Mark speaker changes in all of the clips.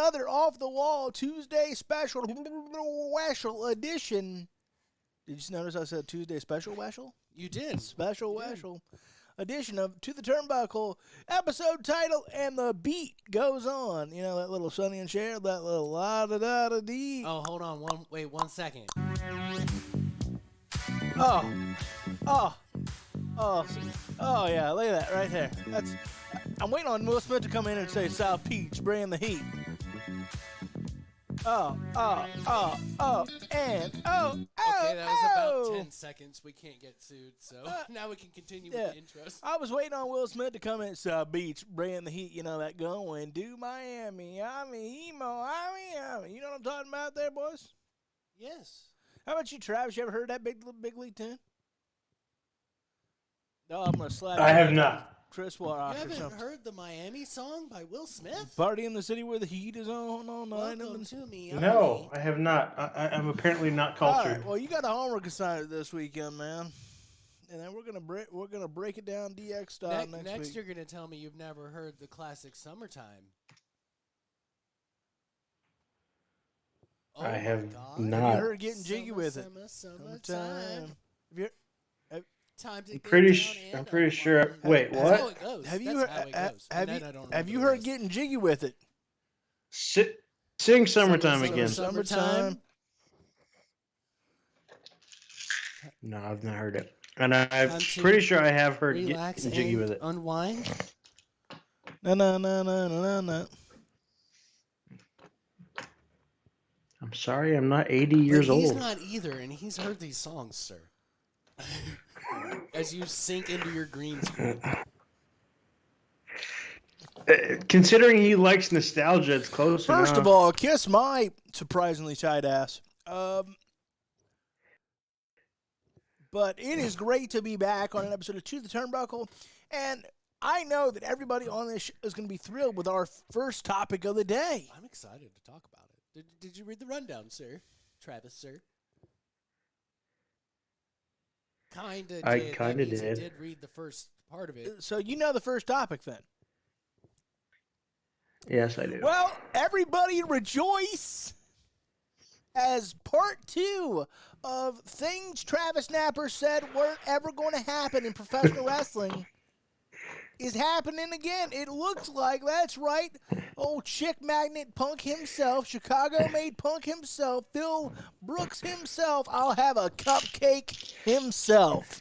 Speaker 1: another Off the Wall Tuesday special edition. Did you just notice I said Tuesday special washel?
Speaker 2: You did.
Speaker 1: Special washel edition of To the Turnbuckle, episode title, and the beat goes on. You know that little Sonny and Cher, that little la-da-da-da-dee.
Speaker 2: Oh, hold on. Wait 1 second.
Speaker 1: Oh, yeah, look at that right there. I'm waiting on Will Smith to come in and say, South Peach, bring the heat. And
Speaker 2: Okay, that was about 10 seconds. We can't get sued, so now we can continue with the intros.
Speaker 1: I was waiting on Will Smith to come in and say, South Beach, bring the heat, you know, that going, do Miami, I'm emo, I'm. You know what I'm talking about there, boys?
Speaker 2: Yes.
Speaker 1: How about you, Travis? You ever heard that big league tune? No, I'm going to slap you.
Speaker 3: I have not.
Speaker 1: Chris Watt.
Speaker 2: You haven't heard the Miami song by Will Smith?
Speaker 1: Party in the city where the heat is on all night.
Speaker 2: Welcome to me.
Speaker 3: No, I have not. I'm apparently not cultured.
Speaker 1: All right, well, you got a homework assignment this weekend, man. And then we're gonna break it down DX style next week.
Speaker 2: Next, you're gonna tell me you've never heard the classic "Summertime." Oh,
Speaker 3: I have not.
Speaker 1: Have you heard "Getting Jiggy with It"?
Speaker 2: Summertime.
Speaker 3: I'm pretty sure. Wait,
Speaker 2: That's
Speaker 3: what?
Speaker 2: how it goes.
Speaker 1: Have you heard "Getting Jiggy with It"?
Speaker 3: Sing "Summertime" again.
Speaker 1: Summertime.
Speaker 3: No, I've not heard it, and I'm pretty sure I have heard
Speaker 2: "Relax
Speaker 3: "Getting Jiggy with It."
Speaker 2: Unwind.
Speaker 1: No.
Speaker 3: I'm sorry, I'm not 80 years old.
Speaker 2: He's not either, and he's heard these songs, sir. As you sink into your green screen.
Speaker 3: Considering he likes nostalgia, it's close enough.
Speaker 1: First of all, kiss my surprisingly tight ass. But it is great to be back on an episode of To the Turnbuckle, and I know that everybody on this show is going to be thrilled with our first topic of the day.
Speaker 2: I'm excited to talk about it. Did you read the rundown, sir? Travis, sir?
Speaker 3: I kinda did.
Speaker 2: You did read the first part of it.
Speaker 1: So you know the first topic then?
Speaker 3: Yes, I do.
Speaker 1: Well, everybody rejoice as part 2 of things Travis Napper said weren't ever going to happen in professional wrestling is happening again. It looks like, that's right, old chick magnet Punk himself, Chicago-made Punk himself, Phil Brooks himself, I'll have a cupcake himself.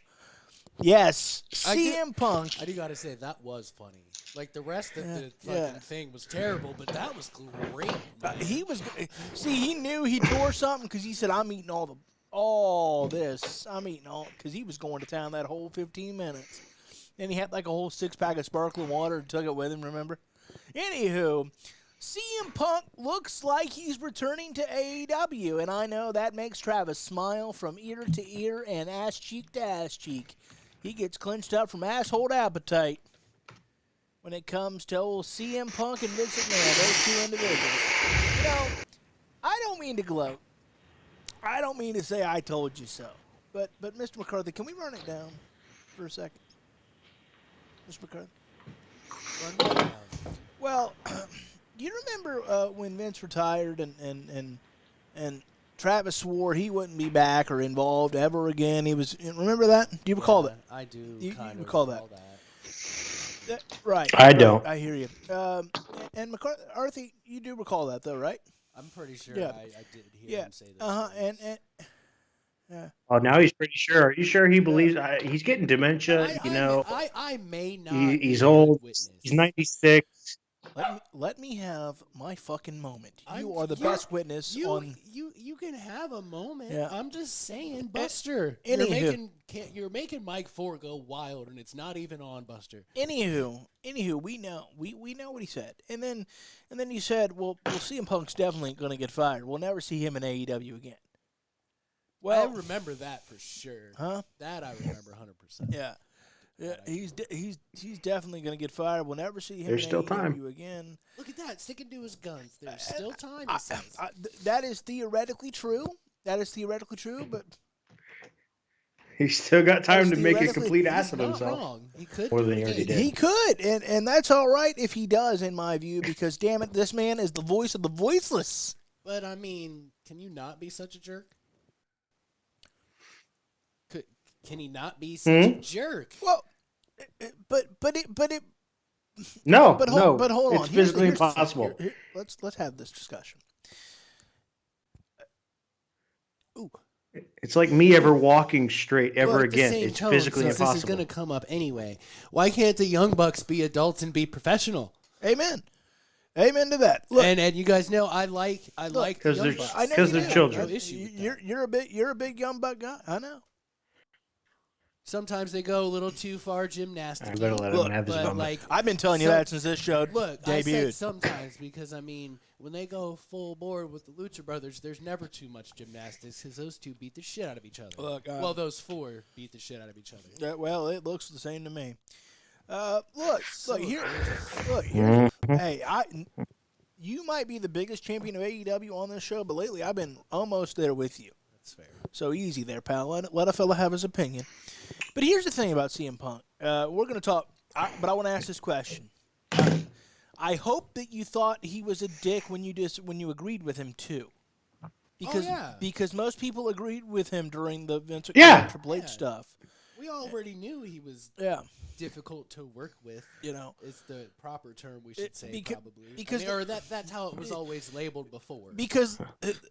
Speaker 1: Yes, CM Punk.
Speaker 2: I do got to say, that was funny. Like, the rest of the fucking thing was terrible, but that was great.
Speaker 1: He knew he tore something because he said, I'm eating all this. I'm eating all, because he was going to town that whole 15 minutes. And he had like a whole 6-pack of sparkling water and took it with him, remember? Anywho, CM Punk looks like he's returning to AEW, and I know that makes Travis smile from ear to ear and ass cheek to ass cheek. He gets clenched up from asshole to appetite when it comes to old CM Punk and Vince McMahon, those two individuals. You know, I don't mean to gloat. I don't mean to say I told you so. But Mr. McCarthy, can we run it down for a second? Mr. McCarthy? Well, you remember when Vince retired and Travis swore he wouldn't be back or involved ever again? Remember that? Do you recall that?
Speaker 2: I do.
Speaker 1: You
Speaker 2: kind of
Speaker 1: recall that? Right.
Speaker 3: I don't.
Speaker 1: I hear you. And McCarthy, you do recall that though, right?
Speaker 2: I'm pretty sure
Speaker 1: Yeah.
Speaker 2: I did hear him say that.
Speaker 3: Oh, now he's pretty sure. Are you sure he believes he's getting dementia?
Speaker 2: I may not.
Speaker 3: He's old. He's 96.
Speaker 1: Let me have my fucking moment. You are the best witness on.
Speaker 2: You can have a moment.
Speaker 1: Yeah.
Speaker 2: I'm just saying, Buster. You're making Mike Ford go wild, and it's not even on, Buster.
Speaker 1: Anywho, we know what he said, and then he said, well, CM Punk's definitely going to get fired. We'll never see him in AEW again. Well,
Speaker 2: I remember that for sure.
Speaker 1: Huh?
Speaker 2: That I remember 100%.
Speaker 1: Yeah. Yeah, he's definitely going to get fired. We'll never see him
Speaker 3: There's
Speaker 1: in
Speaker 3: still
Speaker 1: AEW
Speaker 3: time.
Speaker 1: again.
Speaker 2: Look at that, sticking to his guns. There's still time, he says.
Speaker 1: That is theoretically true. But
Speaker 3: He's still got time to make a
Speaker 1: theoretically,
Speaker 3: complete ass of
Speaker 2: not
Speaker 3: himself.
Speaker 2: Wrong. He could
Speaker 3: More
Speaker 2: do
Speaker 3: than
Speaker 2: it
Speaker 3: he already
Speaker 2: again.
Speaker 3: did.
Speaker 1: He could, and that's all right if he does, in my view, because damn it, this man is the voice of the voiceless.
Speaker 2: But I mean, can you not be such a jerk? Can he not be such a jerk?
Speaker 1: Well, but
Speaker 3: No,
Speaker 1: hold on.
Speaker 3: It's physically impossible.
Speaker 1: Let's have this discussion. Ooh.
Speaker 3: It's like me ever walking straight ever
Speaker 2: Well,
Speaker 3: again. It's physically impossible.
Speaker 2: This is going to come up anyway. Why can't the Young Bucks be adults and be professional?
Speaker 1: Amen. Amen to that. Look,
Speaker 2: and you guys know I like
Speaker 3: because
Speaker 2: the Young Bucks.
Speaker 3: they're children.
Speaker 2: No issue with that.
Speaker 1: You're a big Young Buck guy. I know.
Speaker 2: Sometimes they go a little too far gymnastic.
Speaker 3: I better let him have his moment.
Speaker 2: Like,
Speaker 1: I've been telling you that since this show debuted.
Speaker 2: I said sometimes because, I mean, when they go full board with the Lucha Brothers, there's never too much gymnastics because those two beat the shit out of each other.
Speaker 1: Look,
Speaker 2: those four beat the shit out of each other.
Speaker 1: Well, it looks the same to me. Look here. Hey, you might be the biggest champion of AEW on this show, but lately I've been almost there with you.
Speaker 2: That's fair.
Speaker 1: So easy there, pal. Let a fella have his opinion. But here's the thing about CM Punk. We're going to talk, but I want to ask this question. I hope that you thought he was a dick when you agreed with him too, because most people agreed with him during the Vince Triple H stuff.
Speaker 2: We already knew he was difficult to work with. You know, it's the proper term we should say probably. Because that's how it was always labeled before.
Speaker 1: Because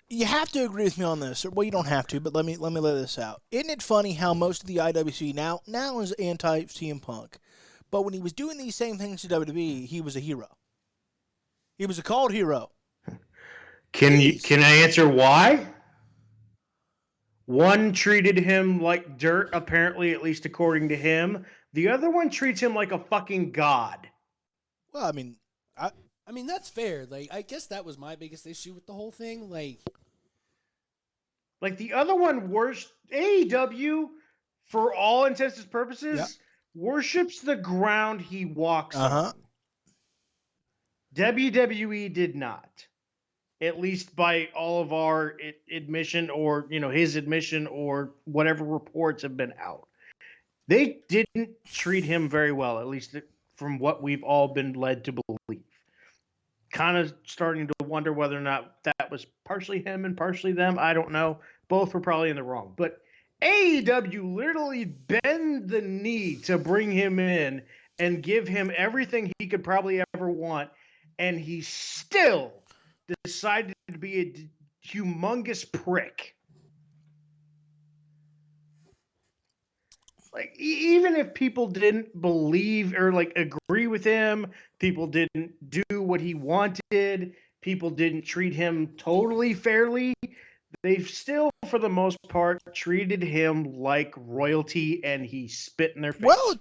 Speaker 1: you have to agree with me on this. Well, you don't have to, but let me lay this out. Isn't it funny how most of the IWC now is anti CM Punk, but when he was doing these same things to WWE, he was a hero. He was a called hero.
Speaker 3: Can I answer why? One treated him like dirt, apparently, at least according to him. The other one treats him like a fucking god.
Speaker 1: Well, I mean,
Speaker 2: that's fair. Like, I guess that was my biggest issue with the whole thing. Like
Speaker 3: the other one AEW, for all intents and purposes, worships the ground he walks on. WWE did not. At least by all of our admission or, his admission or whatever reports have been out. They didn't treat him very well, at least from what we've all been led to believe. Kind of starting to wonder whether or not that was partially him and partially them. I don't know. Both were probably in the wrong. But AEW literally bend the knee to bring him in and give him everything he could probably ever want. And he still decided to be a humongous prick. Like, even if people didn't believe or agree with him, people didn't do what he wanted, people didn't treat him totally fairly, they've still, for the most part, treated him like royalty, and he spit in their face.
Speaker 1: Well,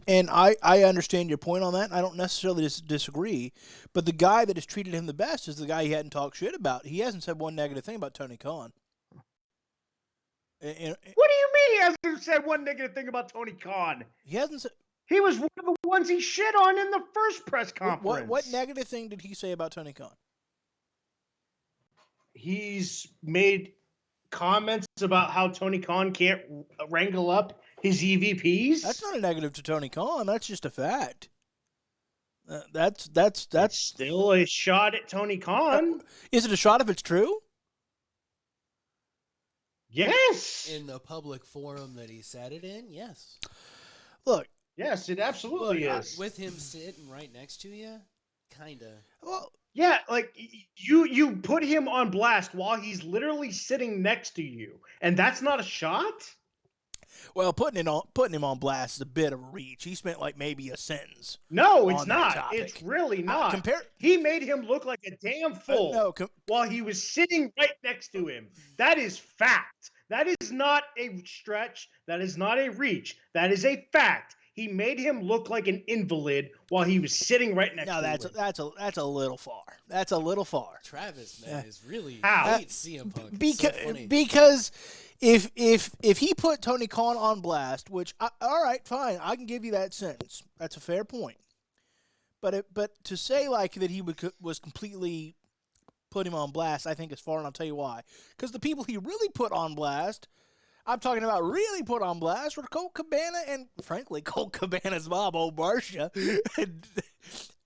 Speaker 1: and I understand your point on that. I don't necessarily disagree, but the guy that has treated him the best is the guy he hadn't talked shit about. He hasn't said one negative thing about Tony Khan.
Speaker 3: What do you mean he hasn't said one negative thing about Tony Khan?
Speaker 1: He hasn't said.
Speaker 3: He was one of the ones he shit on in the first press conference.
Speaker 1: What negative thing did he say about Tony Khan?
Speaker 3: He's made comments about how Tony Khan can't wrangle up his EVPs.
Speaker 1: That's not a negative to Tony Khan. That's just a fact. That's
Speaker 3: still a shot at Tony Khan.
Speaker 1: Is it a shot if it's true?
Speaker 3: Yes.
Speaker 2: In the public forum that he said it in, yes.
Speaker 1: Look.
Speaker 3: Yes, it absolutely is.
Speaker 2: With him sitting right next to you, kind of.
Speaker 1: Well,
Speaker 3: yeah, you put him on blast while he's literally sitting next to you, and that's not a shot?
Speaker 1: Well, putting him on blast is a bit of a reach. He spent maybe a sentence.
Speaker 3: No, it's not. It's really not. He made him look like a damn fool while he was sitting right next to him. That is fact. That is not a stretch. That is not a reach. That is a fact. He made him look like an invalid while he was sitting right next to him.
Speaker 1: No, that's a little far. That's a little far.
Speaker 2: Travis, man, is really hates CM Punk.
Speaker 1: Because if he put Tony Khan on blast, which all right, fine, I can give you that sentence. That's a fair point. But to say that he was completely put him on blast, I think is far, and I'll tell you why. Because the people he really put on blast, I'm talking about really put on blast were Colt Cabana and, frankly, Colt Cabana's mom, old Marcia.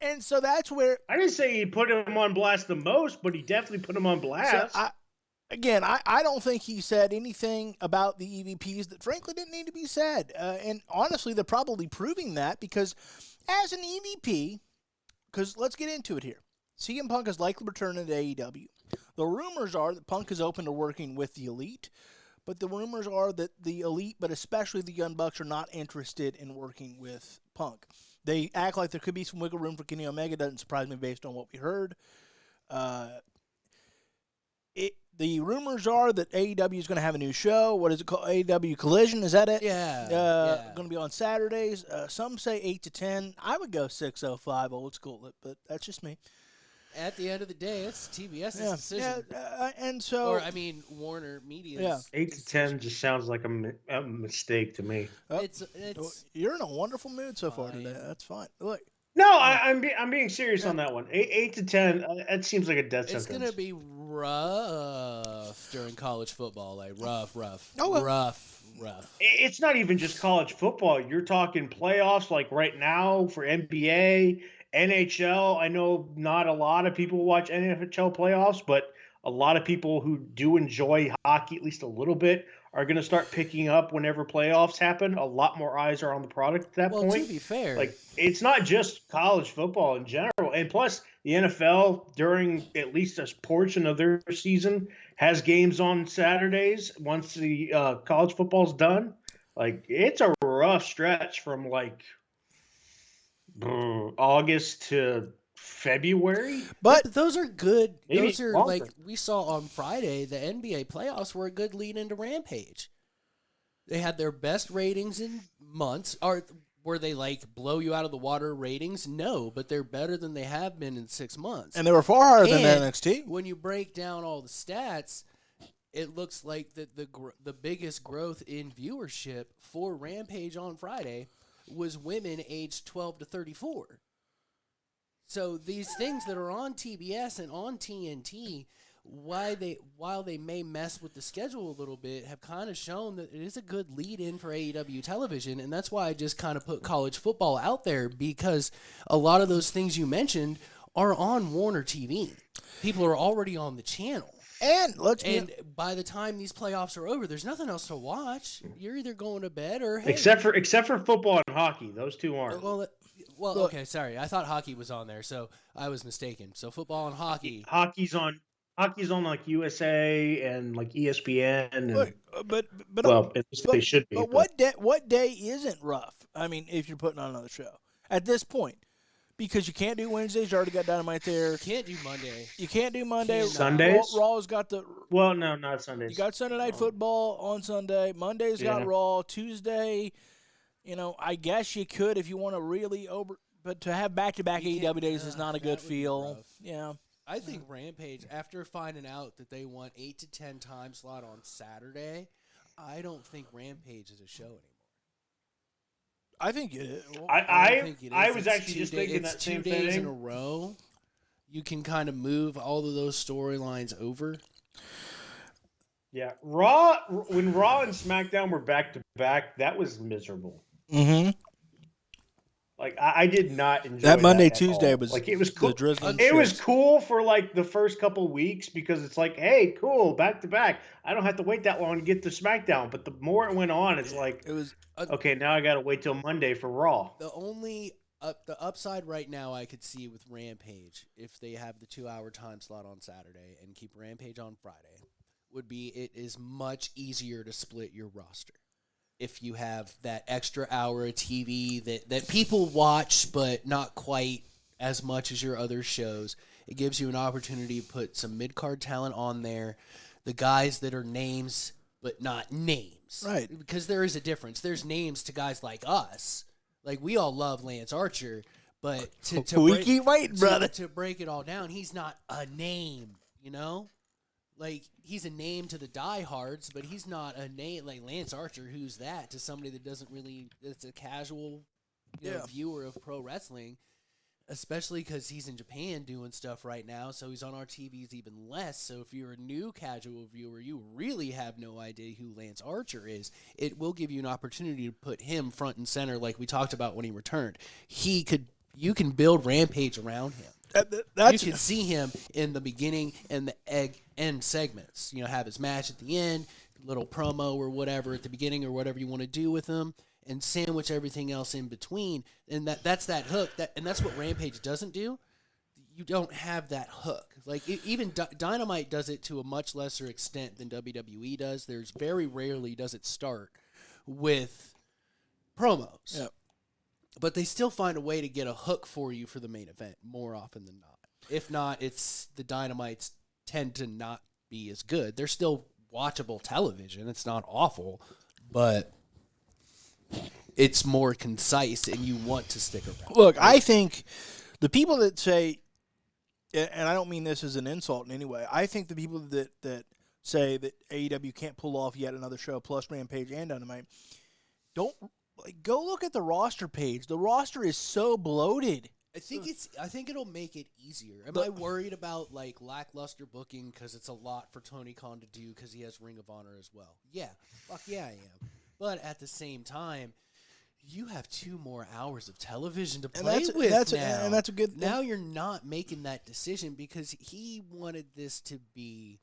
Speaker 1: And so that's where...
Speaker 3: I didn't say he put him on blast the most, but he definitely put him on blast.
Speaker 1: So I don't think he said anything about the EVPs that, frankly, didn't need to be said. And honestly, they're probably proving that because as an EVP, because let's get into it here. CM Punk is likely returning to AEW. The rumors are that Punk is open to working with the Elite, but the rumors are that the Elite, but especially the Young Bucks, are not interested in working with Punk. They act like there could be some wiggle room for Kenny Omega. Doesn't surprise me based on what we heard. The rumors are that AEW is going to have a new show. What is it called? AEW Collision, is that it?
Speaker 2: Yeah.
Speaker 1: Going to be on Saturdays. Some say 8 to 10. I would go 6:05 old school, but that's just me.
Speaker 2: At the end of the day, it's TBS's decision.
Speaker 1: And so...
Speaker 2: Or, I mean, Warner Media's...
Speaker 3: Yeah. 8 to 10 just sounds like a mistake to me.
Speaker 1: You're in a wonderful mood so far today. That's fine. Look.
Speaker 3: No, I'm being serious on that one. 8 to 10, that seems like a death sentence.
Speaker 2: It's going to be rough during college football. Like, rough.
Speaker 1: Oh, well.
Speaker 2: Rough.
Speaker 3: It's not even just college football. You're talking playoffs like right now for NBA, NHL. I know not a lot of people watch NHL playoffs, but a lot of people who do enjoy hockey at least a little bit are going to start picking up whenever playoffs happen. A lot more eyes are on the product at that point.
Speaker 2: Well, to be fair,
Speaker 3: like it's not just college football in general. And plus, the NFL during at least a portion of their season has games on Saturdays once the college football's done. Like it's a rough stretch from like August to February.
Speaker 2: But those are good.
Speaker 3: Maybe
Speaker 2: those are
Speaker 3: longer.
Speaker 2: like we saw on Friday, the NBA playoffs were a good lead into Rampage. They had their best ratings in months. Or were they like blow you out of the water ratings? No, but they're better than they have been in 6 months.
Speaker 1: And they were far higher than NXT.
Speaker 2: When you break down all the stats, it looks like that the biggest growth in viewership for Rampage on Friday was women aged 12 to 34. So these things that are on TBS and on TNT, while they may mess with the schedule a little bit, have kind of shown that it is a good lead-in for AEW television, and that's why I just kind of put college football out there, because a lot of those things you mentioned are on Warner TV. People are already on the channel.
Speaker 1: And
Speaker 2: by the time these playoffs are over, there's nothing else to watch. You're either going to bed or
Speaker 3: except for football and hockey, those two aren't.
Speaker 2: Well, okay, sorry. I thought hockey was on there, so I was mistaken. So football and hockey.
Speaker 3: Hockey's on like USA and like ESPN. And,
Speaker 1: but
Speaker 3: at least they should be.
Speaker 1: But what day isn't rough? I mean, if you're putting on another show at this point. Because you can't do Wednesdays. You already got Dynamite there.
Speaker 2: You can't do Monday.
Speaker 1: You can't do Monday.
Speaker 3: Sundays?
Speaker 1: Raw's got the...
Speaker 3: Well, no, not Sundays.
Speaker 1: You got Sunday Night Football on Sunday. Monday's got Raw. Tuesday, I guess you could if you want to really But to have back-to-back AEW days is not a good feel. Yeah.
Speaker 2: I think Rampage, after finding out that they want 8 to 10 time slot on Saturday, I don't think Rampage is a show anymore.
Speaker 1: I think it is.
Speaker 3: I was actually just thinking that same thing.
Speaker 2: 2 days in a row. You can kind of move all of those storylines over.
Speaker 3: Yeah, when Raw and SmackDown were back to back, that was miserable.
Speaker 1: Mm-hmm.
Speaker 3: Like I did not enjoy
Speaker 1: that Monday
Speaker 3: at
Speaker 1: Tuesday
Speaker 3: all.
Speaker 1: was
Speaker 3: like it was cool.
Speaker 1: It
Speaker 3: was cool for like the first couple weeks because it's like, hey, cool, back to back. I don't have to wait that long to get to SmackDown. But the more it went on, it's like it was okay. Now I got to wait till Monday for Raw.
Speaker 2: The only the upside right now I could see with Rampage, if they have the 2-hour time slot on Saturday and keep Rampage on Friday, would be it is much easier to split your roster. If you have that extra hour of TV that people watch, but not quite as much as your other shows, it gives you an opportunity to put some mid-card talent on there, the guys that are names but not names.
Speaker 1: Right.
Speaker 2: Because there is a difference. There's names to guys like us. Like, we all love Lance Archer, but
Speaker 1: keep waiting, brother.
Speaker 2: To break it all down, he's not a name, Like, he's a name to the diehards, but he's not a name like Lance Archer. Who's that to somebody that doesn't really? That's a casual viewer of pro wrestling. especially because he's in Japan doing stuff right now, so he's on our TVs even less. So if you're a new casual viewer, you really have no idea who Lance Archer is. It will give you an opportunity to put him front and center, like we talked about when he returned. You can build Rampage around him. You can see him in the beginning and the end segments. Have his match at the end, little promo or whatever at the beginning or whatever you want to do with him, and sandwich everything else in between. And that's that hook. And that's what Rampage doesn't do. You don't have that hook. Like, even Dynamite does it to a much lesser extent than WWE does. There's very rarely does it start with promos.
Speaker 1: Yep.
Speaker 2: But they still find a way to get a hook for you for the main event more often than not. If not, it's the Dynamites tend to not be as good. They're still watchable television. It's not awful, but it's more concise and you want to stick around.
Speaker 1: Look, I think the people that say, and I don't mean this as an insult in any way, I think the people that say that AEW can't pull off yet another show plus Rampage and Dynamite, don't go look at the roster page. The roster is so bloated.
Speaker 2: I think it'll make it easier. Am I worried about lackluster booking because it's a lot for Tony Khan to do because he has Ring of Honor as well? Yeah, fuck yeah, I am. But at the same time, you have 2 more hours of television to play with now.
Speaker 1: And that's a good thing.
Speaker 2: Now you're not making that decision because he wanted this to be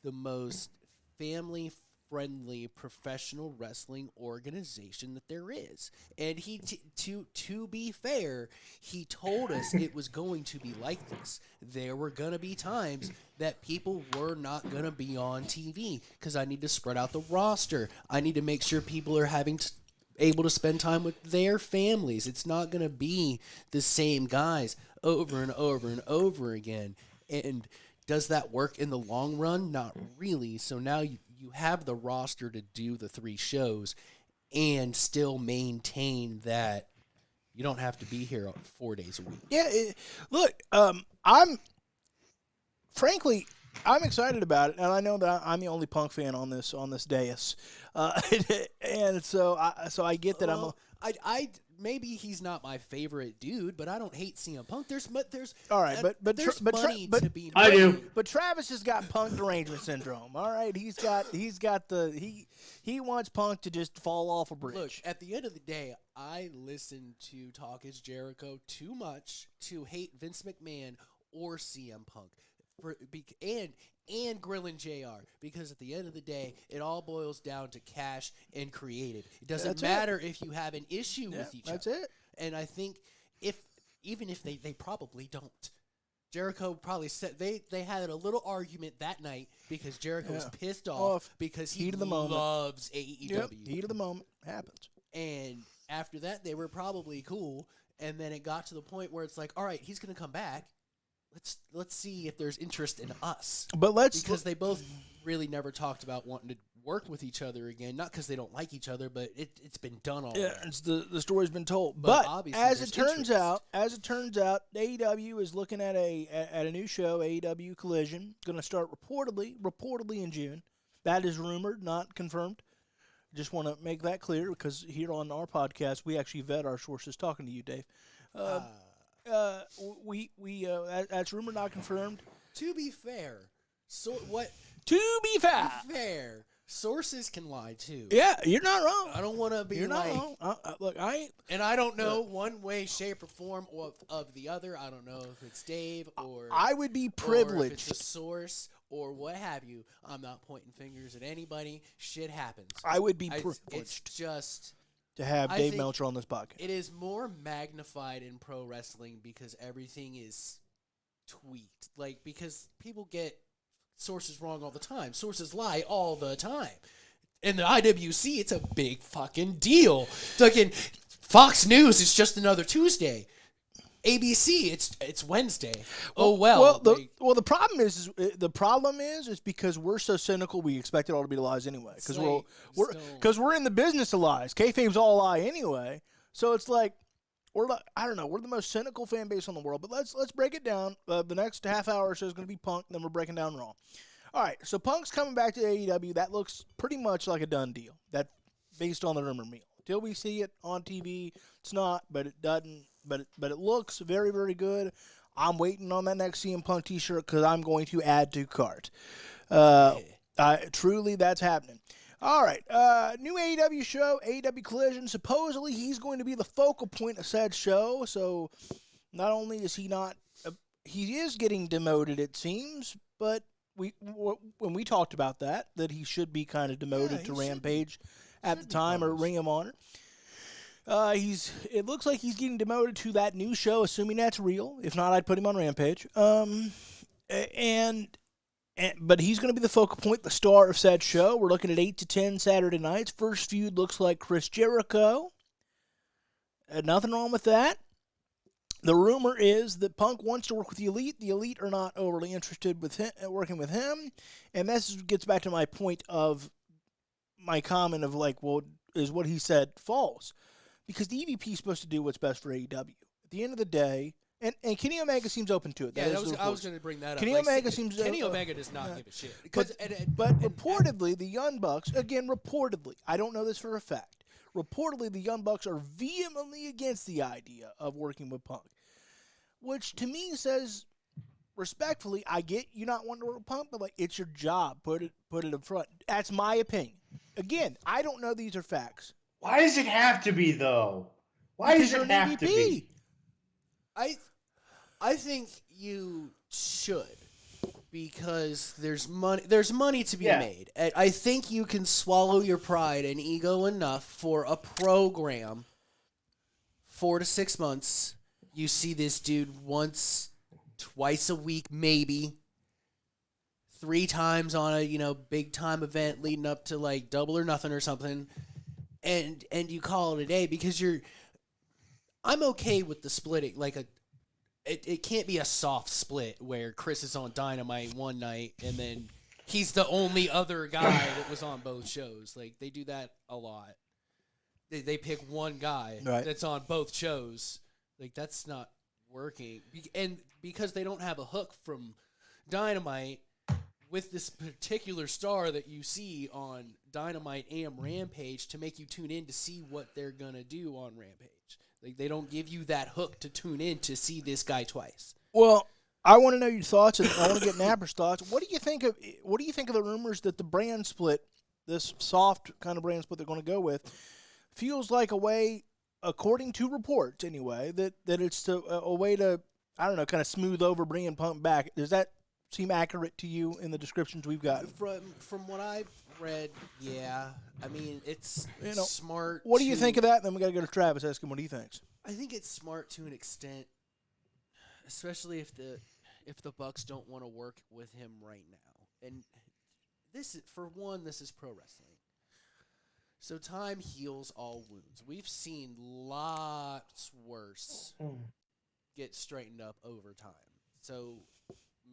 Speaker 2: the most family-friendly professional wrestling organization that there is. And he, to be fair, he told us it was going to be like this. There were going to be times that people were not going to be on TV because I need to spread out the roster. I need to make sure people are able to spend time with their families. It's not going to be the same guys over and over and over again. And does that work in the long run? Not really. So now you have the roster to do the 3 shows and still maintain that you don't have to be here 4 days a week.
Speaker 1: Yeah, look, I'm excited about it, and I know that I'm the only Punk fan on this dais, and so I get that
Speaker 2: I maybe he's not my favorite dude, but I don't hate CM Punk. There's
Speaker 1: all right, but
Speaker 2: there's money to be.
Speaker 3: I do.
Speaker 1: But Travis has got Punk derangement syndrome. All right, he wants Punk to just fall off a bridge.
Speaker 2: Look, at the end of the day, I listen to Talk Is Jericho too much to hate Vince McMahon or CM Punk. And Grillin' JR, because at the end of the day, it all boils down to cash and creative. It doesn't matter if you have an issue with each other.
Speaker 1: That's it.
Speaker 2: And I think even if they probably don't. Jericho probably said they had a little argument that night because Jericho was pissed off because he loves AEW.
Speaker 1: Yep. Heat of the moment happens.
Speaker 2: And after that, they were probably cool. And then it got to the point where it's like, all right, he's going to come back. Let's see if there's interest in us. Because they both really never talked about wanting to work with each other again. Not because they don't like each other, but it's been done already.
Speaker 1: Yeah, the story's been told. But as it turns out, AEW is looking at a new show, AEW Collision, going to start reportedly in June. That is rumored, not confirmed. Just want to make that clear because here on our podcast we actually vet our sources. Talking to you, Dave. That's rumor not confirmed.
Speaker 2: To be fair, sources can lie too.
Speaker 1: Yeah, you're not wrong.
Speaker 2: I don't want to be
Speaker 1: wrong. Look, and
Speaker 2: I don't know one way, shape, or form of the other. I don't know if it's Dave or
Speaker 1: I would be privileged.
Speaker 2: Or if it's a source or what have you. I'm not pointing fingers at anybody. Shit happens.
Speaker 1: I would be privileged.
Speaker 2: It's just
Speaker 1: to have Dave Meltzer on this podcast.
Speaker 2: It is more magnified in pro wrestling because everything is tweaked. Because people get sources wrong all the time. Sources lie all the time. In the IWC, it's a big fucking deal. Fucking Fox News is just another Tuesday. ABC, it's Wednesday.
Speaker 1: The problem is because we're so cynical. We expect it all to be lies anyway. Because we're in the business of lies. Kayfabe's all a lie anyway. So it's like we're the most cynical fan base in the world. But let's break it down. The next half hour or so is going to be Punk. Then we're breaking down Raw. All right. So Punk's coming back to AEW. That looks pretty much like a done deal. That based on the rumor mill. Till we see it on TV, it's not. But it doesn't. but it looks very, very good. I'm waiting on that next CM Punk T-shirt because I'm going to add to cart. Truly, that's happening. All right, new AEW show, AEW Collision. Supposedly, he's going to be the focal point of said show. So, not only is he not, he is getting demoted, it seems, but when we talked about that he should be kind of demoted to Rampage at the time, or Ring of Honor. It looks like he's getting demoted to that new show, assuming that's real. If not, I'd put him on Rampage. But he's going to be the focal point, the star of said show. We're looking at 8 to 10 Saturday nights. First feud looks like Chris Jericho. Nothing wrong with that. The rumor is that Punk wants to work with the Elite. The Elite are not overly interested with working with him. And this gets back to my point of my comment of like, well, is what he said false? Because the EVP is supposed to do what's best for AEW. At the end of the day, and Kenny Omega seems open to it.
Speaker 2: Yeah, I was going to bring that up.
Speaker 1: Kenny Omega seems...
Speaker 2: Kenny Omega does not give a shit.
Speaker 1: But reportedly, the Young Bucks, again, reportedly, I don't know this for a fact, reportedly the Young Bucks are vehemently against the idea of working with Punk. Which to me says, respectfully, I get you not wanting to work with Punk, but like it's your job. Put it up front. That's my opinion. Again, I don't know these are facts.
Speaker 3: Why does it have to be though? Why does it have to be?
Speaker 2: I think you should, because there's money to be made. And I think you can swallow your pride and ego enough for a program. 4 to 6 months. You see this dude once, twice a week, maybe 3 times on a big time event leading up to like Double or Nothing or something, and you call it a day because I'm okay with the splitting. Like it can't be a soft split where Chris is on Dynamite one night and then he's the only other guy that was on both shows. Like they do that a lot. They pick one guy that's on both shows. Like, that's not working. And because they don't have a hook from Dynamite with this particular star that you see on Dynamite and Rampage to make you tune in to see what they're going to do on Rampage. Like, they don't give you that hook to tune in to see this guy twice.
Speaker 1: Well, I want to know your thoughts, and I want to get Napper's thoughts. What do you think of the rumors that the brand split, this soft kind of brand split they're going to go with, feels like a way, according to reports anyway, that it's a way to, I don't know, kind of smooth over bringing Punk back. Does that seem accurate to you in the descriptions we've got?
Speaker 2: From what I've read, yeah. I mean, it's smart.
Speaker 1: What do you think of that? Then we got to go to Travis, ask him what he thinks.
Speaker 2: I think it's smart to an extent, especially if the Bucks don't want to work with him right now. And this is pro wrestling. So time heals all wounds. We've seen lots worse get straightened up over time. So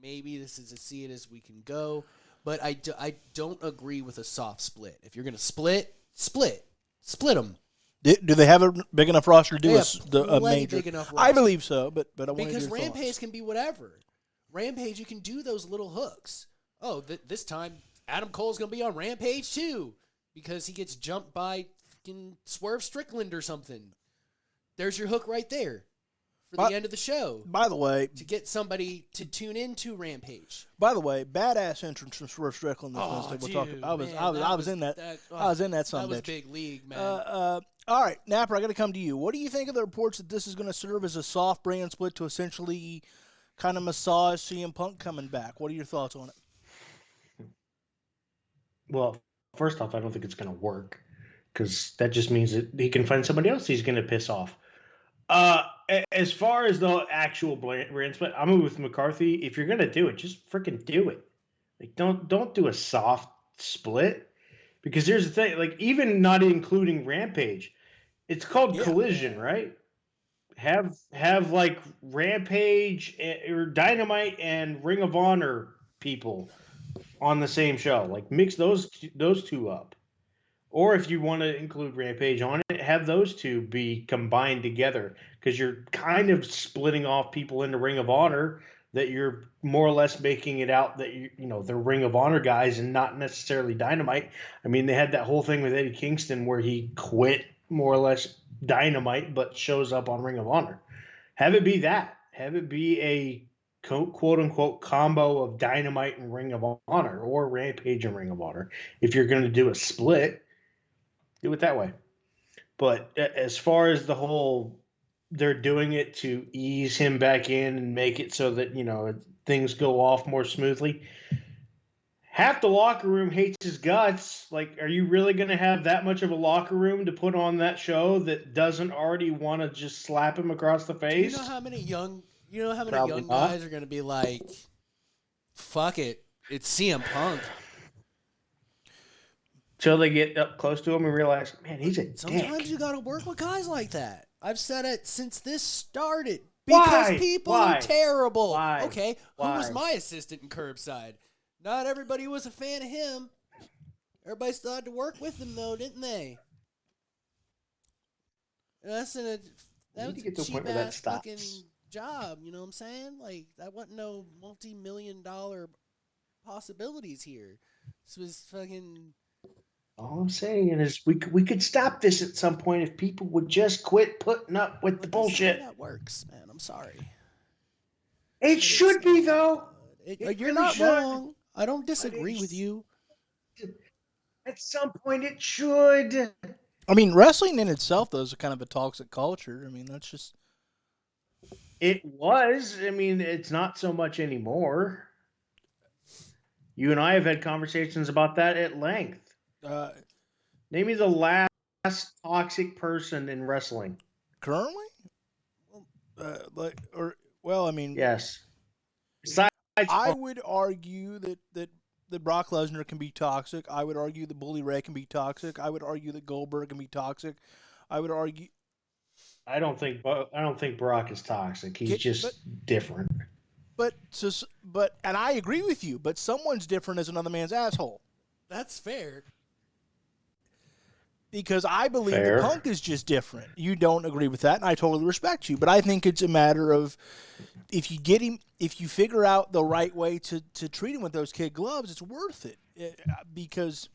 Speaker 2: maybe this is as see it as we can go. But I don't agree with a soft split. If you're going to split them.
Speaker 1: Do they have a big enough roster to do a major?
Speaker 2: Big enough roster.
Speaker 1: I believe so, but I want to
Speaker 2: because Rampage can be whatever. Rampage, you can do those little hooks. Oh, this time Adam Cole's going to be on Rampage too. Because he gets jumped by fucking Swerve Strickland or something. There's your hook right there for the end of the show.
Speaker 1: By the way,
Speaker 2: to get somebody to tune into Rampage.
Speaker 1: By the way, badass entrance from Swerve Strickland this Wednesday. We'll talk. I was in that. I was in that. That was
Speaker 2: big league, man.
Speaker 1: All right, Napper, I got to come to you. What do you think of the reports that this is going to serve as a soft brand split to essentially kind of massage CM Punk coming back? What are your thoughts on it?
Speaker 3: Well, first off, I don't think it's going to work because that just means that he can find somebody else he's going to piss off. As far as the actual brand split, I'm with McCarthy. If you're going to do it, just freaking do it. Like, don't do a soft split, because here's the thing. Like, even not including Rampage, it's called Collision, right? Have like Rampage or Dynamite and Ring of Honor people on the same show. Like, mix those two up. Or if you want to include Rampage on it, have those two be combined together, because you're kind of splitting off people into Ring of Honor that you're more or less making it out that they're Ring of Honor guys and not necessarily Dynamite. I mean, they had that whole thing with Eddie Kingston where he quit more or less Dynamite but shows up on Ring of Honor. Have it be that. Have it be a quote unquote combo of Dynamite and Ring of Honor, or Rampage and Ring of Honor. If you're going to do a split, do it that way. But as far as the whole, they're doing it to ease him back in and make it so that, things go off more smoothly. Half the locker room hates his guts. Like, are you really going to have that much of a locker room to put on that show that doesn't already want to just slap him across the
Speaker 2: Do
Speaker 3: face?
Speaker 2: you know how many young
Speaker 3: Probably
Speaker 2: young
Speaker 3: not.
Speaker 2: guys are going to be like, fuck it, it's CM Punk.
Speaker 3: Till they get up close to him and realize, man, he's a
Speaker 2: Sometimes
Speaker 3: dick.
Speaker 2: you got to work with guys like that. I've said it since this started. Because
Speaker 3: Why?
Speaker 2: people
Speaker 3: Why?
Speaker 2: are terrible.
Speaker 3: Why?
Speaker 2: Okay, who was
Speaker 3: Why?
Speaker 2: my assistant in Curbside? Not everybody was a fan of him. Everybody still had to work with him, though, didn't they? And that's
Speaker 3: You
Speaker 2: that
Speaker 3: need
Speaker 2: was
Speaker 3: to get to
Speaker 2: a
Speaker 3: a point
Speaker 2: cheap
Speaker 3: where that
Speaker 2: ass
Speaker 3: stops.
Speaker 2: fucking job. You know what I'm saying? Like, that wasn't no multi-million-dollar possibilities here. This was fucking.
Speaker 3: All I'm saying is we could stop this at some point if people would just quit putting up with the
Speaker 2: But that's not
Speaker 3: bullshit.
Speaker 2: how that works, man. I'm sorry.
Speaker 3: It
Speaker 2: But
Speaker 3: should
Speaker 2: it's
Speaker 3: be,
Speaker 2: not.
Speaker 3: though. It
Speaker 2: You're
Speaker 3: really
Speaker 2: not
Speaker 3: should.
Speaker 2: wrong. I don't disagree with you.
Speaker 3: At some point, it should.
Speaker 1: I mean, wrestling in itself, though, is kind of a toxic culture. I mean, that's just.
Speaker 3: It was. I mean, it's not so much anymore. You and I have had conversations about that at length. Name me the last toxic person in wrestling.
Speaker 1: Currently? I mean,
Speaker 3: Yes. Besides,
Speaker 1: I would argue that Brock Lesnar can be toxic. I would argue that Bully Ray can be toxic. I would argue that Goldberg can be toxic. I would argue.
Speaker 3: I don't think Brock is toxic. He's just different.
Speaker 1: But and I agree with you. But someone's different as another man's asshole.
Speaker 2: That's fair.
Speaker 1: Because I believe
Speaker 3: Fair.
Speaker 1: that Punk is just different. You don't agree with that, and I totally respect you. But I think it's a matter of if you figure out the right way to treat him with those kid gloves, it's worth it. Because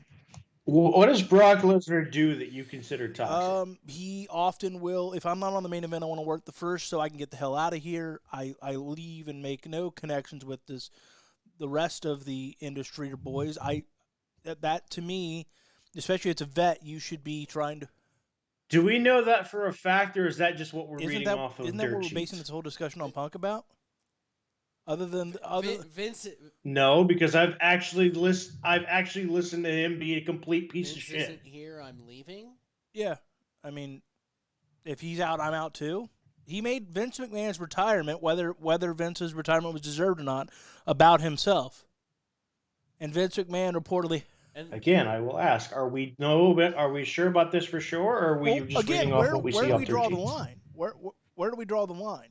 Speaker 3: What does Brock Lesnar do that you consider toxic?
Speaker 1: he often will. If I'm not on the main event, I want to work the first so I can get the hell out of here. I leave and make no connections with the rest of the industry or boys. That to me. Especially as a vet, you should be trying to.
Speaker 3: Do we know that for a fact, or is that just what we're reading off of
Speaker 1: Isn't that
Speaker 3: dirt
Speaker 1: what we're
Speaker 3: sheets?
Speaker 1: basing this whole discussion on Punk about?
Speaker 2: Vince.
Speaker 3: No, because I've actually listened to him be a complete piece of shit.
Speaker 2: Isn't here. I'm leaving.
Speaker 1: Yeah, I mean, if he's out, I'm out too. He made Vince McMahon's retirement, whether Vince's retirement was deserved or not, about himself. And Vince McMahon reportedly.
Speaker 2: And
Speaker 3: Again, I will ask: Are we sure about this for sure, or are we just reading off what we see off dirt sheets?
Speaker 1: Where do we draw the line? Where do we draw the line?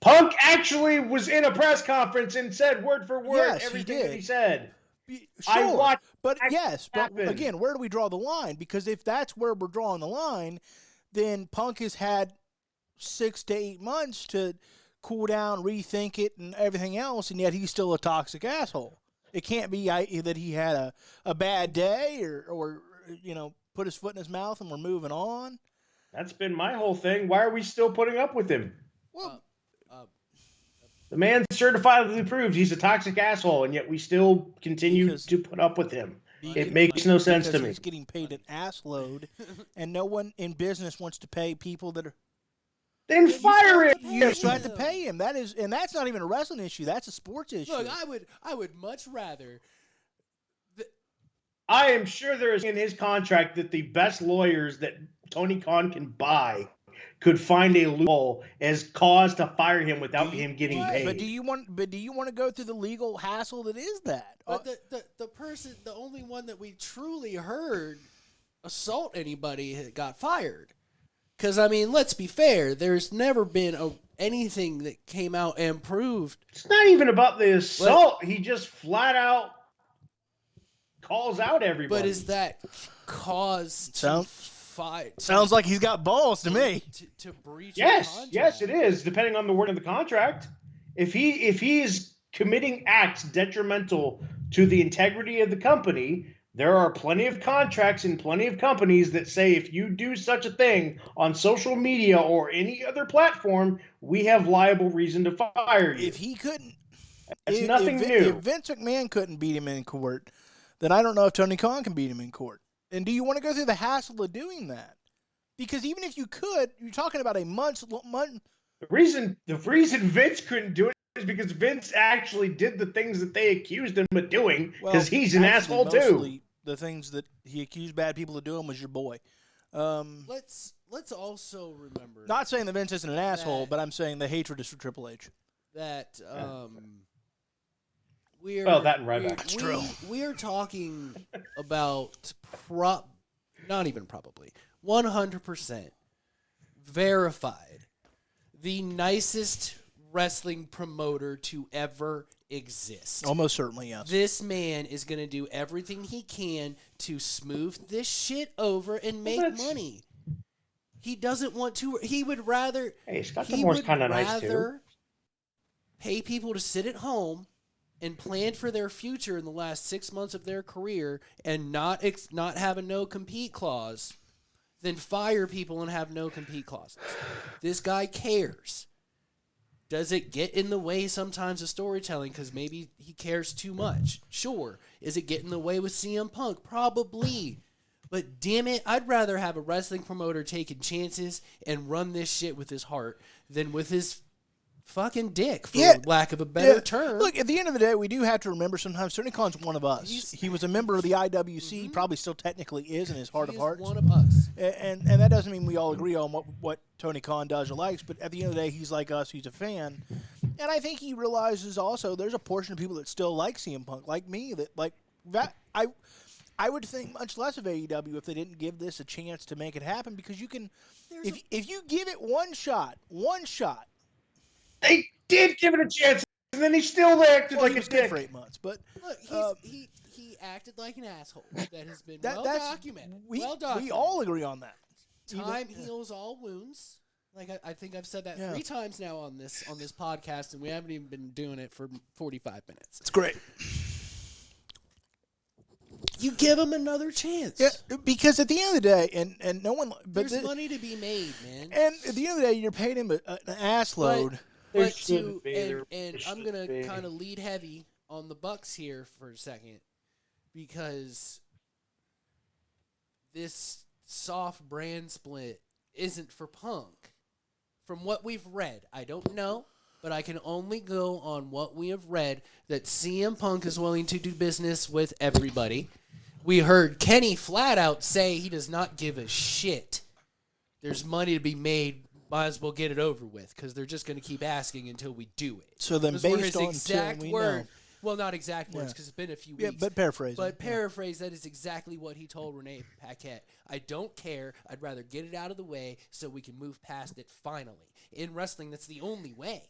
Speaker 3: Punk actually was in a press conference and said word for word everything that he said.
Speaker 1: Sure,
Speaker 3: I watched
Speaker 1: but
Speaker 3: happen.
Speaker 1: again, where do we draw the line? Because if that's where we're drawing the line, then Punk has had 6 to 8 months to cool down, rethink it, and everything else, and yet he's still a toxic asshole. It can't be that he had a bad day or put his foot in his mouth and we're moving on.
Speaker 3: That's been my whole thing. Why are we still putting up with him?
Speaker 1: Well,
Speaker 3: the man's certifiably proved he's a toxic asshole, and yet we still continue to put up with him. It makes no sense to me.
Speaker 1: He's getting paid an ass load, and no one in business wants to pay people that are.
Speaker 3: Then fire him.
Speaker 1: You still have to pay him. And that's not even a wrestling issue. That's a sports issue.
Speaker 2: look, I would much rather.
Speaker 3: I am sure there is in his contract that the best lawyers that Tony Khan can buy could find a loophole as cause to fire him without him getting paid.
Speaker 1: But do you want to go through the legal hassle that is that?
Speaker 2: But the only one that we truly heard assault anybody got fired. Because, I mean, let's be fair. There's never been anything that came out and proved.
Speaker 3: It's not even about the assault. He just flat out calls out everybody.
Speaker 2: But is that cause to fight?
Speaker 1: Sounds like he's got balls to me.
Speaker 2: To breach
Speaker 3: Yes, it is, depending on the word of the contract. If he is committing acts detrimental to the integrity of the company, There are plenty of contracts and plenty of companies that say if you do such a thing on social media or any other platform, we have liable reason to fire you.
Speaker 1: If he couldn't,
Speaker 3: That's nothing new.
Speaker 1: if Vince McMahon couldn't beat him in court, then I don't know if Tony Khan can beat him in court. And do you want to go through the hassle of doing that? Because even if you could, you're talking about a month.
Speaker 3: The reason Vince couldn't do it is because Vince actually did the things that they accused him of doing, because he's an asshole too.
Speaker 1: The things that he accused bad people of doing was your boy.
Speaker 2: Let's also remember.
Speaker 1: Not saying that Vince isn't an asshole, but I'm saying the hatred is for Triple H.
Speaker 2: That
Speaker 3: that and Ryback.
Speaker 1: That's true.
Speaker 2: We are talking about not even probably 100% verified, the nicest wrestling promoter to ever exist.
Speaker 1: Almost certainly, yes.
Speaker 2: This man is going to do everything he can to smooth this shit over and make money. He doesn't want to. He would rather.
Speaker 3: Hey, Scott D'Amore's kind of nice too.
Speaker 2: Pay people to sit at home and plan for their future in the last 6 months of their career and not have a no compete clause, than fire people and have no compete clauses. This guy cares. Does it get in the way sometimes of storytelling because maybe he cares too much? Sure. Is it getting in the way with CM Punk? Probably. But damn it, I'd rather have a wrestling promoter taking chances and run this shit with his heart than with his fucking dick, for lack of a better term.
Speaker 1: Look, at the end of the day, we do have to remember sometimes Tony Khan's one of us. He was a member of the IWC, probably still technically is in his heart of hearts.
Speaker 2: One of us.
Speaker 1: And that doesn't mean we all agree on what Tony Khan does or likes, but at the end of the day, he's like us, he's a fan. And I think he realizes also there's a portion of people that still like CM Punk, like me, that I would think much less of AEW if they didn't give this a chance to make it happen, because you can, if you give it one shot.
Speaker 3: They did give it a chance, and then he still acted like a dick
Speaker 1: for 8 months. But
Speaker 2: look, he acted like an asshole. That has been well documented.
Speaker 1: We all agree on that.
Speaker 2: Time heals all wounds. Like I think I've said that 3 times now on this podcast, and we haven't even been doing it for 45 minutes.
Speaker 1: It's great.
Speaker 2: You give him another chance.
Speaker 1: Yeah, because at the end of the day, and no one. But
Speaker 2: there's money to be made, man.
Speaker 1: And at the end of the day, you're paying him an ass load.
Speaker 2: And I'm going to kind of lead heavy on the Bucks here for a second, because this soft brand split isn't for Punk. From what we've read, I don't know, but I can only go on what we have read, that CM Punk is willing to do business with everybody. We heard Kenny flat out say he does not give a shit. There's money to be made. Might as well get it over with, because they're just going to keep asking until we do it.
Speaker 1: So then, based on exact
Speaker 2: word, well, not exact words, because it's been a few weeks.
Speaker 1: Yeah, but paraphrase.
Speaker 2: But paraphrase, that is exactly what he told Renee Paquette. I don't care. I'd rather get it out of the way so we can move past it finally. In wrestling, that's the only way.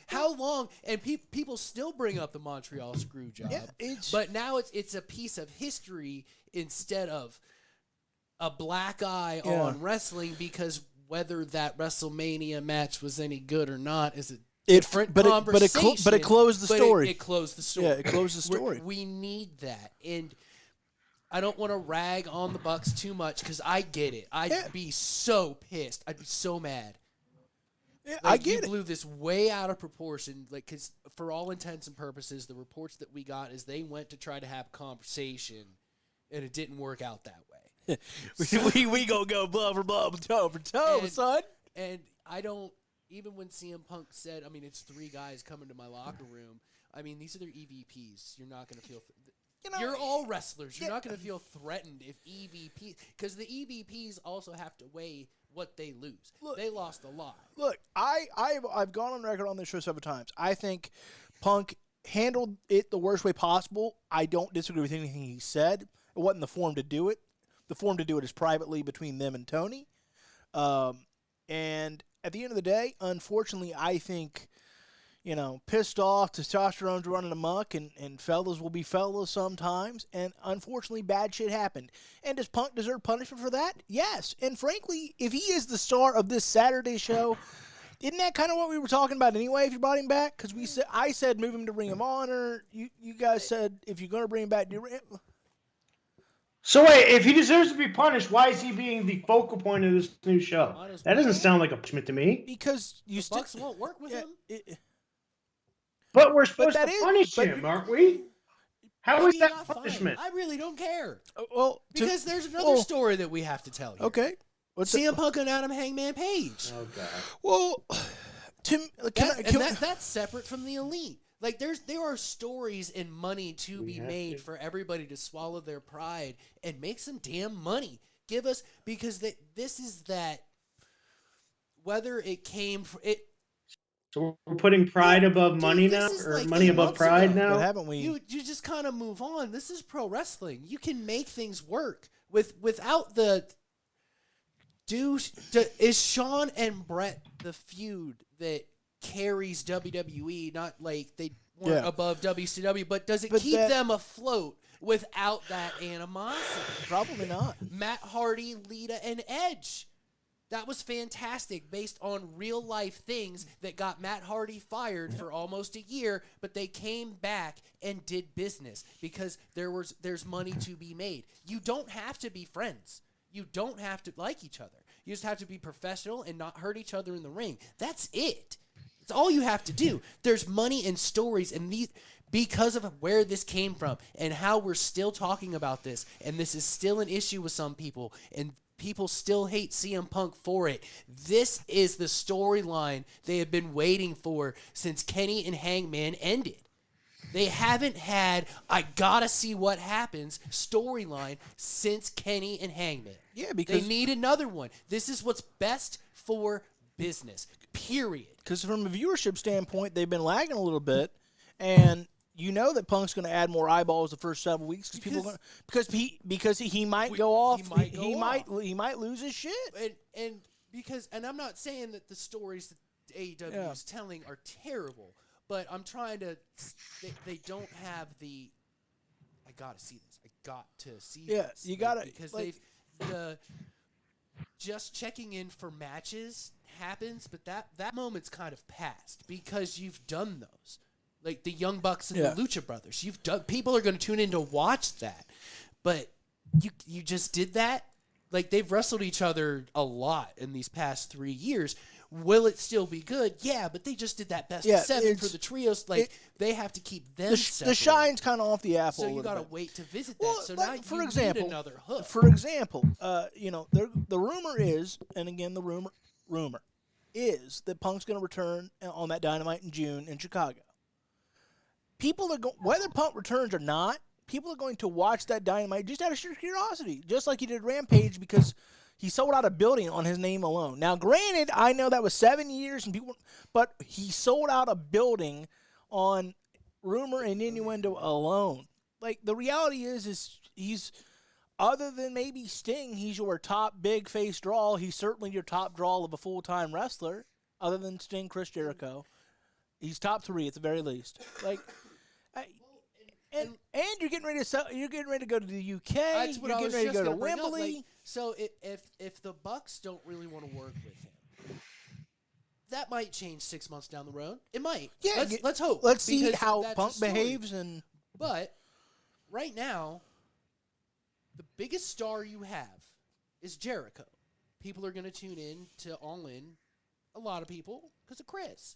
Speaker 2: How long? And people still bring up the Montreal screw job. Yeah, but now it's a piece of history instead of a black eye on wrestling, because whether that WrestleMania match was any good or not is a different conversation.
Speaker 1: But it closed the story.
Speaker 2: It closed the story.
Speaker 1: Yeah, it closed the story.
Speaker 2: We need that. And I don't want to rag on the Bucks too much, because I get it. I'd be so pissed. I'd be so mad.
Speaker 1: Yeah, I get it.
Speaker 2: You blew this way out of proportion. Because for all intents and purposes, the reports that we got is they went to try to have conversation, and it didn't work out that way.
Speaker 1: we gonna go blah for blah, toe for toe, son.
Speaker 2: And I don't, even when CM Punk said, I mean, it's 3 guys coming to my locker room. I mean, these are their EVPs. You're not gonna feel. You're all wrestlers. You're not gonna feel threatened if EVP, because the EVPs also have to weigh what they lose. Look, they lost a lot.
Speaker 1: Look, I've gone on record on this show several times. I think Punk handled it the worst way possible. I don't disagree with anything he said. It wasn't the form to do it. The form to do it is privately between them and Tony. And at the end of the day, unfortunately, I think, pissed off, testosterone's running amok, and fellas will be fellas sometimes. And unfortunately, bad shit happened. And does Punk deserve punishment for that? Yes. And frankly, if he is the star of this Saturday show, isn't that kind of what we were talking about anyway, if you brought him back? Because I said move him to Ring of Honor. You guys said if you're going to bring him back, do it.
Speaker 3: So wait, if he deserves to be punished, why is he being the focal point of this new show?
Speaker 2: Might as
Speaker 3: That doesn't
Speaker 2: well.
Speaker 3: sound like a punishment to me.
Speaker 1: Because you
Speaker 2: The
Speaker 1: still
Speaker 2: Bucks won't work with him.
Speaker 3: But we're
Speaker 1: But
Speaker 3: supposed
Speaker 1: that
Speaker 3: to
Speaker 1: is-
Speaker 3: punish
Speaker 1: but
Speaker 3: him,
Speaker 1: you-
Speaker 3: aren't we? How is
Speaker 2: Maybe
Speaker 3: that
Speaker 2: not. Fine.
Speaker 3: punishment?
Speaker 2: I really don't care
Speaker 1: well,
Speaker 2: because there's another story that we have to tell here.
Speaker 1: Okay. What's
Speaker 2: CM Punk and Adam Hangman Page.
Speaker 3: Oh god.
Speaker 1: Well,
Speaker 2: That's separate from the elite. Like there are stories and money to be made for everybody to swallow their pride and make some damn money. Give us because this is that whether it came from it.
Speaker 3: So we're putting pride above money now,
Speaker 2: this is
Speaker 3: or
Speaker 2: like
Speaker 3: money
Speaker 2: 8
Speaker 3: above
Speaker 2: months
Speaker 3: pride
Speaker 2: ago.
Speaker 3: now?
Speaker 1: But haven't we?
Speaker 2: You just kind of move on. This is pro wrestling. You can make things work without the. Is Shawn and Brett the feud that carries WWE? Not like they weren't above WCW, but does it keep them afloat without that animosity?
Speaker 1: Probably not.
Speaker 2: Matt Hardy, Lita, and Edge. That was fantastic based on real life things that got Matt Hardy fired for almost a year, but they came back and did business because there's money to be made. You don't have to be friends. You don't have to like each other. You just have to be professional and not hurt each other in the ring. That's it. That's all you have to do. There's money and stories and these because of where this came from and how we're still talking about this, and this is still an issue with some people, and people still hate CM Punk for it. This is the storyline they have been waiting for since Kenny and Hangman ended. They haven't had I gotta see what happens storyline since Kenny and Hangman.
Speaker 1: Yeah, because
Speaker 2: they need another one. This is what's best for business. Period.
Speaker 1: Because from a viewership standpoint, they've been lagging a little bit, and you know that Punk's going to add more eyeballs the first several weeks because he might go off. He might lose his shit.
Speaker 2: And I'm not saying that the stories that AEW is telling are terrible, but I'm trying to. They don't have the. I gotta see this. I got to see this.
Speaker 1: Yeah, you gotta
Speaker 2: because
Speaker 1: like,
Speaker 2: just checking in for matches happens, but that moment's kind of past because you've done those. Like the Young Bucks and the Lucha Brothers. You've done. People are going to tune in to watch that, but you just did that. Like they've wrestled each other a lot in these past 3 years. Will it still be good? Yeah, but they just did that best of 7 for the trios. Like they have to keep them.
Speaker 1: The shine's kind of off the apple.
Speaker 2: So you got to wait to visit that.
Speaker 1: Well,
Speaker 2: so
Speaker 1: like,
Speaker 2: now
Speaker 1: for
Speaker 2: you
Speaker 1: example,
Speaker 2: need another hook.
Speaker 1: For example, the rumor is, and again the rumor is that Punk's going to return on that Dynamite in June in Chicago. People are going, whether Punk returns or not, people are going to watch that Dynamite just out of sheer curiosity, just like he did Rampage because he sold out a building on his name alone. Now, granted, I know that was 7 years, but he sold out a building on rumor and innuendo alone. Like the reality is he's other than maybe Sting, he's your top big face draw. He's certainly your top draw of a full-time wrestler, other than Sting, Chris Jericho. He's top 3 at the very least. Like. And you're getting ready to sell. You're getting ready to go to the UK.
Speaker 2: That's what
Speaker 1: you're
Speaker 2: I was
Speaker 1: getting ready to
Speaker 2: just
Speaker 1: go to
Speaker 2: gonna bring up,
Speaker 1: Wembley.
Speaker 2: like, so if the Bucks don't really want to work with him, that might change 6 months down the road. It might.
Speaker 1: Yeah,
Speaker 2: let's hope.
Speaker 1: Let's see
Speaker 2: because
Speaker 1: how
Speaker 2: that's
Speaker 1: Punk
Speaker 2: a story.
Speaker 1: behaves. And
Speaker 2: But right now, the biggest star you have is Jericho. People are going to tune in to All In. A lot of people because of Chris.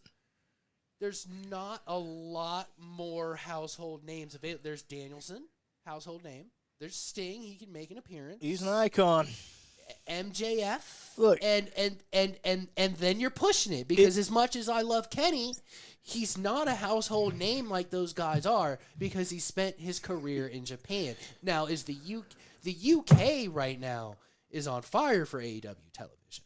Speaker 2: There's not a lot more household names available. There's Danielson, household name. There's Sting. He can make an appearance.
Speaker 1: he's an icon.
Speaker 2: MJF.
Speaker 1: Look,
Speaker 2: and then you're pushing it because as much as I love Kenny, he's not a household name like those guys are because he spent his career in Japan. Now, is the UK right now is on fire for AEW television.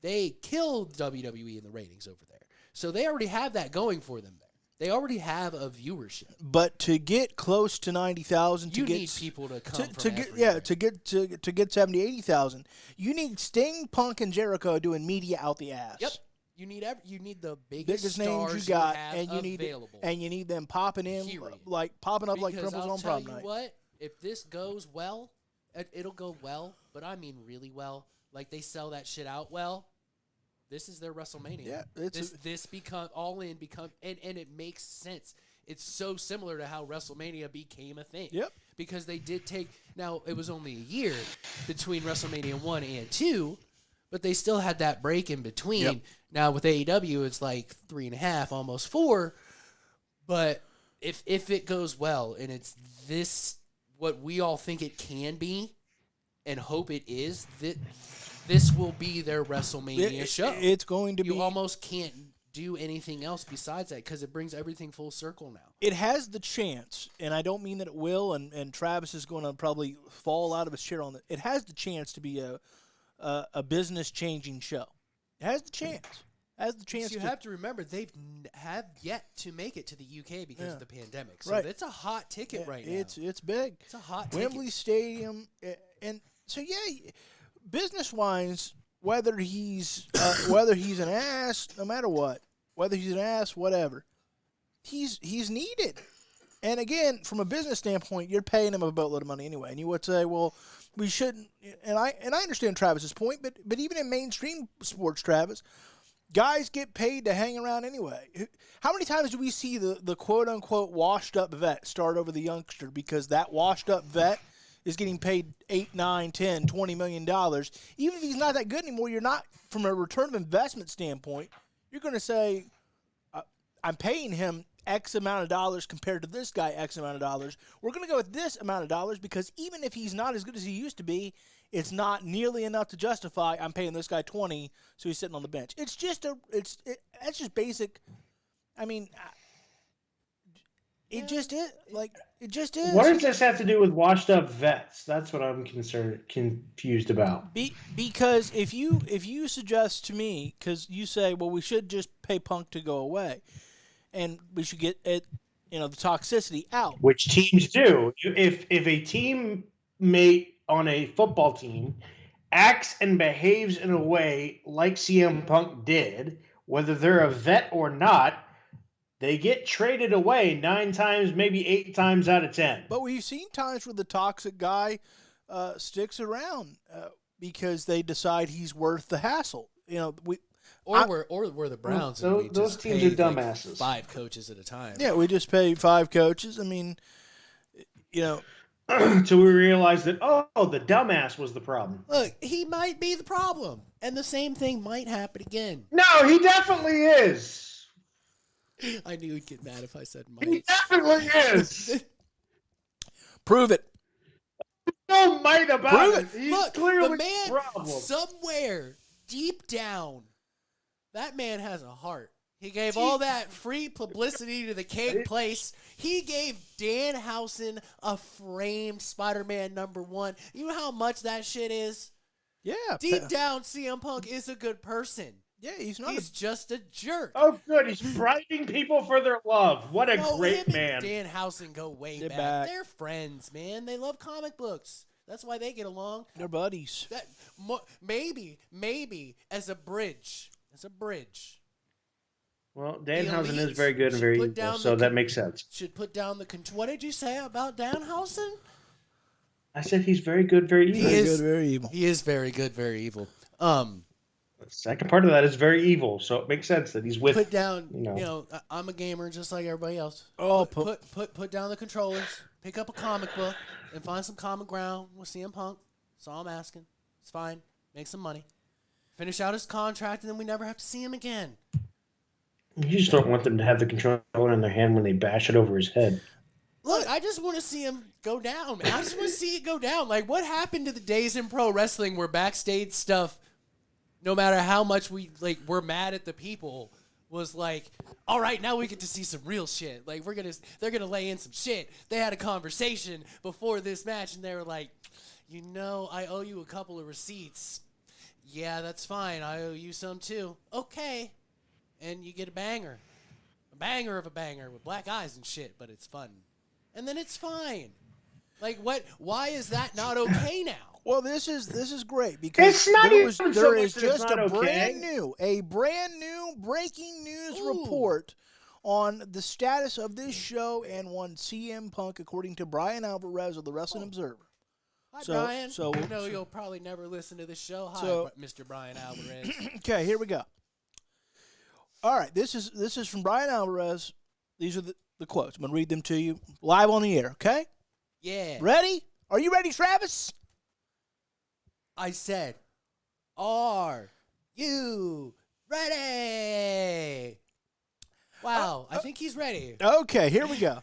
Speaker 2: They killed WWE in the ratings over there. So they already have that going for them there. They already have a viewership.
Speaker 1: but to get close to 90,000,
Speaker 2: You need people to come from everywhere.
Speaker 1: to get 70, 80,000, you need Sting, Punk, and Jericho doing media out the ass.
Speaker 2: Yep. You need the biggest
Speaker 1: names
Speaker 2: stars
Speaker 1: you got,
Speaker 2: have
Speaker 1: and
Speaker 2: available.
Speaker 1: you need them popping in,
Speaker 2: Period.
Speaker 1: like popping up like
Speaker 2: Because
Speaker 1: criminals
Speaker 2: I'll
Speaker 1: on
Speaker 2: tell
Speaker 1: prom
Speaker 2: you
Speaker 1: night.
Speaker 2: what, if this goes well, it'll go well, but I mean really well. Like they sell that shit out well. This is their WrestleMania.
Speaker 1: Yeah,
Speaker 2: this become All In become and it makes sense. it's so similar to how WrestleMania became a thing.
Speaker 1: Yep.
Speaker 2: Because they did take, now it was only a year between WrestleMania 1 and 2, but they still had that break in between.
Speaker 1: Yep.
Speaker 2: Now with AEW, it's like 3.5, almost 4. But if it goes well and it's this, what we all think it can be and hope it is, this will be their WrestleMania show.
Speaker 1: It's going to be.
Speaker 2: You almost can't do anything else besides that because it brings everything full circle now.
Speaker 1: It has the chance, and I don't mean that it will, and Travis is going to probably fall out of his chair on it. It has the chance to be a business-changing show. It has the chance.
Speaker 2: You have to remember, have yet to make it to the UK because of the pandemic. So
Speaker 1: Right.
Speaker 2: it's a hot ticket right now.
Speaker 1: It's big.
Speaker 2: It's a hot
Speaker 1: Wembley
Speaker 2: ticket.
Speaker 1: Stadium, and so business-wise, whether he's an ass, no matter what, whether he's an ass, whatever, he's needed. And again, from a business standpoint, you're paying him a boatload of money anyway. And you would say, well, we shouldn't. And I understand Travis's point, but even in mainstream sports, Travis, guys get paid to hang around anyway. How many times do we see the quote unquote washed up vet start over the youngster because that washed up vet is getting paid $8, $9, $10, $20 million. Even if he's not that good anymore, you're not, from a return of investment standpoint, you're going to say, I'm paying him X amount of dollars compared to this guy X amount of dollars. We're going to go with this amount of dollars because even if he's not as good as he used to be, it's not nearly enough to justify I'm paying this guy 20, so he's sitting on the bench. It's just that's just basic. I mean, it just is. It just is.
Speaker 3: What does this have to do with washed up vets? That's what I'm confused about.
Speaker 1: Because if you suggest to me, because you say, well, we should just pay Punk to go away, and we should get the toxicity out.
Speaker 3: Which teams do. If a teammate on a football team acts and behaves in a way like CM Punk did, whether they're a vet or not, they get traded away 9 times, maybe 8 times out of 10.
Speaker 1: But we've seen times where the toxic guy sticks around because they decide he's worth the hassle.
Speaker 2: Or we're the Browns.
Speaker 3: Those,
Speaker 2: and we just
Speaker 3: teams
Speaker 2: pay,
Speaker 3: are dumbasses.
Speaker 2: Like 5 coaches at a time.
Speaker 1: Yeah, we just pay 5 coaches. I mean,
Speaker 3: Until we realize that, the dumbass was the problem.
Speaker 2: Look, he might be the problem, and the same thing might happen again.
Speaker 3: No, he definitely is.
Speaker 2: I knew he'd get mad if I said might.
Speaker 3: He definitely is.
Speaker 1: Prove it.
Speaker 3: No might about
Speaker 1: Prove
Speaker 3: it.
Speaker 1: it.
Speaker 3: He's
Speaker 2: Look,
Speaker 3: clearly
Speaker 2: the man
Speaker 3: the problem.
Speaker 2: somewhere deep down, that man has a heart. He gave all that free publicity to the cake place. He gave Danhausen a framed Spider-Man #1. You know how much that shit is?
Speaker 1: Yeah.
Speaker 2: Deep down, CM Punk is a good person.
Speaker 1: Yeah, he's not.
Speaker 2: He's just a jerk.
Speaker 3: Oh, good. He's bribing people for their love. What a great
Speaker 2: him
Speaker 3: man.
Speaker 2: and Danhausen go way
Speaker 1: They're
Speaker 2: back.
Speaker 1: back.
Speaker 2: They're friends, man. They love comic books. That's why they get along.
Speaker 1: They're buddies.
Speaker 2: That maybe as a bridge.
Speaker 3: Well, Danhausen
Speaker 2: elites
Speaker 3: is very good and very
Speaker 2: should put
Speaker 3: evil,
Speaker 2: down
Speaker 3: so
Speaker 2: the
Speaker 3: that
Speaker 2: con-
Speaker 3: makes sense.
Speaker 2: Should put down the control. What did you say about Danhausen?
Speaker 3: I said he's very good, very evil.
Speaker 1: Very good, very evil.
Speaker 2: He is very good, very evil.
Speaker 3: The second part of that is very evil, so it makes sense that he's with.
Speaker 2: Put down.
Speaker 3: you know.
Speaker 2: I'm a gamer just like everybody else.
Speaker 1: Oh,
Speaker 2: Put down the controllers. Pick up a comic book and find some common ground with CM Punk. That's all I'm asking. It's fine. Make some money. Finish out his contract, and then we never have to see him again.
Speaker 3: You just don't want them to have the controller in their hand when they bash it over his head.
Speaker 2: Look, I just want to see him go down, man. I just want to see it go down. Like, what happened to the days in pro wrestling where backstage stuff, no matter how much we're mad at the people, was like, all right, now we get to see some real shit. Like, they're gonna lay in some shit. They had a conversation before this match, and they were like, I owe you a couple of receipts. Yeah, that's fine. I owe you some too. Okay. And you get a banger of a banger with black eyes and shit, but it's fun. And then it's fine. Like, what? Why is that not okay now?
Speaker 1: Well, this is great because
Speaker 3: It's not
Speaker 1: there
Speaker 3: even so
Speaker 1: there
Speaker 3: much
Speaker 1: is
Speaker 3: that it's
Speaker 1: just
Speaker 3: not
Speaker 1: a
Speaker 3: okay.
Speaker 1: brand new breaking news
Speaker 2: Ooh.
Speaker 1: report on the status of this show and one CM Punk, according to Brian Alvarez of the Wrestling Observer.
Speaker 2: Hi,
Speaker 1: So-
Speaker 2: Brian.
Speaker 1: so-
Speaker 2: I know you'll probably never listen to this show. Hi,
Speaker 1: So-
Speaker 2: Mr. Brian Alvarez.
Speaker 1: Okay, here we go. All right, this is from Brian Alvarez. These are the quotes. I'm going to read them to you live on the air, okay?
Speaker 2: Yeah.
Speaker 1: Ready? Are you ready, Travis?
Speaker 2: I said, are you ready? Wow, I think he's ready.
Speaker 1: Okay, here we go.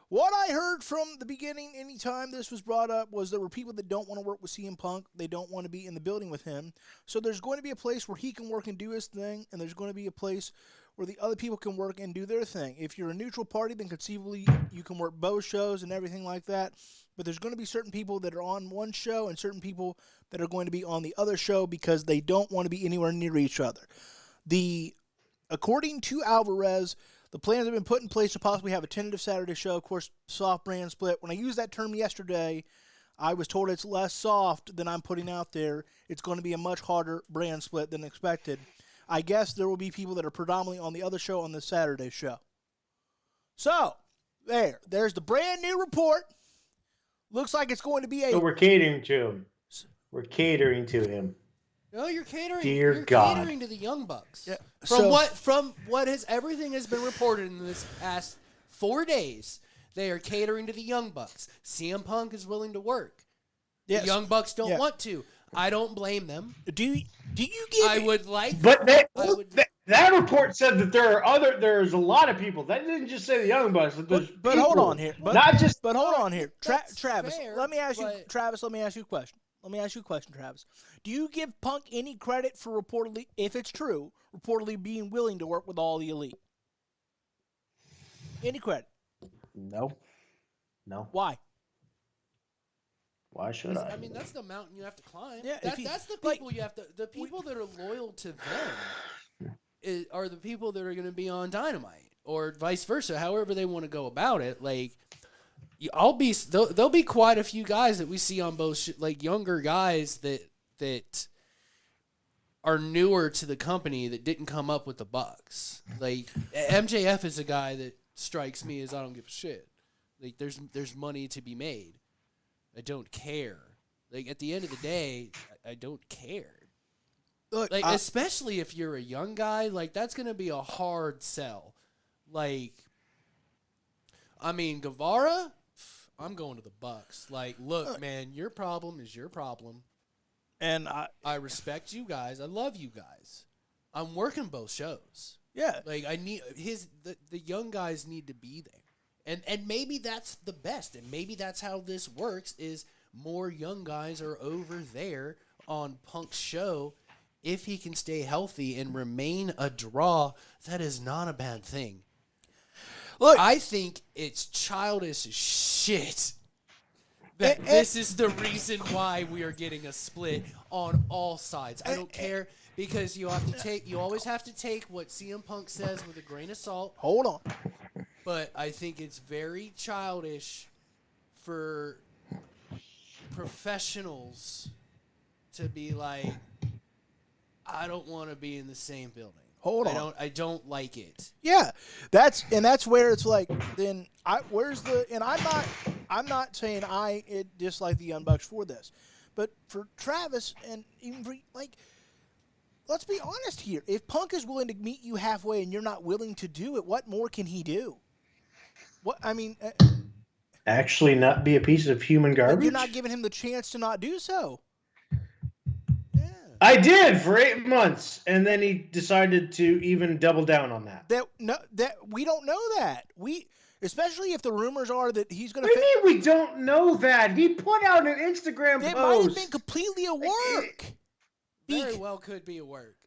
Speaker 1: What I heard from the beginning, anytime this was brought up, was there were people that don't want to work with CM Punk. They don't want to be in the building with him. So there's going to be a place where he can work and do his thing, and there's going to be a place where the other people can work and do their thing. If you're a neutral party, then conceivably you can work both shows and everything like that. But there's going to be certain people that are on one show and certain people that are going to be on the other show because they don't want to be anywhere near each other. According to Alvarez, the plans have been put in place to possibly have a tentative Saturday show. Of course, soft brand split. When I used that term yesterday, I was told it's less soft than I'm putting out there. It's going to be a much harder brand split than expected. I guess there will be people that are predominantly on the other show on the Saturday show. So, there's the brand new report. Looks like it's going to be
Speaker 3: So we're catering to him. We're catering to him.
Speaker 2: No, you're catering.
Speaker 3: Dear
Speaker 2: you're
Speaker 3: God.
Speaker 2: catering to the Young Bucks.
Speaker 1: Yeah.
Speaker 2: From what everything has been reported in this past 4 days, they are catering to the Young Bucks. CM Punk is willing to work.
Speaker 1: Yes.
Speaker 2: The Young Bucks don't want to. I don't blame them.
Speaker 1: Do you give?
Speaker 2: I would like.
Speaker 3: But that report said that there's a lot of people. That didn't just say the Young Bucks.
Speaker 1: But hold on here. But hold on here, Travis.
Speaker 2: fair,
Speaker 1: Let me ask you, Travis. Let me ask you a question. Travis. Do you give Punk any credit for reportedly, if it's true, reportedly being willing to work with all the elite? Any credit?
Speaker 3: No.
Speaker 1: Why?
Speaker 3: Why should I?
Speaker 2: I mean, that's the mountain you have to climb.
Speaker 1: Yeah,
Speaker 2: that's the people you have to. The people that are loyal to them are the people that are going to be on Dynamite, or vice versa. However they want to go about it. Like, there'll be quite a few guys that we see on both, like younger guys that are newer to the company that didn't come up with the Bucks. Like MJF is a guy that strikes me as I don't give a shit. Like there's money to be made. I don't care. Like at the end of the day, I don't care.
Speaker 1: Look,
Speaker 2: like especially if you're a young guy, like that's gonna be a hard sell. Like, I mean Guevara, I'm going to the Bucks. Like, look, man, your problem is your problem.
Speaker 1: And
Speaker 2: I respect you guys. I love you guys. I'm working both shows.
Speaker 1: Yeah.
Speaker 2: Like I need the young guys need to be there. And maybe that's the best. And maybe that's how this works is more young guys are over there on Punk's show. If he can stay healthy and remain a draw, that is not a bad thing. Look, I think it's childish as shit that this is the reason why we are getting a split on all sides. I don't care because you always have to take what CM Punk says with a grain of salt.
Speaker 1: Hold on.
Speaker 2: But I think it's very childish for professionals to be like, I don't want to be in the same building.
Speaker 1: Hold on.
Speaker 2: I don't like it.
Speaker 1: Yeah, that's where it's like. Then I'm not saying I dislike the Young Bucks for this, but for Travis and even for let's be honest here. If Punk is willing to meet you halfway and you're not willing to do it, what more can he do? What I mean,
Speaker 3: actually, not be a piece of human garbage.
Speaker 1: You're not giving him the chance to not do so.
Speaker 3: I did for 8 months, and then he decided to even double down on that.
Speaker 1: That we don't know that. Especially if the rumors are that he's going to.
Speaker 3: What do you mean we don't know that? He put out an Instagram post.
Speaker 1: It might have been completely a work.
Speaker 2: Very well could be a work.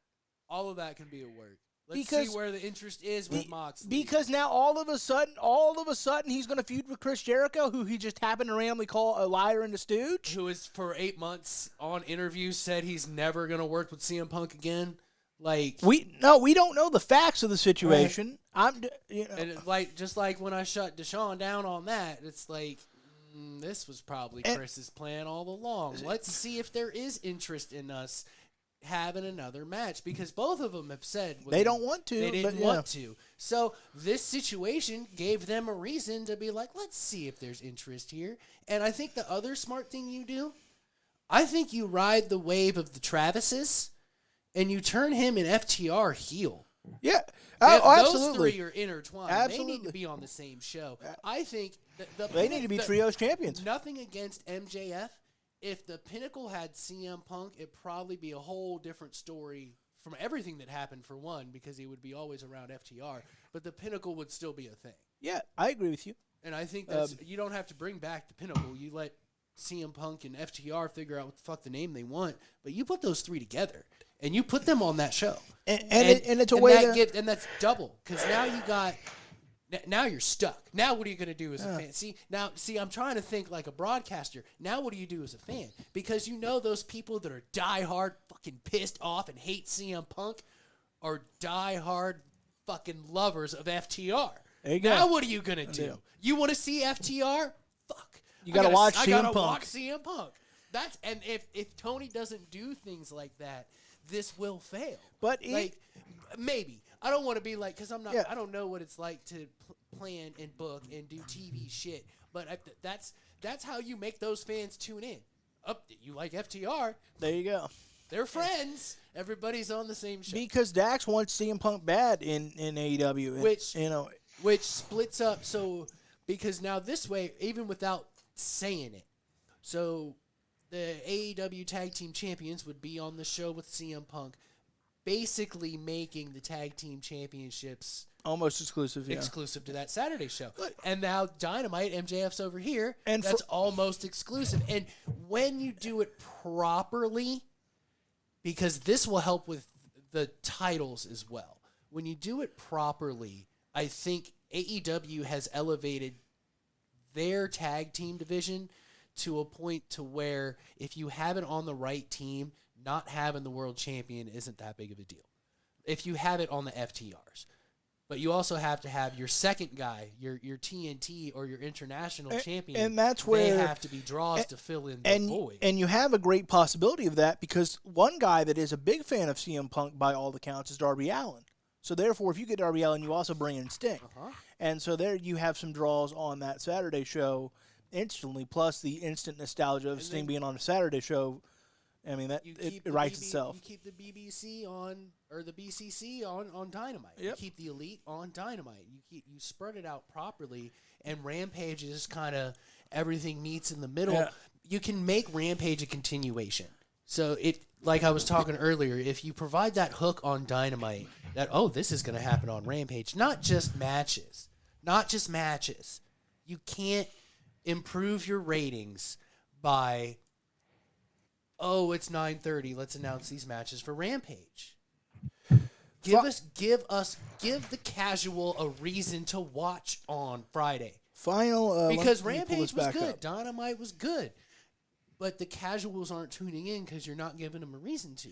Speaker 2: All of that can be a work. Let's see where the interest is with Moxley.
Speaker 1: Because now all of a sudden, he's going to feud with Chris Jericho, who he just happened to randomly call a liar and a stooge.
Speaker 2: Who is for 8 months on interviews said he's never going to work with CM Punk again. Like
Speaker 1: we don't know the facts of the situation.
Speaker 2: Right. And just like when I shut Deshaun down on that, it's like this was probably Chris's plan all along. Let's see if there is interest in us having another match because both of them have said
Speaker 1: they don't want to.
Speaker 2: They didn't want to. So this situation gave them a reason to be like, let's see if there's interest here. And I think the other smart thing you do, I think you ride the wave of the Travises and you turn him and FTR heel.
Speaker 1: Yeah.
Speaker 2: Those
Speaker 1: absolutely.
Speaker 2: three are intertwined. They need
Speaker 1: Absolutely.
Speaker 2: to be on the same show. I think
Speaker 1: They need to be trios champions.
Speaker 2: Nothing against MJF. If the Pinnacle had CM Punk, it'd probably be a whole different story from everything that happened, for one, because he would be always around FTR. But the Pinnacle would still be a thing.
Speaker 1: Yeah, I agree with you.
Speaker 2: And I think that's you don't have to bring back the Pinnacle. You let CM Punk and FTR figure out what the fuck the name they want. But you put those three together, and you put them on that show.
Speaker 1: And it's a way to...
Speaker 2: And that's double, because now you got... Now you're stuck. Now what are you going to do as a fan? See, I'm trying to think like a broadcaster. Now what do you do as a fan? Because you know those people that are diehard fucking pissed off and hate CM Punk are diehard fucking lovers of FTR.
Speaker 1: There you go.
Speaker 2: Now what are you going to do? You want to see FTR? Fuck.
Speaker 1: You got to watch CM Punk.
Speaker 2: I got to watch CM Punk. And if Tony doesn't do things like that, this will fail.
Speaker 1: But
Speaker 2: maybe. I don't want to be like, because I'm not.
Speaker 1: Yeah.
Speaker 2: I don't know what it's like to plan and book and do TV shit. But that's how you make those fans tune in. You like FTR?
Speaker 1: There you go.
Speaker 2: They're friends. Everybody's on the same show.
Speaker 1: Because Dax wants CM Punk bad in AEW,
Speaker 2: which splits up. So because now this way, even without saying it, so the AEW Tag Team Champions would be on the show with CM Punk, basically making the Tag Team Championships
Speaker 1: almost exclusive
Speaker 2: to that Saturday show. And now Dynamite, MJF's over here,
Speaker 1: and
Speaker 2: that's almost exclusive. And when you do it properly, because this will help with the titles as well, when you do it properly, I think AEW has elevated their tag team division to a point to where if you have it on the right team, not having the world champion isn't that big of a deal. If you have it on the FTRs. But you also have to have your second guy, your TNT or your international champion.
Speaker 1: And that's where
Speaker 2: they have to be draws to fill in the void.
Speaker 1: And you have a great possibility of that because one guy that is a big fan of CM Punk by all accounts is Darby Allin. So therefore, if you get Darby Allin, you also bring in Sting. And so there you have some draws on that Saturday show instantly, plus the instant nostalgia of Sting being on a Saturday show. I mean, it writes itself.
Speaker 2: You keep the BBC on, or the BCC on Dynamite.
Speaker 1: Yep.
Speaker 2: You keep the Elite on Dynamite. You spread it out properly, and Rampage is kind of everything meets in the middle.
Speaker 1: Yeah.
Speaker 2: You can make Rampage a continuation. So like I was talking earlier, if you provide that hook on Dynamite, that this is going to happen on Rampage, not just matches. You can't improve your ratings by, it's 9:30. Let's announce these matches for Rampage. Give the casual a reason to watch on Friday.
Speaker 1: Because
Speaker 2: Rampage was good, Dynamite was good, but the casuals aren't tuning in because you're not giving them a reason to.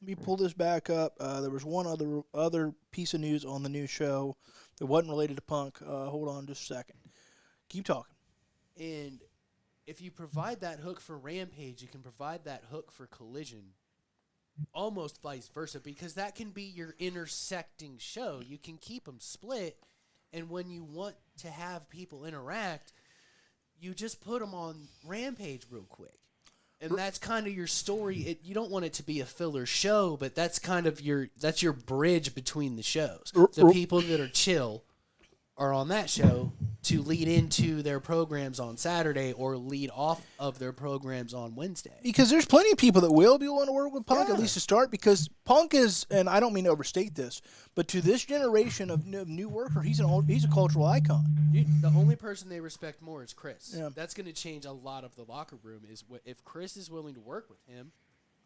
Speaker 1: Let me pull this back up. There was one other piece of news on the new show that wasn't related to Punk. Hold on just a second. Keep talking.
Speaker 2: And if you provide that hook for Rampage, you can provide that hook for Collision. Almost vice versa, because that can be your intersecting show. You can keep them split, and when you want to have people interact, you just put them on Rampage real quick. And that's kind of your story. You don't want it to be a filler show, but that's kind of your bridge between the shows. The people that are chill are on that show to lead into their programs on Saturday or lead off of their programs on Wednesday.
Speaker 1: Because there's plenty of people that will be willing to work with Punk, at least to start, because Punk is, and I don't mean to overstate this, but to this generation of new worker, he's a cultural icon.
Speaker 2: The only person they respect more is Chris.
Speaker 1: Yeah.
Speaker 2: That's going to change a lot of the locker room. If Chris is willing to work with him,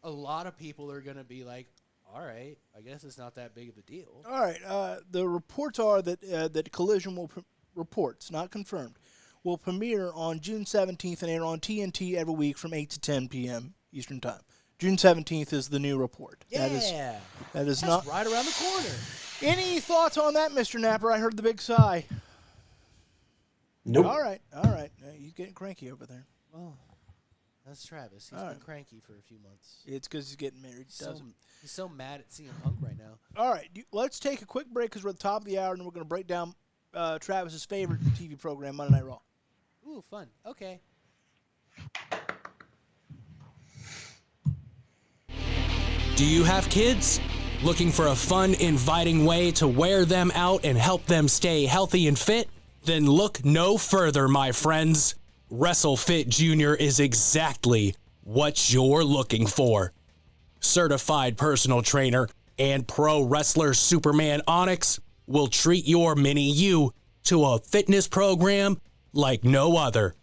Speaker 2: a lot of people are going to be like, all right, I guess it's not that big of a deal.
Speaker 1: All right, the reports are that Collision reports, not confirmed, will premiere on June 17th and air on TNT every week from 8 to 10 p.m. Eastern Time. June 17th is the new report.
Speaker 2: Yeah.
Speaker 1: That's
Speaker 2: not right around the corner.
Speaker 1: Any thoughts on that, Mr. Napper? I heard the big sigh.
Speaker 4: Nope.
Speaker 1: All right. He's getting cranky over there.
Speaker 2: Well, that's Travis. He's been cranky for a few months.
Speaker 1: It's because he's getting married.
Speaker 2: He's so mad at CM Punk right now.
Speaker 1: All right, let's take a quick break because we're at the top of the hour, and we're going to break down Travis's favorite TV program, Monday Night Raw.
Speaker 2: Ooh, fun. Okay.
Speaker 5: Do you have kids? Looking for a fun, inviting way to wear them out and help them stay healthy and fit? Then look no further, my friends. WrestleFit Jr. is exactly what you're looking for. Certified personal trainer and pro wrestler Superman Onyx will treat your mini you to a fitness program like no other.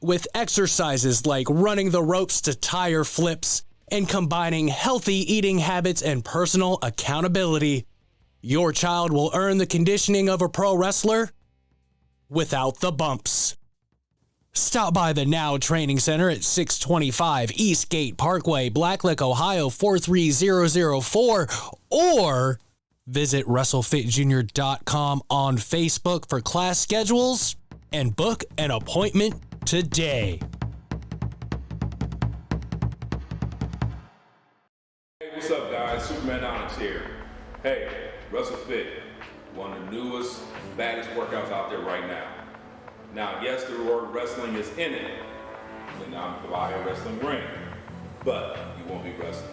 Speaker 5: With exercises like running the ropes to tire flips and combining healthy eating habits and personal accountability, your child will earn the conditioning of a pro wrestler without the bumps. Stop by the Now Training Center at 625 Eastgate Parkway, Blacklick, Ohio 43004, or visit WrestleFitJr.com on Facebook for class schedules and book an appointment today.
Speaker 6: Hey, what's up, guys? Superman Onyx here. Hey, WrestleFit, one of the newest, baddest workouts out there right now. Now, yes, the word wrestling is in it when I'm by a wrestling ring, but you won't be wrestling.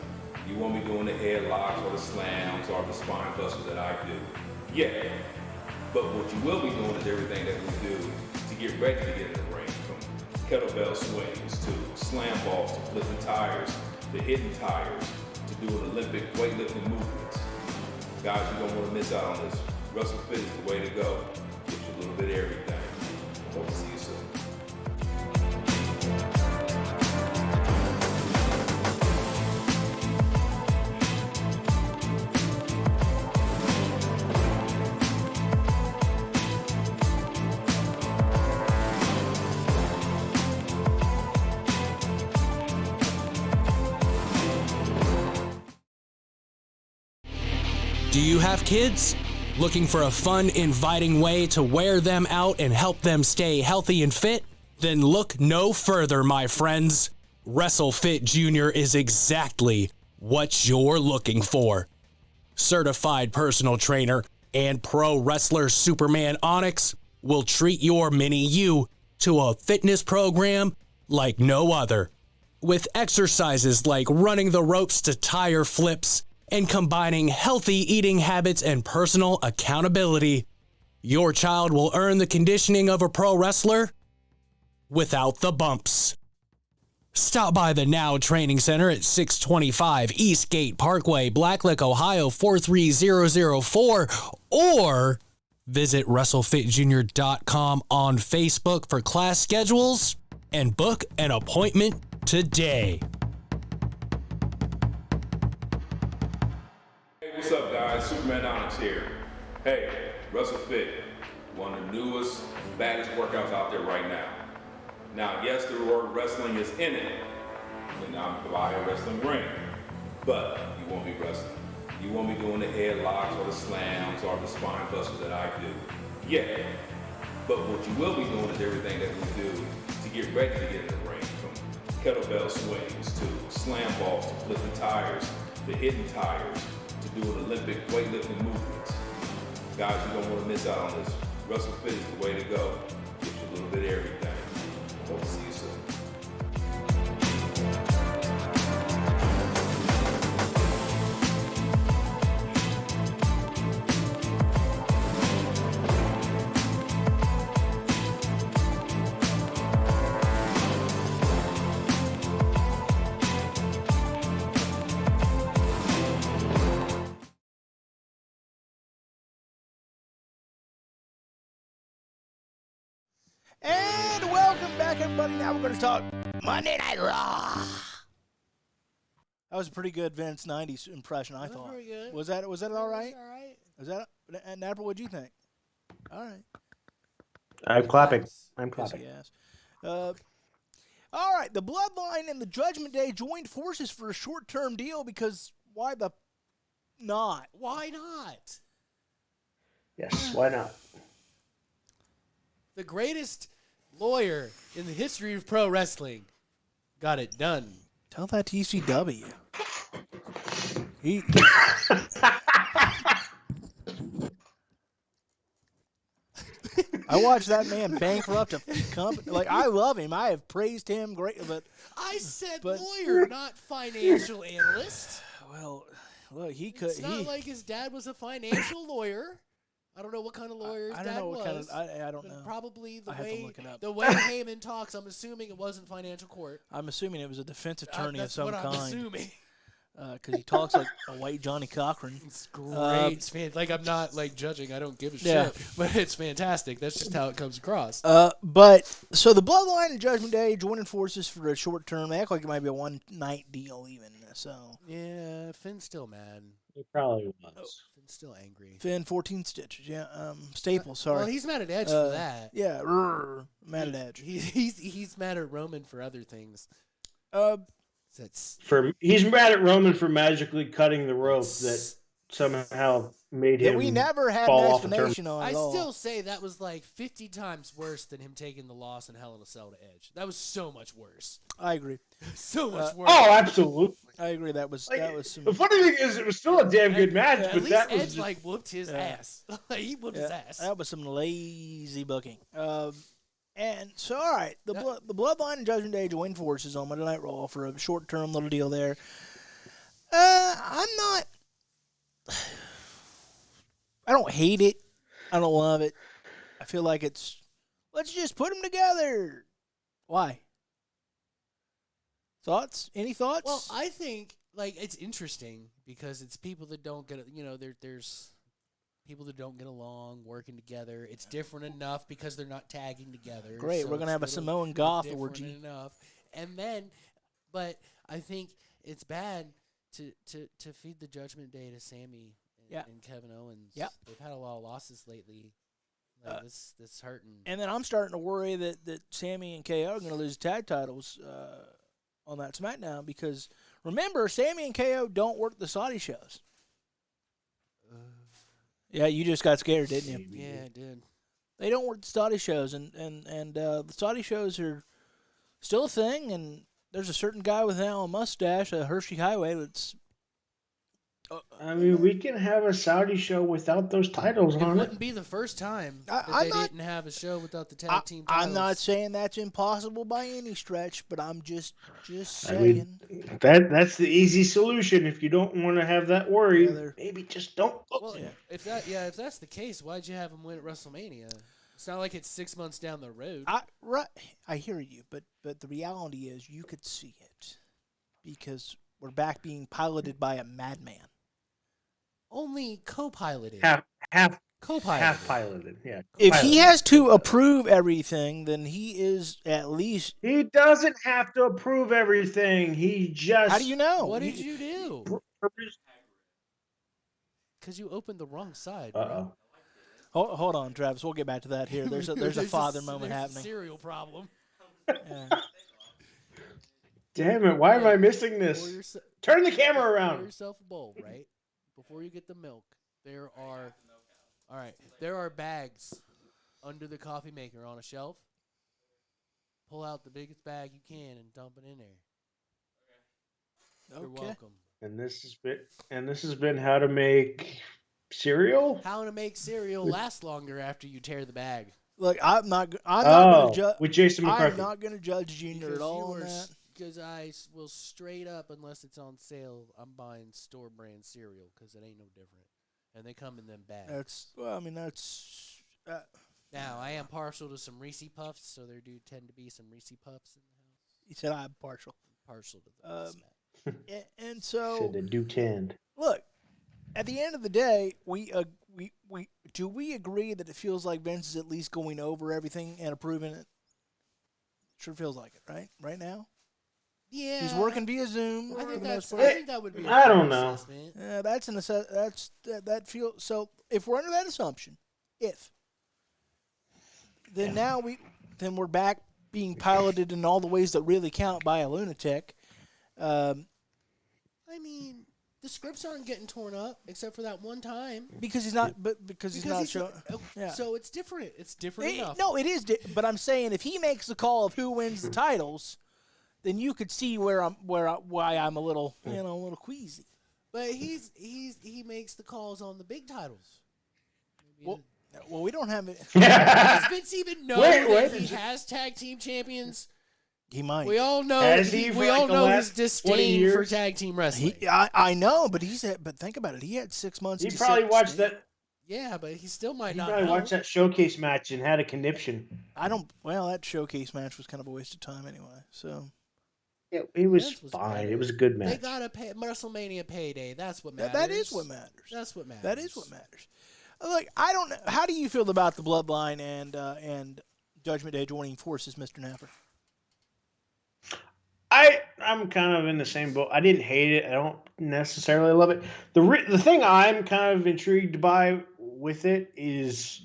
Speaker 6: You won't be doing the headlocks or the slams or the spine busters that I do. Yeah, but what you will be doing is everything that we do to get ready to get in the ring, from kettlebell swings to slam balls to flipping tires to hitting tires to doing Olympic weightlifting movements. Guys, you don't want to miss out on this. WrestleFit is the way to go. Get you a little bit of everything. Hope to see you soon.
Speaker 5: Do you have kids? Looking for a fun, inviting way to wear them out and help them stay healthy and fit? Then look no further, my friends. WrestleFit Jr. is exactly what you're looking for. Certified personal trainer and pro wrestler Superman Onyx will treat your mini you to a fitness program like no other. With exercises like running the ropes to tire flips and combining healthy eating habits and personal accountability, your child will earn the conditioning of a pro wrestler without the bumps. Stop by the Now Training Center at 625 Eastgate Parkway, Blacklick, Ohio 43004, or visit WrestleFitJr.com on Facebook for class schedules and book an appointment today.
Speaker 6: What's up, guys? Superman Onyx here. Hey, WrestleFit, one of the newest, baddest workouts out there right now. Now, yes, the word wrestling is in it when I'm by a wrestling ring, but you won't be wrestling. You won't be doing the headlocks or the slams or the spine busters that I do. Yeah, but what you will be doing is everything that we do to get ready to get in the ring, from kettlebell swings to slam balls to flipping tires to hitting tires to doing Olympic weightlifting movements. Guys, you don't want to miss out on this. WrestleFit is the way to go. Get you a little bit of everything. Hope to see you soon.
Speaker 1: And welcome back, everybody. Now we're going to talk Monday Night Raw. That was a pretty good Vince 90s impression, I thought.
Speaker 2: Very good.
Speaker 1: Was that all right?
Speaker 2: All right.
Speaker 1: Was that and Napper, what'd you think? All right.
Speaker 3: I'm clapping. I'm
Speaker 1: Yes,
Speaker 3: clapping.
Speaker 1: yes. All right, the Bloodline and the Judgment Day joined forces for a short-term deal because why the not?
Speaker 2: Why not?
Speaker 3: Yes, why not?
Speaker 2: The greatest lawyer in the history of pro wrestling got it done.
Speaker 1: Tell that to ECW. He. I watched that man bankrupt a company. Like, I love him. I have praised him great, but
Speaker 2: I said
Speaker 1: but-
Speaker 2: lawyer, not financial analyst.
Speaker 1: well, Look, he could.
Speaker 2: It's not like his dad was a financial lawyer. I don't know what kind of lawyer his
Speaker 1: I don't
Speaker 2: dad
Speaker 1: know what
Speaker 2: was.
Speaker 1: kind of. I don't
Speaker 2: but
Speaker 1: know.
Speaker 2: Probably
Speaker 1: I have to look it up.
Speaker 2: the way Heyman talks, I'm assuming it wasn't financial court.
Speaker 1: I'm assuming it was a defense attorney of
Speaker 2: That's
Speaker 1: some
Speaker 2: what I'm
Speaker 1: kind.
Speaker 2: assuming.
Speaker 1: Because he talks like a white Johnny Cochran.
Speaker 2: It's great. It's like, I'm not like judging. I don't give a
Speaker 1: Yeah.
Speaker 2: shit. But it's fantastic. That's just how it comes across.
Speaker 1: But so the Bloodline and Judgment Day joining forces for a short term. They act like it might be a one night deal, even. So
Speaker 2: Yeah, Finn's still mad.
Speaker 4: It probably was.
Speaker 2: Finn's still angry.
Speaker 1: Finn 14 stitches. Yeah. Staples. Sorry.
Speaker 2: Well, he's mad at Edge for that.
Speaker 1: Yeah. Mad at Edge.
Speaker 2: He's mad at Roman for other things. That's
Speaker 4: He's mad at Roman for magically cutting the rope that somehow made him.
Speaker 1: that we never had
Speaker 4: fall
Speaker 1: an
Speaker 4: off a
Speaker 1: explanation on
Speaker 2: I
Speaker 1: at all.
Speaker 2: still say that was like 50 times worse than him taking the loss in Hell in a Cell to Edge. That was so much worse.
Speaker 1: I agree.
Speaker 2: So much worse.
Speaker 4: Oh, absolutely.
Speaker 1: I agree. That was some.
Speaker 4: The funny thing is, it was still a damn good match,
Speaker 2: At
Speaker 4: but
Speaker 2: least
Speaker 4: that was
Speaker 2: Edge
Speaker 4: just,
Speaker 2: like whooped his ass. He whooped his ass.
Speaker 1: That was some lazy booking. And so, all right, the Bloodline and Judgment Day join forces on Monday Night Raw for a short-term little deal there. I don't hate it. I don't love it. I feel like let's just put them together. Why? Thoughts? Any thoughts?
Speaker 2: Well, I think like it's interesting because it's people that don't get there's people that don't get along working together. It's different enough because they're not tagging together.
Speaker 1: Great,
Speaker 2: so
Speaker 1: we're gonna
Speaker 2: it's
Speaker 1: have a
Speaker 2: little
Speaker 1: Samoan Goth
Speaker 2: different
Speaker 1: orgy.
Speaker 2: enough. And then, but I think it's bad to feed the Judgment Day to Sammy and Kevin Owens.
Speaker 1: Yep.
Speaker 2: They've had a lot of losses lately. Like this hurting.
Speaker 1: And then I'm starting to worry that Sammy and KO are going to lose tag titles on that SmackDown because remember, Sammy and KO don't work the Saudi shows. Yeah, you just got scared, didn't you?
Speaker 2: Yeah, I did.
Speaker 1: They don't work the Saudi shows, and the Saudi shows are still a thing. And there's a certain guy with now a mustache, a Hershey Highway. That's
Speaker 4: I mean, we can have a Saudi show without those titles
Speaker 2: It
Speaker 4: on it.
Speaker 2: wouldn't be the first time that
Speaker 1: I'm
Speaker 2: they
Speaker 1: not-
Speaker 2: didn't have a show without the tag team titles.
Speaker 1: I'm not saying that's impossible by any stretch, but I'm just
Speaker 4: I
Speaker 1: saying.
Speaker 4: mean, that's the easy solution. If you don't want to have that worry,
Speaker 1: Yeah,
Speaker 4: maybe just don't.
Speaker 2: Well, if that's the case, why'd you have him win at WrestleMania? It's not like it's 6 months down the road.
Speaker 1: I hear you, but the reality is you could see it because we're back being piloted by a madman.
Speaker 2: Only co-piloted.
Speaker 4: Half
Speaker 2: Co-piloted.
Speaker 4: half piloted. Yeah.
Speaker 1: If
Speaker 4: co-piloted.
Speaker 1: he has to approve everything, then he is at least.
Speaker 4: He doesn't have to approve everything. He just.
Speaker 1: How do you know?
Speaker 2: What did you do? Because you opened the wrong side, bro.
Speaker 1: Hold on, Travis. We'll get back to that here. There's a father moment
Speaker 2: there's
Speaker 1: happening.
Speaker 2: A cereal problem.
Speaker 1: Yeah.
Speaker 4: Damn it! Why am I missing this? Turn the camera
Speaker 2: Pour
Speaker 4: around.
Speaker 2: yourself a bowl, right? Before you get the milk, there are bags under the coffee maker on a shelf. Pull out the biggest bag you can and dump it in there. You're welcome.
Speaker 4: And this has been how to make cereal.
Speaker 2: How to make cereal last longer after you tear the bag.
Speaker 1: Look, I'm not going to judge.
Speaker 4: With Jason McCarthy.
Speaker 1: I'm not going to judge Junior at all on that.
Speaker 2: Because I will straight up, unless it's on sale, I'm buying store brand cereal because it ain't no different, and they come in them bags.
Speaker 1: That's.
Speaker 2: Now I am partial to some Reese Puffs, so there do tend to be some Reese Puffs in the house.
Speaker 1: He said I'm partial.
Speaker 2: Partial to those.
Speaker 1: And so
Speaker 4: Said they do tend.
Speaker 1: look, at the end of the day, we agree that it feels like Vince is at least going over everything and approving it. Sure feels like it, right? Right now.
Speaker 2: Yeah,
Speaker 1: He's working via Zoom.
Speaker 2: I
Speaker 1: for
Speaker 2: think
Speaker 1: the most
Speaker 2: I
Speaker 1: part.
Speaker 2: think that would be.
Speaker 4: I don't know.
Speaker 2: Assessment.
Speaker 1: Yeah, that's an that feels so. If we're under that assumption, then we're back being piloted in all the ways that really count by a lunatic.
Speaker 2: I mean, the scripts aren't getting torn up except for that one time.
Speaker 1: Because he's not, because he's not showing. Yeah.
Speaker 2: So it's different. It's different enough.
Speaker 1: No, it is. But I'm saying if he makes the call of who wins the titles, then you could see why I'm a little a little queasy.
Speaker 2: But he makes the calls on the big titles.
Speaker 1: Well, we don't have it.
Speaker 2: Does Vince even know that
Speaker 4: Wait.
Speaker 2: he has tag team champions?
Speaker 1: He might.
Speaker 2: We all know.
Speaker 4: Has he for
Speaker 2: we
Speaker 4: like
Speaker 2: all
Speaker 4: the
Speaker 2: know his
Speaker 4: last 20
Speaker 2: disdain for
Speaker 4: years?
Speaker 2: tag team wrestling.
Speaker 1: I know, but but think about it. He had 6 months.
Speaker 4: He
Speaker 1: to
Speaker 4: probably
Speaker 1: sit
Speaker 4: watched
Speaker 1: still.
Speaker 4: that.
Speaker 2: Yeah, but he still might
Speaker 4: He
Speaker 2: not
Speaker 4: probably
Speaker 2: know.
Speaker 4: watched that showcase match and had a conniption.
Speaker 1: I don't. Well, that showcase match was kind of a waste of time anyway. So
Speaker 4: It was
Speaker 2: Vince was
Speaker 4: fine.
Speaker 2: better.
Speaker 4: It was a good match.
Speaker 2: They got a WrestleMania payday. That's what matters.
Speaker 1: that is what matters.
Speaker 2: That's what matters.
Speaker 1: That is what matters. Look, I don't know. How do you feel about the Bloodline and Judgment Day joining forces, Mr. Napper?
Speaker 4: I'm kind of in the same boat. I didn't hate it. I don't necessarily love it. The thing I'm kind of intrigued by with it is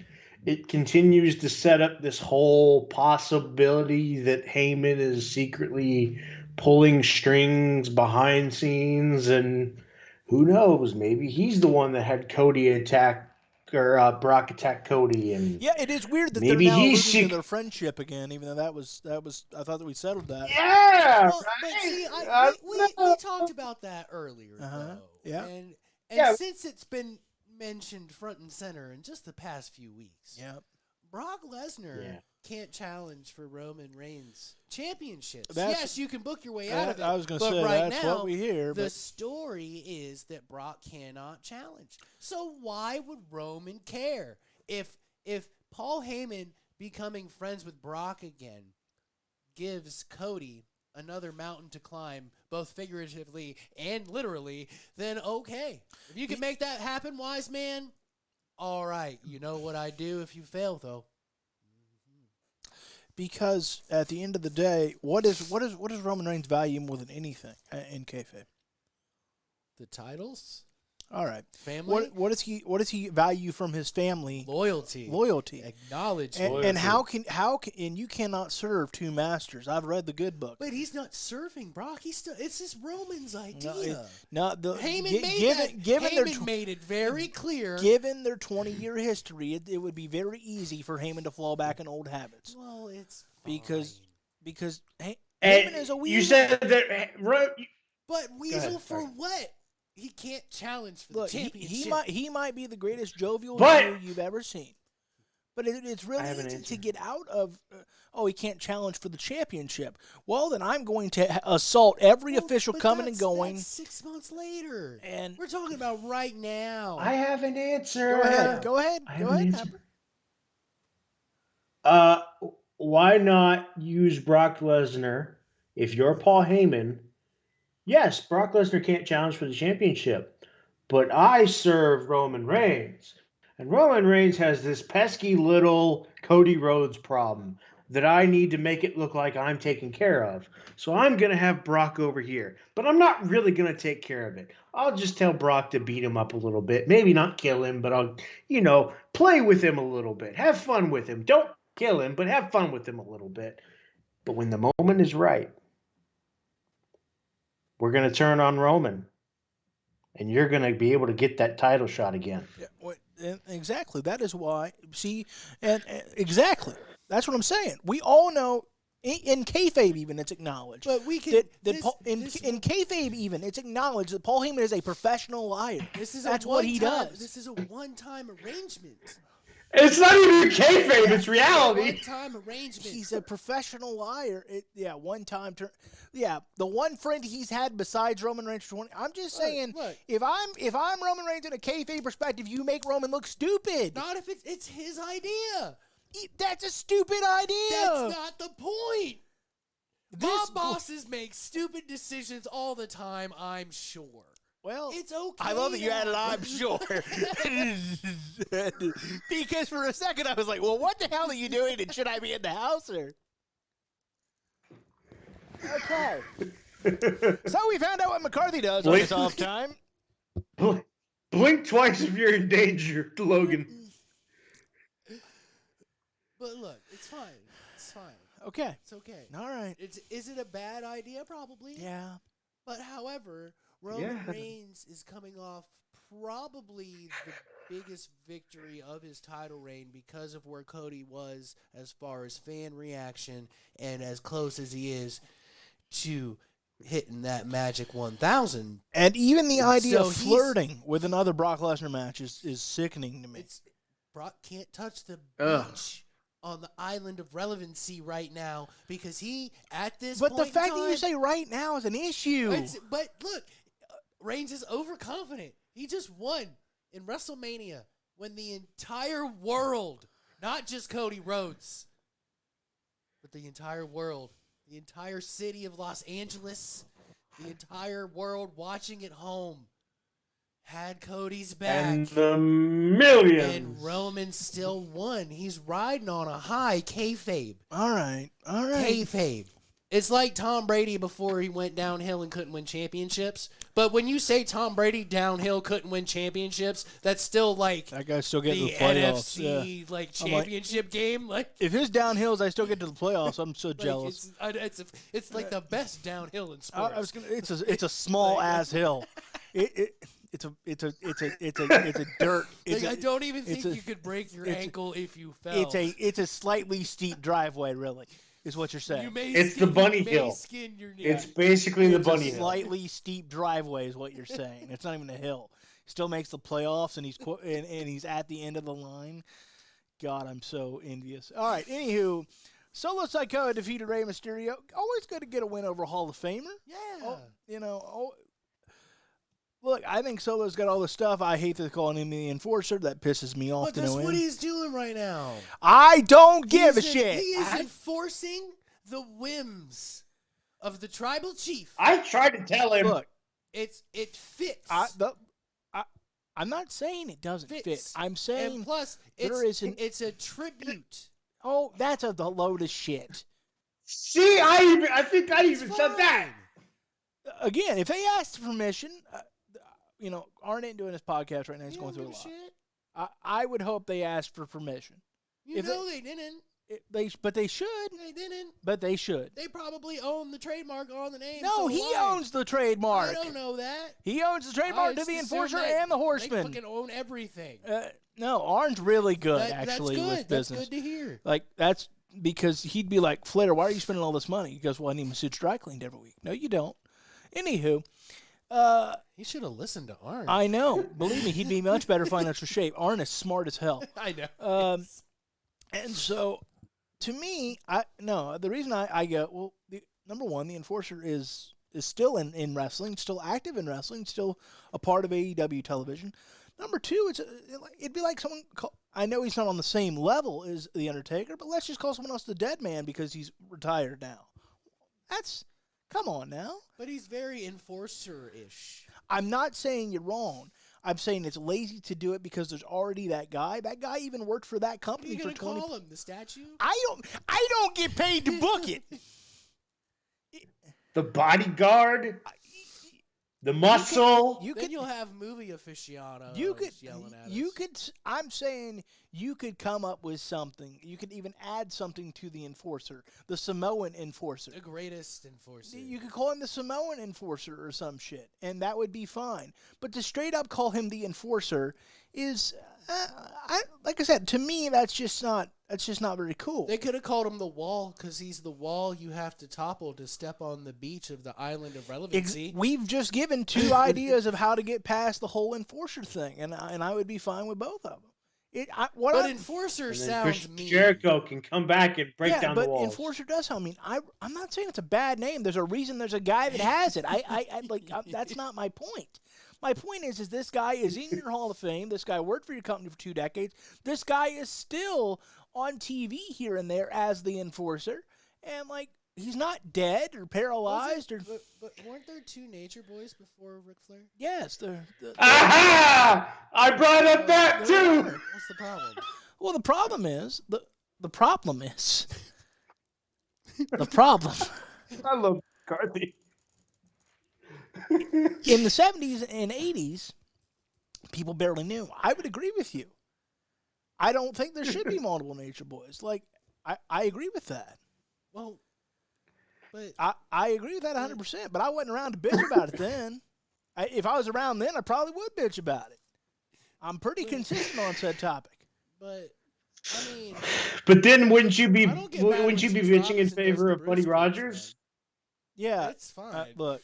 Speaker 4: it continues to set up this whole possibility that Heyman is secretly pulling strings behind scenes, and who knows? Maybe he's the one that had Cody attack or Brock attack Cody, and
Speaker 1: Yeah, it is weird that
Speaker 4: maybe
Speaker 1: they're now
Speaker 4: he's
Speaker 1: alluding to their friendship again, even though that was. I thought that we settled that.
Speaker 4: yeah,
Speaker 2: Well, but see, we talked about that earlier, though.
Speaker 1: Yeah.
Speaker 2: And
Speaker 4: Yeah.
Speaker 2: since it's been mentioned front and center in just the past few weeks,
Speaker 1: Yeah.
Speaker 2: Brock Lesnar
Speaker 4: Yeah.
Speaker 2: can't challenge for Roman Reigns championships.
Speaker 1: That's-
Speaker 2: Yes, you can book your way out of it.
Speaker 1: I was going to
Speaker 2: but
Speaker 1: say
Speaker 2: right
Speaker 1: that's
Speaker 2: now,
Speaker 1: what we hear.
Speaker 2: the
Speaker 1: But
Speaker 2: story is that Brock cannot challenge. So why would Roman care if Paul Heyman becoming friends with Brock again gives Cody another mountain to climb, both figuratively and literally? Then okay, if you can make that happen, wise man. All right, you know what I do if you fail, though.
Speaker 1: because at the end of the day, what is Roman Reigns' value more than anything in kayfabe?
Speaker 2: The titles,
Speaker 1: All right.
Speaker 2: family,
Speaker 1: What does he value from his family?
Speaker 2: loyalty,
Speaker 1: Loyalty.
Speaker 2: acknowledgement.
Speaker 1: And how can and you cannot serve two masters. I've read the good book.
Speaker 2: But he's not serving Brock. He's still. It's just Roman's idea.
Speaker 1: Not the
Speaker 2: Heyman
Speaker 1: Heyman
Speaker 2: made it very clear.
Speaker 1: Given their 20-year history, it would be very easy for Heyman to fall back in old habits.
Speaker 2: Well, it's
Speaker 1: Because Heyman
Speaker 4: And
Speaker 1: is a weasel.
Speaker 4: you said that
Speaker 2: but weasel
Speaker 4: ahead,
Speaker 2: for
Speaker 4: sorry.
Speaker 2: what? He can't challenge for
Speaker 1: Look,
Speaker 2: the championship.
Speaker 1: he might be the greatest jovial
Speaker 4: But-
Speaker 1: Jew you've ever seen. But it's really
Speaker 4: I have an
Speaker 1: easy
Speaker 4: answer.
Speaker 1: to get out of, he can't challenge for the championship. Well, then I'm going to assault every
Speaker 2: Well,
Speaker 1: official
Speaker 2: but
Speaker 1: coming and
Speaker 2: that's
Speaker 1: going.
Speaker 2: 6 months later,
Speaker 1: And
Speaker 2: we're talking about right now.
Speaker 4: I have an answer.
Speaker 1: go ahead.
Speaker 4: I
Speaker 1: Go
Speaker 4: have an
Speaker 1: ahead,
Speaker 4: answer.
Speaker 1: Napper.
Speaker 4: Why not use Brock Lesnar if you're Paul Heyman? Yes, Brock Lesnar can't challenge for the championship, but I serve Roman Reigns. And Roman Reigns has this pesky little Cody Rhodes problem that I need to make it look like I'm taking care of. So I'm going to have Brock over here. But I'm not really going to take care of it. I'll just tell Brock to beat him up a little bit. Maybe not kill him, but I'll, play with him a little bit. Have fun with him. Don't kill him, but have fun with him a little bit. But when the moment is right, we're going to turn on Roman. And you're going to be able to get that title shot again.
Speaker 1: Yeah, exactly. That is why. See, and exactly. That's what I'm saying. We all know in kayfabe even it's acknowledged.
Speaker 2: But we can.
Speaker 1: In kayfabe even it's acknowledged that Paul Heyman is a professional liar.
Speaker 2: That's
Speaker 1: what he does.
Speaker 2: This is a one-time arrangement.
Speaker 4: It's not even kayfabe, it's reality.
Speaker 2: One-time arrangement.
Speaker 1: He's a professional liar. One time. The one friend he's had besides Roman Reigns for 20. I'm just saying,
Speaker 2: look.
Speaker 1: if I'm Roman Reigns in a kayfabe perspective, you make Roman look stupid.
Speaker 2: Not if it's his idea.
Speaker 1: That's a stupid idea.
Speaker 2: That's not the point. Mob bosses make stupid decisions all the time, I'm sure.
Speaker 1: Well,
Speaker 2: It's okay.
Speaker 1: I love that you added
Speaker 2: now.
Speaker 1: I'm sure. Because for a second I was like, well, what the hell are you doing and should I be in the house or? Okay. So we found out what McCarthy does on his off time.
Speaker 4: Blink twice if you're in danger, Logan.
Speaker 2: But look, it's fine. It's fine.
Speaker 1: Okay.
Speaker 2: It's okay.
Speaker 1: All right.
Speaker 2: Is it a bad idea? Probably.
Speaker 1: Yeah.
Speaker 2: But however, Roman
Speaker 4: Yeah.
Speaker 2: Reigns is coming off probably the biggest victory of his title reign because of where Cody was as far as fan reaction and as close as he is to hitting that magic 1,000.
Speaker 1: And even the idea
Speaker 2: So
Speaker 1: of
Speaker 2: he's-
Speaker 1: flirting with another Brock Lesnar match is sickening to me.
Speaker 2: Brock can't touch the
Speaker 4: Ugh.
Speaker 2: beach on the island of relevancy right now because he, at this
Speaker 1: But
Speaker 2: point
Speaker 1: the fact
Speaker 2: in
Speaker 1: that you
Speaker 2: time,
Speaker 1: say right now is an issue.
Speaker 2: but look, Reigns is overconfident. He just won in WrestleMania when the entire world, not just Cody Rhodes, but the entire world, the entire city of Los Angeles, the entire world watching at home had Cody's back.
Speaker 4: And the millions.
Speaker 2: And Roman still won. He's riding on a high kayfabe.
Speaker 1: All right.
Speaker 2: Kayfabe. It's like Tom Brady before he went downhill and couldn't win championships. But when you say Tom Brady downhill couldn't win championships, that's still like
Speaker 1: That guy's still getting
Speaker 2: the
Speaker 1: to the playoffs.
Speaker 2: NFC like championship game. Like
Speaker 1: If his downhills, I still get to the playoffs. I'm so
Speaker 2: like,
Speaker 1: jealous.
Speaker 2: it's like the best downhill in sports.
Speaker 1: I was gonna. It's a small ass hill. It's a dirt. It's
Speaker 2: I don't even think
Speaker 1: a-
Speaker 2: you could break your ankle if you fell.
Speaker 1: it's a slightly steep driveway. Really, is what you're saying.
Speaker 2: You may
Speaker 4: It's the bunny
Speaker 2: you may
Speaker 4: hill.
Speaker 2: Skin your knee.
Speaker 4: It's basically the
Speaker 1: It's
Speaker 4: bunny
Speaker 1: a
Speaker 4: hill.
Speaker 1: slightly steep driveway is what you're saying. It's not even a hill. Still makes the playoffs, and he's at the end of the line. God, I'm so envious. All right, anywho, Solo Sikoa defeated Rey Mysterio. Always good to get a win over a Hall of Famer.
Speaker 2: Yeah.
Speaker 1: Look, I think Solo's got all the stuff. I hate to call him the enforcer. That pisses me off
Speaker 2: But
Speaker 1: to
Speaker 2: that's
Speaker 1: no
Speaker 2: what
Speaker 1: end.
Speaker 2: he's doing right now.
Speaker 1: I don't give a
Speaker 2: He
Speaker 1: shit.
Speaker 2: is enforcing the whims of the tribal chief.
Speaker 4: I tried to tell him.
Speaker 1: Look,
Speaker 2: It fits.
Speaker 1: I'm not saying it doesn't fit.
Speaker 2: Fits.
Speaker 1: I'm saying
Speaker 2: and plus,
Speaker 1: there isn't.
Speaker 2: it's a tribute.
Speaker 1: Oh, that's a load of shit.
Speaker 4: See, I think I even said that.
Speaker 1: Again, if they asked permission, Arn ain't doing his podcast right now. He's
Speaker 2: You
Speaker 1: going
Speaker 2: don't
Speaker 1: through a
Speaker 2: give
Speaker 1: lot.
Speaker 2: shit.
Speaker 1: I would hope they asked for permission.
Speaker 2: You
Speaker 1: If
Speaker 2: know they didn't.
Speaker 1: But they should.
Speaker 2: They didn't.
Speaker 1: But they should.
Speaker 2: They probably own the trademark on the name.
Speaker 1: No,
Speaker 2: so
Speaker 1: he
Speaker 2: why?
Speaker 1: owns the trademark.
Speaker 2: I don't know that.
Speaker 1: He owns the trademark to
Speaker 2: just
Speaker 1: the
Speaker 2: assume
Speaker 1: Enforcer and the
Speaker 2: They
Speaker 1: Horseman.
Speaker 2: fucking own everything.
Speaker 1: No, Arn's really good
Speaker 2: That's
Speaker 1: actually
Speaker 2: good.
Speaker 1: with
Speaker 2: That's
Speaker 1: business.
Speaker 2: good to hear.
Speaker 1: Like that's because he'd be like, Flair, why are you spending all this money? He goes, well, I need my suits dry cleaned every week. No, you don't. Anywho,
Speaker 2: He should have listened to Arn.
Speaker 1: I know. Believe me, he'd be in much better financial shape. Arn is smart as hell.
Speaker 2: I know.
Speaker 1: And so, to me, the reason I go, number one, the Enforcer is still in wrestling, still active in wrestling, still a part of AEW television. Number two, it'd be like someone. I know he's not on the same level as the Undertaker, but let's just call someone else the Dead Man because he's retired now. Come on now.
Speaker 2: But he's very enforcer-ish.
Speaker 1: I'm not saying you're wrong. I'm saying it's lazy to do it because there's already that guy. That guy even worked for that
Speaker 2: What are
Speaker 1: company
Speaker 2: you
Speaker 1: for
Speaker 2: gonna
Speaker 1: 20.
Speaker 2: call him? The statue?
Speaker 1: I don't get paid to book it.
Speaker 4: The bodyguard, the muscle.
Speaker 2: Then you'll have movie aficionados yelling at us.
Speaker 1: I'm saying you could come up with something. You could even add something to the Enforcer, the Samoan Enforcer.
Speaker 2: The greatest enforcer.
Speaker 1: You could call him the Samoan Enforcer or some shit, and that would be fine. But to straight up call him the Enforcer is, like I said, to me that's just not very cool.
Speaker 2: They could have called him the Wall because he's the wall you have to topple to step on the beach of the island of relevancy.
Speaker 1: We've just given two ideas of how to get past the whole Enforcer thing, and I would be fine with both of them.
Speaker 2: Enforcer
Speaker 4: And then
Speaker 2: sounds
Speaker 4: Chris
Speaker 2: mean.
Speaker 4: Jericho can come back and break down the
Speaker 1: but
Speaker 4: walls.
Speaker 1: Enforcer does sound mean. I'm not saying it's a bad name. There's a reason. There's a guy that has it. That's not my point. My point is this guy is in your Hall of Fame. This guy worked for your company for 2 decades. This guy is still on TV here and there as the Enforcer, and he's not dead or paralyzed
Speaker 2: But weren't there 2 Nature Boys before Ric Flair?
Speaker 1: yes.
Speaker 4: Aha! I brought up that too.
Speaker 2: What's the problem?
Speaker 1: Well, the problem is the problem.
Speaker 4: I love McCarthy.
Speaker 1: In the 70s and 80s, people barely knew. I would agree with you. I don't think there should be multiple Nature Boys. I agree with that.
Speaker 2: Well, but
Speaker 1: I agree with that 100%, but I wasn't around to bitch about it then. If I was around then, I probably would bitch about it. I'm pretty consistent on said topic.
Speaker 2: But I mean,
Speaker 4: But then wouldn't you be
Speaker 2: I don't get mad when
Speaker 4: bitching in
Speaker 2: Juice Robinson
Speaker 4: favor
Speaker 2: does
Speaker 4: of
Speaker 2: the
Speaker 4: Buddy
Speaker 2: Bruce
Speaker 4: Rogers?
Speaker 1: Yeah,
Speaker 2: it's fine.
Speaker 1: look,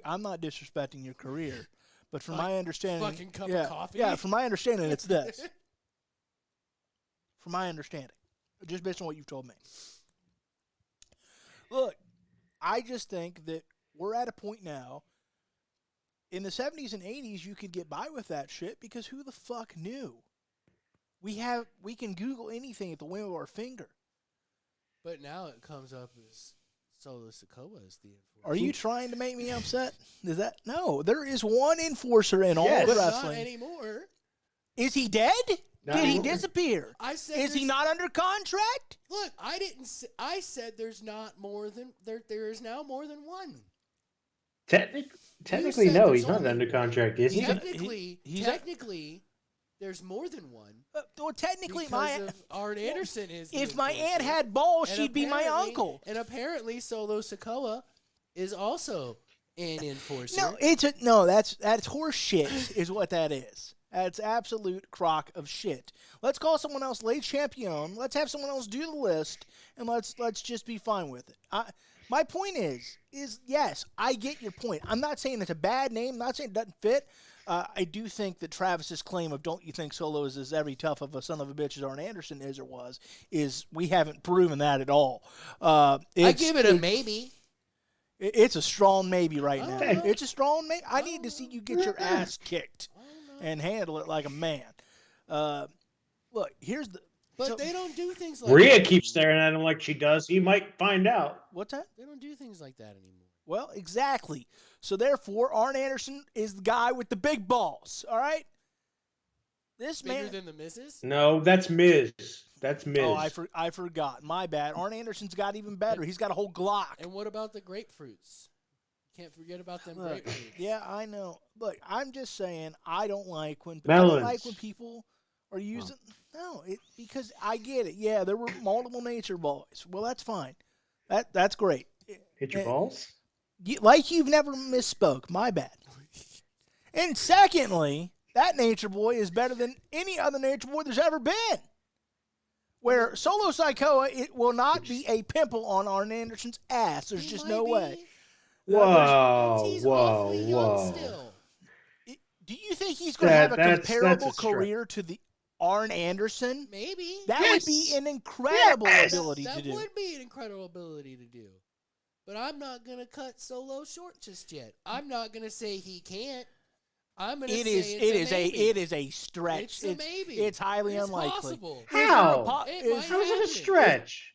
Speaker 1: I'm not disrespecting your career, but from my understanding,
Speaker 2: fucking cup of coffee?
Speaker 1: Yeah, from my understanding, it's this. From my understanding, just based on what you've told me. Look, I just think that we're at a point now. In the 70s and 80s, you could get by with that shit because who the fuck knew? We can Google anything at the whim of our finger.
Speaker 2: But now it comes up as Solo Sikoa is the enforcer.
Speaker 1: Are you trying to make me upset? Is that no? There is one enforcer in all
Speaker 4: Yes.
Speaker 1: of
Speaker 2: But
Speaker 1: wrestling.
Speaker 2: not anymore.
Speaker 1: Is he dead?
Speaker 4: Not
Speaker 1: Did he
Speaker 4: anymore.
Speaker 1: disappear?
Speaker 2: I said
Speaker 1: Is he
Speaker 2: there's-
Speaker 1: not under contract?
Speaker 2: Look, I didn't. I said there's not more than there is now more than one.
Speaker 4: Technically,
Speaker 2: said
Speaker 4: no,
Speaker 2: there's
Speaker 4: he's not
Speaker 2: only
Speaker 4: under
Speaker 2: one.
Speaker 4: contract, is he?
Speaker 2: Technically, there's more than one.
Speaker 1: Well, technically,
Speaker 2: Because of Arn Anderson is. the
Speaker 1: if my
Speaker 2: enforcer.
Speaker 1: aunt had balls,
Speaker 2: And
Speaker 1: she'd be my
Speaker 2: apparently-
Speaker 1: uncle.
Speaker 2: And apparently, Solo Sikoa is also an enforcer.
Speaker 1: No, that's horse shit, is what that is. That's absolute crock of shit. Let's call someone else Le Champion. Let's have someone else do the list, and let's just be fine with it. My point is yes, I get your point. I'm not saying it's a bad name. I'm not saying it doesn't fit. I do think that Travis's claim of "Don't you think Solo is as every tough of a son of a bitch as Arn Anderson is or was" is we haven't proven that at all.
Speaker 2: I give it a maybe.
Speaker 1: It's a strong maybe right now.
Speaker 2: know.
Speaker 1: It's a strong maybe. I need to see you get your ass kicked and handle it like a man. Look, here's the.
Speaker 2: But
Speaker 1: so-
Speaker 2: they don't do things like
Speaker 4: Rhea
Speaker 2: that
Speaker 4: keeps
Speaker 2: anymore.
Speaker 4: staring at him like she does. He might find out.
Speaker 1: What's that?
Speaker 2: They don't do things like that anymore.
Speaker 1: Well, exactly. So therefore, Arn Anderson is the guy with the big balls. All right. This
Speaker 2: Bigger
Speaker 1: man.
Speaker 2: than the Mrs.
Speaker 4: No, that's Miz. That's Miz.
Speaker 1: Oh, I forgot. My bad. Arn Anderson's got even better. He's got a whole Glock.
Speaker 2: And what about the grapefruits? Can't forget about them
Speaker 1: Look,
Speaker 2: grapefruits.
Speaker 1: yeah, I know. Look, I'm just saying I don't like when
Speaker 4: Melons.
Speaker 1: people are using because I get it. Yeah, there were multiple nature boys. Well, that's fine. That's great.
Speaker 4: Hit your
Speaker 1: Eh,
Speaker 4: balls?
Speaker 1: Like you've never misspoke. My bad. And secondly, that nature boy is better than any other nature boy there's ever been. Where Solo Sikoa, it will not be a pimple on Arn Anderson's ass. There's
Speaker 2: He
Speaker 1: just
Speaker 2: might
Speaker 1: no
Speaker 2: be.
Speaker 1: way.
Speaker 4: Whoa,
Speaker 2: He's
Speaker 4: whoa,
Speaker 2: awfully young
Speaker 4: whoa.
Speaker 2: still.
Speaker 1: Do you think he's going to have a
Speaker 4: That's a
Speaker 1: comparable
Speaker 4: stretch.
Speaker 1: career to the Arn Anderson?
Speaker 2: Maybe.
Speaker 1: That
Speaker 4: Yes.
Speaker 1: would be an incredible
Speaker 4: Yes.
Speaker 1: ability
Speaker 2: that
Speaker 1: to do.
Speaker 2: would be an incredible ability to do. But I'm not going to cut Solo short just yet. I'm not going to say he can't. I'm going to say
Speaker 1: It is a stretch.
Speaker 2: It's a maybe.
Speaker 1: It's highly
Speaker 2: It's
Speaker 1: unlikely.
Speaker 2: possible.
Speaker 1: Is there a
Speaker 4: How?
Speaker 1: po-
Speaker 2: It
Speaker 1: is-
Speaker 2: might
Speaker 4: How is it a
Speaker 2: happen.
Speaker 4: stretch?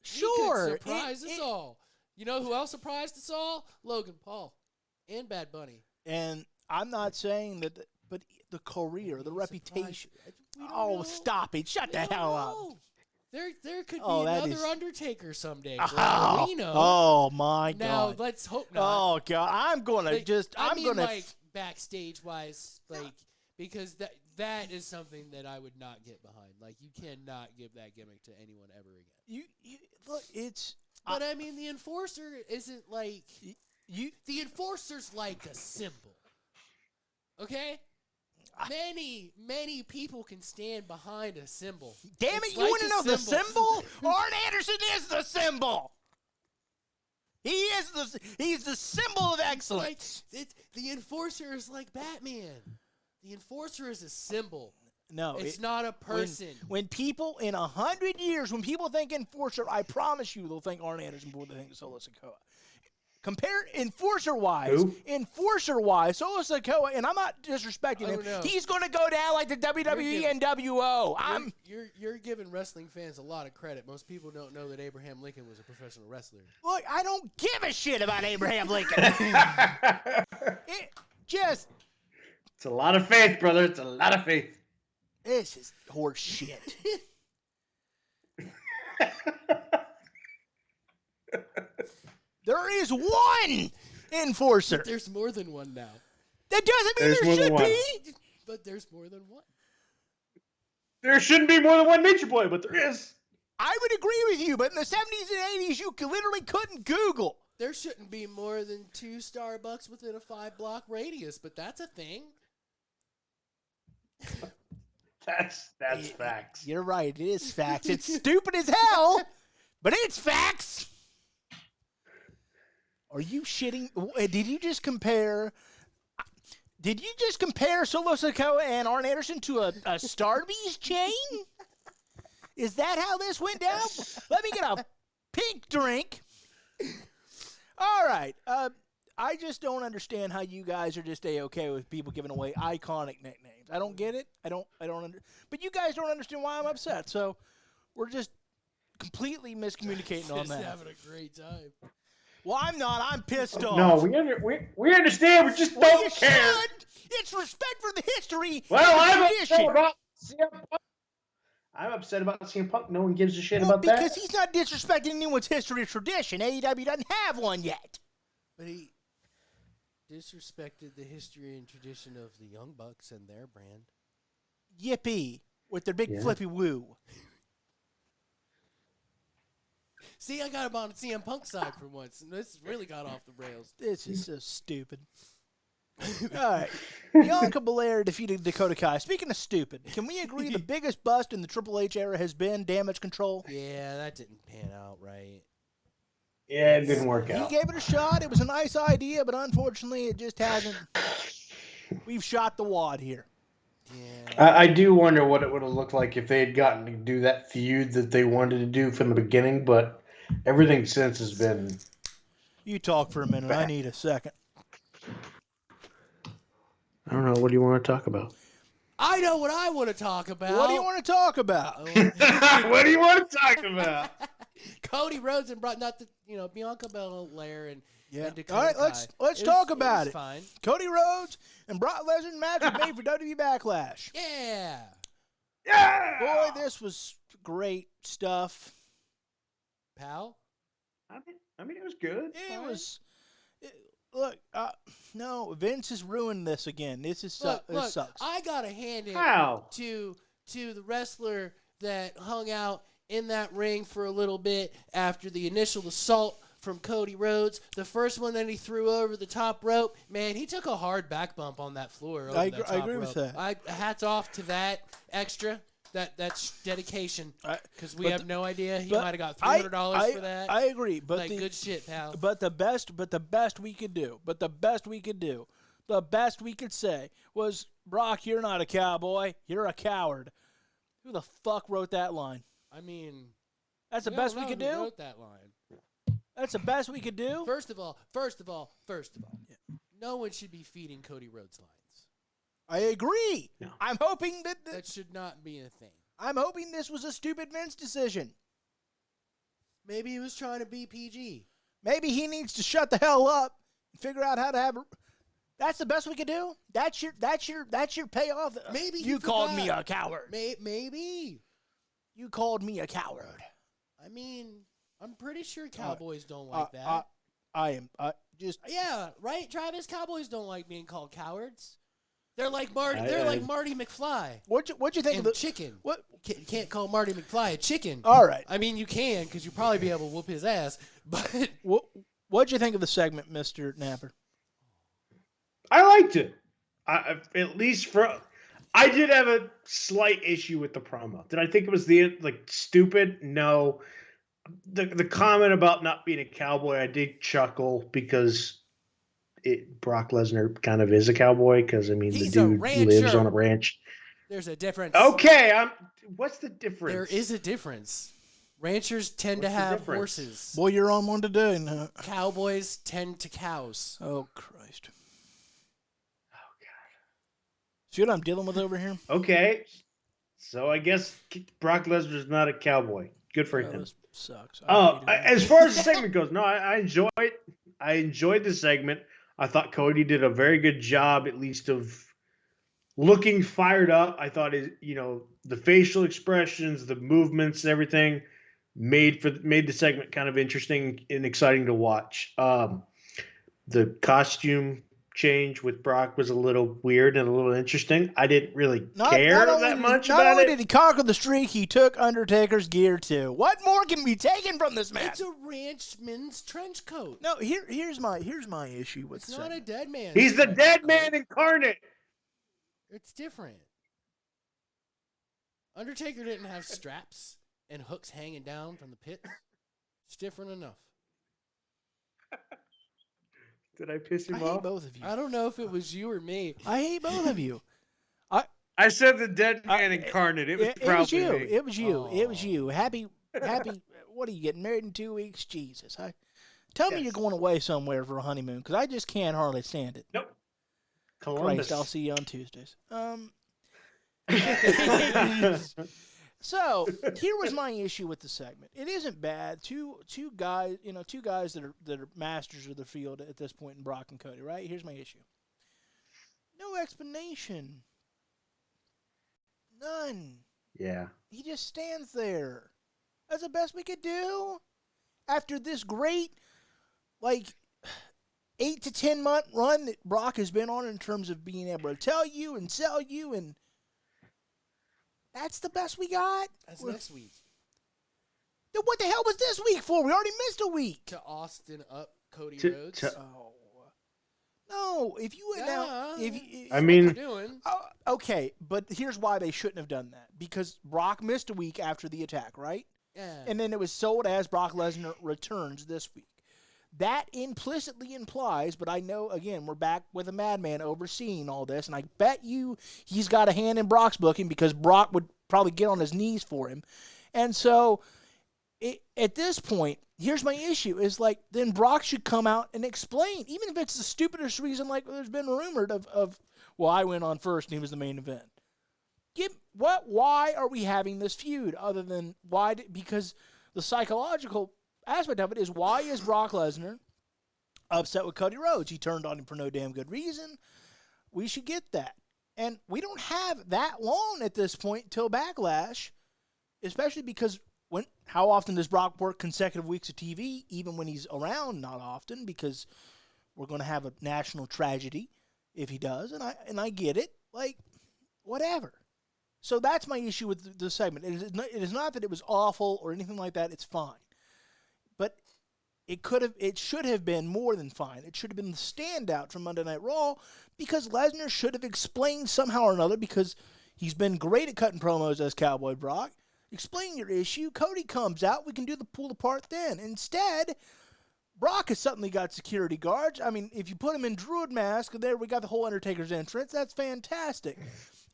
Speaker 1: sure.
Speaker 2: He could surprise us all. You know who else surprised us all? Logan Paul and Bad Bunny.
Speaker 1: And I'm not saying that, but the career, the
Speaker 2: He
Speaker 1: reputation.
Speaker 2: surprised- we don't
Speaker 1: Oh,
Speaker 2: know.
Speaker 1: stop it! Shut
Speaker 2: We
Speaker 1: the
Speaker 2: don't
Speaker 1: hell up!
Speaker 2: know. There could be
Speaker 1: Oh, that
Speaker 2: another
Speaker 1: is-
Speaker 2: Undertaker someday. For all
Speaker 1: Oh,
Speaker 2: we know.
Speaker 1: oh my
Speaker 2: Now
Speaker 1: God!
Speaker 2: let's hope not.
Speaker 1: Oh God! I'm gonna
Speaker 2: Like,
Speaker 1: just.
Speaker 2: I
Speaker 1: I'm
Speaker 2: mean,
Speaker 1: gonna.
Speaker 2: like backstage wise, like because that is something that I would not get behind. Like you cannot give that gimmick to anyone ever again.
Speaker 1: you look. It's
Speaker 2: But I mean, the enforcer isn't like
Speaker 1: you.
Speaker 2: the enforcer's like a symbol. Okay. Many people can stand behind a symbol.
Speaker 1: Damn
Speaker 2: It's
Speaker 1: it! You
Speaker 2: like
Speaker 1: want to
Speaker 2: a
Speaker 1: know the symbol? Arn Anderson is the symbol. He's the symbol of
Speaker 2: Like,
Speaker 1: excellence.
Speaker 2: the enforcer is like Batman. The enforcer is a symbol.
Speaker 1: No,
Speaker 2: It's not a person.
Speaker 1: When people in 100 years, when people think enforcer, I promise you they'll think Arn Anderson before they think Solo Sikoa. Compare enforcer-wise,
Speaker 4: Who?
Speaker 1: Solo Sikoa, and I'm not disrespecting him.
Speaker 2: Oh, no.
Speaker 1: He's going to go down like the WWE NWO.
Speaker 2: You're giving wrestling fans a lot of credit. Most people don't know that Abraham Lincoln was a professional wrestler.
Speaker 1: Look, I don't give a shit about Abraham Lincoln. It just,
Speaker 4: It's a lot of faith, brother. It's a lot of faith.
Speaker 1: this is horse shit. There is one enforcer.
Speaker 2: There's more than one now.
Speaker 1: That doesn't mean
Speaker 4: There's
Speaker 1: there
Speaker 4: more than
Speaker 1: should
Speaker 4: one.
Speaker 1: be.
Speaker 2: But there's more than one.
Speaker 4: There shouldn't be more than one Nature Boy, but there is.
Speaker 1: I would agree with you, but in the 70s and 80s, you literally couldn't Google.
Speaker 2: There shouldn't be more than 2 Starbucks within a 5-block radius, but that's a thing.
Speaker 4: That's facts.
Speaker 1: You're right. It is facts. It's stupid as hell, but it's facts. Are you shitting? Did you just compare Solo Sikoa and Arn Anderson to a Starbucks chain? Is that how this went down? Let me get a pink drink. All right. I just don't understand how you guys are just A-okay with people giving away iconic nicknames. I don't get it. But you guys don't understand why I'm upset. So we're just completely miscommunicating on
Speaker 2: Just
Speaker 1: that.
Speaker 2: having a great time.
Speaker 1: Well, I'm not. I'm pissed off.
Speaker 4: No, we understand. We just
Speaker 1: Well,
Speaker 4: don't
Speaker 1: you
Speaker 4: care.
Speaker 1: should. It's respect for the history.
Speaker 4: Well,
Speaker 1: and the
Speaker 4: I'm
Speaker 1: tradition.
Speaker 4: upset about CM Punk. I'm upset about CM Punk. No one gives a shit
Speaker 1: Well,
Speaker 4: about that.
Speaker 1: because he's not disrespecting anyone's history or tradition. AEW doesn't have one yet.
Speaker 2: But he disrespected the history and tradition of the Young Bucks and their brand.
Speaker 1: Yippee. With their big
Speaker 4: Yeah.
Speaker 1: flippy woo.
Speaker 2: See, I got him on CM Punk's side for once, and this really got off the rails.
Speaker 1: This is so stupid. All right. Bianca Belair defeated Dakota Kai. Speaking of stupid, can we agree the biggest bust in the Triple H era has been Damage Control?
Speaker 2: Yeah, that didn't pan out right.
Speaker 4: Yeah, it didn't work
Speaker 1: He
Speaker 4: out.
Speaker 1: gave it a shot. It was a nice idea, but unfortunately it just hasn't. We've shot the wad here.
Speaker 2: Yeah.
Speaker 4: I do wonder what it would have looked like if they had gotten to do that feud that they wanted to do from the beginning, but everything since has been...
Speaker 1: You talk for a minute. I need a second.
Speaker 4: I don't know. What do you want to talk about?
Speaker 2: I know what I want to talk about.
Speaker 1: What do you want to talk about?
Speaker 4: What do you want to talk about?
Speaker 2: Cody Rhodes and brought not the Bianca Belair and and Dakota
Speaker 1: All right,
Speaker 2: Kai.
Speaker 1: let's
Speaker 2: It
Speaker 1: talk
Speaker 2: was
Speaker 1: about it.
Speaker 2: Fine.
Speaker 1: Cody Rhodes and Brock Lesnar match was made for WWE Backlash.
Speaker 2: Yeah.
Speaker 4: Yeah!
Speaker 1: Boy, this was great stuff.
Speaker 2: Pal.
Speaker 4: I mean, it was good.
Speaker 1: It was. Look, no, Vince has ruined this again. This is
Speaker 2: Look,
Speaker 1: this sucks.
Speaker 2: I gotta hand it
Speaker 4: How?
Speaker 2: to the wrestler that hung out in that ring for a little bit after the initial assault from Cody Rhodes. The first one that he threw over the top rope, man, he took a hard back bump on that floor. Over
Speaker 1: I
Speaker 2: that top
Speaker 1: agree with
Speaker 2: rope.
Speaker 1: that.
Speaker 2: Hats off to that extra. That's dedication. Because we
Speaker 1: but
Speaker 2: have no idea. He
Speaker 1: but
Speaker 2: might have got $300 for that.
Speaker 1: I agree, but
Speaker 2: like, good shit, pal.
Speaker 1: But the best we could do, the best we could say was, Brock, you're not a cowboy, you're a coward. Who the fuck wrote that line?
Speaker 2: I mean,
Speaker 1: That's the best we could do.
Speaker 2: Wrote that line.
Speaker 1: That's the best we could do.
Speaker 2: First of all, no one should be feeding Cody Rhodes lines.
Speaker 1: I agree.
Speaker 4: No.
Speaker 1: I'm hoping
Speaker 2: That should not be a thing.
Speaker 1: I'm hoping this was a stupid Vince decision.
Speaker 2: Maybe he was trying to be PG.
Speaker 1: Maybe he needs to shut the hell up and figure out how to have. That's the best we could do. That's your payoff.
Speaker 2: Maybe he
Speaker 1: you called me
Speaker 2: forgot.
Speaker 1: a coward.
Speaker 2: Maybe.
Speaker 1: You called me a coward.
Speaker 2: I mean, I'm pretty sure Cowboys don't like that.
Speaker 1: I am just.
Speaker 2: Yeah, right, Travis. Cowboys don't like being called cowards. They're like Marty.
Speaker 4: I-
Speaker 2: They're like Marty McFly.
Speaker 1: What'd you think
Speaker 2: And
Speaker 1: of the
Speaker 2: chicken.
Speaker 1: What?
Speaker 2: Can't call Marty McFly a chicken.
Speaker 1: All right.
Speaker 2: I mean, you can because you probably be able to whoop his ass. But
Speaker 1: What'd you think of the segment, Mr. Napper?
Speaker 4: I liked it. At least I did have a slight issue with the promo. Did I think it was stupid? No. The comment about not being a cowboy, I did chuckle because Brock Lesnar kind of is a cowboy because the
Speaker 2: He's a
Speaker 4: dude
Speaker 2: rancher.
Speaker 4: lives on a ranch.
Speaker 2: there's a difference.
Speaker 4: Okay, what's the difference?
Speaker 2: There is a difference. Ranchers tend to
Speaker 4: What's the
Speaker 2: have
Speaker 4: difference?
Speaker 2: horses.
Speaker 1: Boy, you're on one today. No.
Speaker 2: Cowboys tend to cows.
Speaker 1: Oh Christ. Oh God. See what I'm dealing with over here?
Speaker 4: Okay, so I guess Brock Lesnar's not a cowboy. Good for him.
Speaker 1: This sucks.
Speaker 4: As far as the segment goes, no, I enjoyed the segment. I thought Cody did a very good job, at least of looking fired up. I thought the facial expressions, the movements, everything made the segment kind of interesting and exciting to watch. The costume change with Brock was a little weird and a little interesting. I didn't really care that much
Speaker 1: not
Speaker 4: about
Speaker 1: only
Speaker 4: it.
Speaker 1: did he conquer the streak, he took Undertaker's gear too. What more can be taken from this match?
Speaker 2: It's a ranchman's trench coat.
Speaker 1: No, here's my issue with
Speaker 2: It's not a dead man.
Speaker 4: He's the dead man incarnate.
Speaker 2: It's different. Undertaker didn't have straps and hooks hanging down from the pit. It's different enough.
Speaker 4: Did I piss
Speaker 1: I
Speaker 4: him
Speaker 1: hate
Speaker 4: off?
Speaker 1: both of you.
Speaker 2: I don't know if it was you or me.
Speaker 1: I hate both of you.
Speaker 3: I said the dead man incarnate. It was
Speaker 1: It was
Speaker 3: probably
Speaker 1: you.
Speaker 3: me.
Speaker 1: It was you. It was
Speaker 2: Oh.
Speaker 1: you. Happy. What are you getting married in 2 weeks? Jesus. Tell me
Speaker 3: Yes.
Speaker 1: you're going away somewhere for a honeymoon because I just can't hardly stand it.
Speaker 3: Nope.
Speaker 4: Columbus.
Speaker 1: Christ, I'll see you on Tuesdays. So here was my issue with the segment. It isn't bad. Two guys, two guys that are masters of the field at this point in Brock and Cody. Right? Here's my issue. No explanation. None.
Speaker 4: Yeah.
Speaker 1: He just stands there. That's the best we could do after this great, 8 to 10 month run that Brock has been on in terms of being able to tell you and sell you, and that's the best we got.
Speaker 2: That's next week.
Speaker 1: Then what the hell was this week for? We already missed a week.
Speaker 2: To Austin up Cody
Speaker 4: To-
Speaker 2: Rhodes.
Speaker 4: to-
Speaker 1: Oh no! If you went out,
Speaker 2: Yeah,
Speaker 1: if you,
Speaker 4: I mean-
Speaker 2: what they're doing.
Speaker 1: okay, but here's why they shouldn't have done that, because Brock missed a week after the attack, right?
Speaker 2: Yeah.
Speaker 1: And then it was sold as Brock Lesnar returns this week. That implicitly implies, but I know, again, we're back with a madman overseeing all this, and I bet you he's got a hand in Brock's booking because Brock would probably get on his knees for him. And so at this point, here's my issue, is then Brock should come out and explain, even if it's the stupidest reason, like there's been rumored of well, I went on first and he was the main event. Why are we having this feud other than because the psychological aspect of it is, why is Brock Lesnar upset with Cody Rhodes? He turned on him for no damn good reason. We should get that. And we don't have that long at this point till Backlash, especially because how often does Brock work consecutive weeks of TV? Even when he's around, not often, because we're going to have a national tragedy if he does, and I get it. Whatever. So that's my issue with the segment. It is not that it was awful or anything like that. It's fine. But it should have been more than fine. It should have been the standout from Monday Night Raw, because Lesnar should have explained somehow or another, because he's been great at cutting promos as Cowboy Brock. Explain your issue. Cody comes out. We can do the pull apart then. Instead, Brock has suddenly got security guards. I mean, if you put him in Druid mask, there we got the whole Undertaker's entrance. That's fantastic.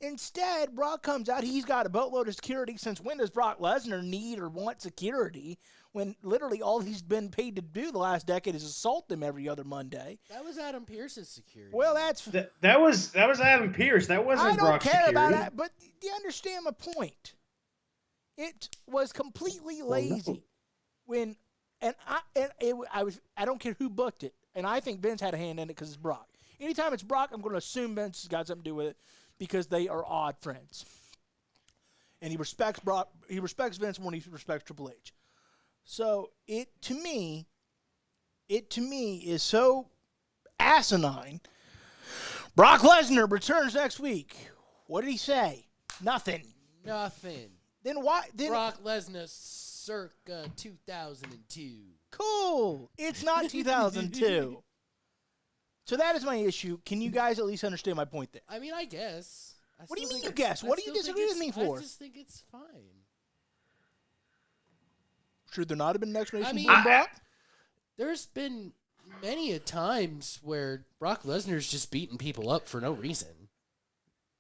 Speaker 1: Instead, Brock comes out. He's got a boatload of security. Since when does Brock Lesnar need or want security, when literally all he's been paid to do the last decade is assault them every other Monday?
Speaker 2: That was Adam Pearce's security.
Speaker 1: Well, that's...
Speaker 3: That was Adam Pearce. That wasn't
Speaker 1: I don't
Speaker 3: Brock's
Speaker 1: care
Speaker 3: security.
Speaker 1: about that, but do you understand my point? It was completely lazy when... I don't care who booked it, and I think Vince had a hand in it because it's Brock. Anytime it's Brock, I'm going to assume Vince has got something to do with it, because they are odd friends. And he respects Brock. He respects Vince more than he respects Triple H. So it to me is so asinine. Brock Lesnar returns next week. What did he say? Nothing.
Speaker 2: Nothing.
Speaker 1: Then why?
Speaker 2: Brock Lesnar circa 2002.
Speaker 1: Cool. It's not 2002. So that is my issue. Can you guys at least understand my point there?
Speaker 2: I mean, I guess.
Speaker 1: What do you
Speaker 2: still
Speaker 1: mean
Speaker 2: think
Speaker 1: you
Speaker 2: it's-
Speaker 1: guess?
Speaker 2: I
Speaker 1: What do you
Speaker 2: still think
Speaker 1: disagree with
Speaker 2: it's-
Speaker 1: me for?
Speaker 2: I just think it's fine.
Speaker 1: Should there not have been an explanation
Speaker 2: I mean,
Speaker 1: from Brock?
Speaker 2: There's been many a times where Brock Lesnar's just beating people up for no reason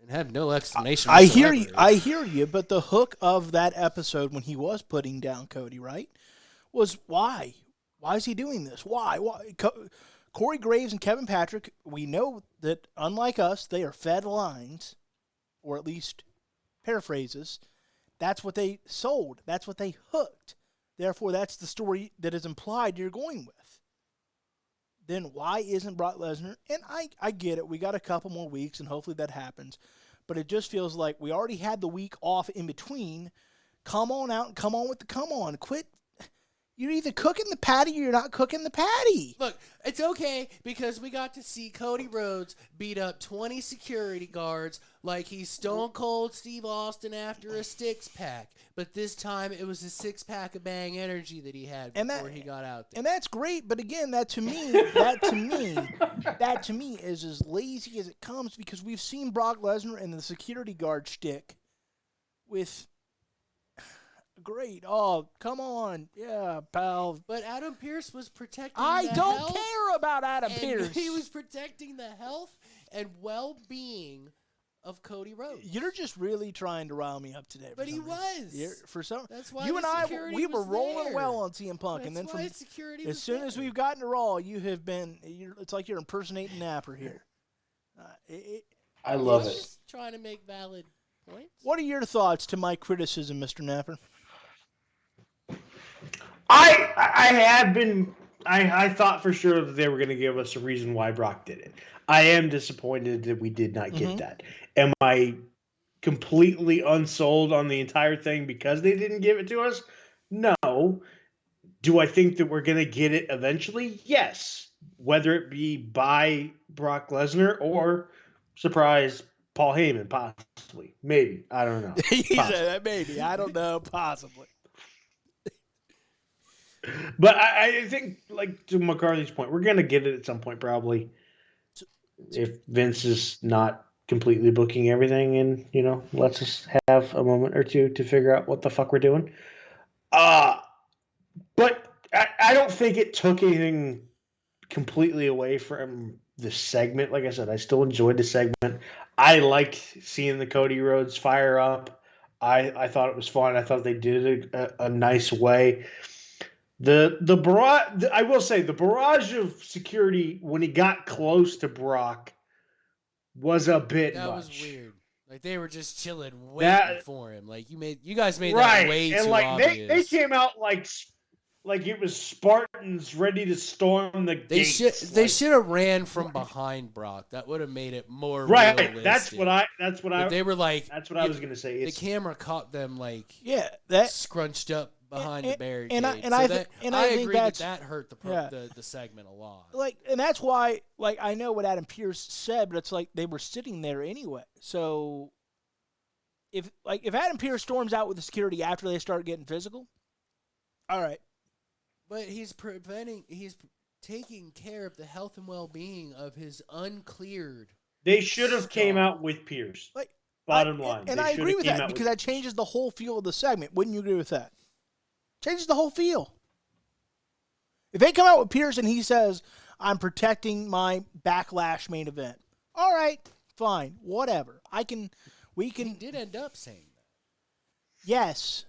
Speaker 2: and have no explanation.
Speaker 1: I hear you.
Speaker 2: whatsoever.
Speaker 1: I hear you. But the hook of that episode when he was putting down Cody, right, was why? Why is he doing this? Why? Corey Graves and Kevin Patrick, we know that unlike us, they are fed lines, or at least paraphrases. That's what they sold. That's what they hooked. Therefore, that's the story that is implied you're going with. Then why isn't Brock Lesnar? And I get it. We got a couple more weeks, and hopefully that happens. But it just feels like we already had the week off in between. Come on out and come on with the come on. Quit. You're either cooking the patty or you're not cooking the patty.
Speaker 2: Look, it's okay because we got to see Cody Rhodes beat up 20 security guards like he's Stone Cold Steve Austin after a six-pack. But this time it was a six-pack of Bang Energy that he had before he got out there.
Speaker 1: And that's great, but again, that to me is as lazy as it comes, because we've seen Brock Lesnar and the security guard shtick with great. Oh, come on. Yeah, pal.
Speaker 2: But Adam Pearce was protecting
Speaker 1: I
Speaker 2: the
Speaker 1: don't
Speaker 2: health,
Speaker 1: care about Adam
Speaker 2: and
Speaker 1: Pearce.
Speaker 2: he was protecting the health and well-being of Cody Rhodes.
Speaker 1: You're just really trying to rile me up today.
Speaker 2: But he was.
Speaker 1: For some,
Speaker 2: That's why
Speaker 1: you
Speaker 2: the
Speaker 1: and I,
Speaker 2: security
Speaker 1: we were
Speaker 2: was
Speaker 1: rolling
Speaker 2: there.
Speaker 1: well on CM Punk,
Speaker 2: That's
Speaker 1: and then
Speaker 2: why
Speaker 1: from
Speaker 2: security
Speaker 1: as
Speaker 2: was
Speaker 1: soon as
Speaker 2: there.
Speaker 1: we've gotten to Raw, you have been. It's like you're impersonating Napper here.
Speaker 4: I love
Speaker 2: I'm
Speaker 4: it.
Speaker 2: just trying to make valid points.
Speaker 1: What are your thoughts to my criticism, Mr. Napper?
Speaker 4: I have been. I thought for sure that they were going to give us a reason why Brock did it. I am disappointed that we did not get that. Am I completely unsold on the entire thing because they didn't give it to us? No. Do I think that we're going to get it eventually? Yes. Whether it be by Brock Lesnar or surprise Paul Heyman, possibly. Maybe. I don't know.
Speaker 1: He
Speaker 4: Possibly.
Speaker 1: said that maybe. I don't know. Possibly.
Speaker 4: But I think, like to McCarthy's point, we're going to get it at some point probably. If Vince is not completely booking everything and, lets us have a moment or two to figure out what the fuck we're doing. But I don't think it took anything completely away from the segment. Like I said, I still enjoyed the segment. I liked seeing the Cody Rhodes fire up. I thought it was fun. I thought they did it a nice way. The barrage, I will say, the barrage of security when he got close to Brock was a bit
Speaker 2: That
Speaker 4: much.
Speaker 2: was weird. Like they were just chilling, waiting for him. Like you guys made that
Speaker 4: right,
Speaker 2: way
Speaker 4: and
Speaker 2: too
Speaker 4: like
Speaker 2: obvious.
Speaker 4: they came out like it was Spartans ready to storm the gates.
Speaker 2: They should have ran from behind Brock. That would have made it more
Speaker 4: right.
Speaker 2: realistic.
Speaker 4: But
Speaker 2: they were like.
Speaker 4: That's what I was gonna say.
Speaker 2: The camera caught them like
Speaker 1: that
Speaker 2: scrunched up behind the barricade.
Speaker 1: And I think
Speaker 2: agree that hurt the segment a lot.
Speaker 1: And that's why I know what Adam Pearce said, but it's like they were sitting there anyway. So if Adam Pearce storms out with the security after they start getting physical, all right.
Speaker 2: But he's taking care of the health and well-being of his uncleared.
Speaker 4: They should have came out with Pierce. Bottom line.
Speaker 1: And I agree with that because that changes the whole feel of the segment. Wouldn't you agree with that? Changes the whole feel. If they come out with Pierce and he says, I'm protecting my Backlash main event. All right, fine, whatever. We can.
Speaker 2: He did end up saying that.
Speaker 1: Yes,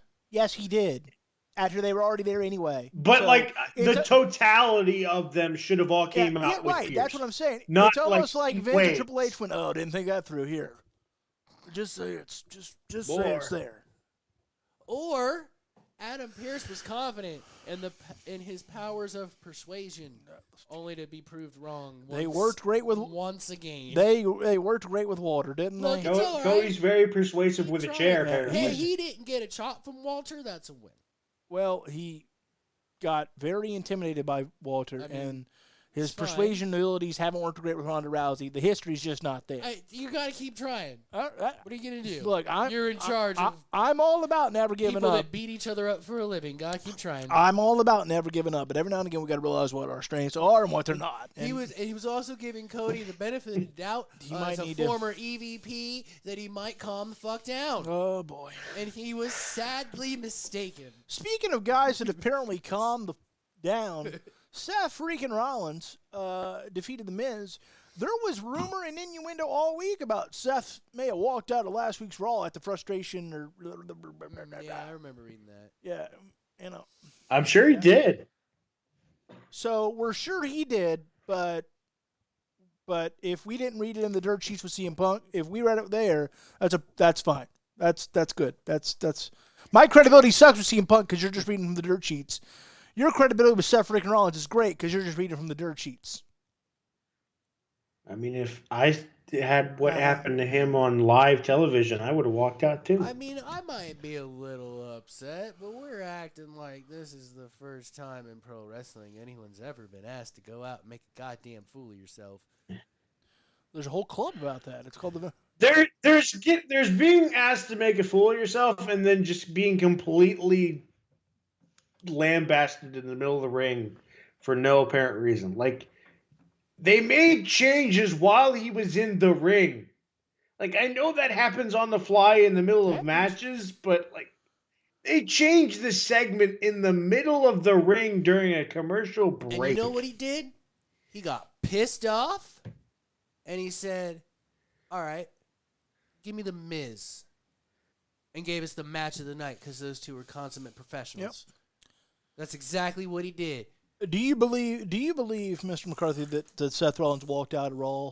Speaker 1: he did. After they were already there anyway.
Speaker 4: But the totality of them should have all came out with
Speaker 1: right.
Speaker 4: Pierce.
Speaker 1: That's what I'm saying.
Speaker 4: Not
Speaker 1: it's almost like Vince and
Speaker 4: wait.
Speaker 1: Triple H went, didn't think that through here. Just say it's say it's there.
Speaker 2: Or Adam Pearce was confident in his powers of persuasion, only to be proved wrong.
Speaker 1: They worked great with
Speaker 2: once again.
Speaker 1: They worked great with Walter, didn't they?
Speaker 4: Cody's very persuasive with a chair.
Speaker 2: Hey, he didn't get a chop from Walter. That's a win.
Speaker 1: Well, he got very intimidated by Walter, and his persuasion abilities haven't worked great with Ronda Rousey. The history's just not there.
Speaker 2: You got to keep trying. What are you going to do?
Speaker 1: Look,
Speaker 2: you're in charge of
Speaker 1: I'm all about never giving
Speaker 2: people
Speaker 1: up.
Speaker 2: that beat each other up for a living. Got to keep trying.
Speaker 1: I'm all about never giving up, but every now and again we got to realize what our strengths are and what they're not. And
Speaker 2: he was also giving Cody the benefit of the doubt as a former EVP that he might calm the fuck down.
Speaker 1: Oh boy!
Speaker 2: And he was sadly mistaken.
Speaker 1: Speaking of guys that apparently calmed down. Seth freaking Rollins defeated The Miz. There was rumor and innuendo all week about Seth may have walked out of last week's Raw at the frustration or.
Speaker 2: Yeah, I remember reading that.
Speaker 1: Yeah,
Speaker 4: I'm sure he did.
Speaker 1: So we're sure he did, but if we didn't read it in the dirt sheets with CM Punk, if we read it there, that's fine. That's good. That's my credibility sucks with CM Punk because you're just reading from the dirt sheets. Your credibility with Seth freaking Rollins is great because you're just reading from the dirt sheets.
Speaker 4: I mean, if I had what happened to him on live television, I would have walked out too.
Speaker 2: I mean, I might be a little upset, but we're acting like this is the first time in pro wrestling anyone's ever been asked to go out and make a goddamn fool of yourself.
Speaker 1: There's a whole club about that. It's called the...
Speaker 4: There's being asked to make a fool of yourself and then just being completely lambasted in the middle of the ring for no apparent reason. Like, they made changes while he was in the ring. Like, I know that happens on the fly in the middle of matches, but like, they changed the segment in the middle of the ring during a commercial break.
Speaker 2: And you know what he did? He got pissed off, and he said, all right, give me the Miz, and gave us the match of the night because those two were consummate professionals.
Speaker 1: Yep.
Speaker 2: That's exactly what he did.
Speaker 1: Do you believe, Mr. McCarthy, that Seth Rollins walked out of Raw?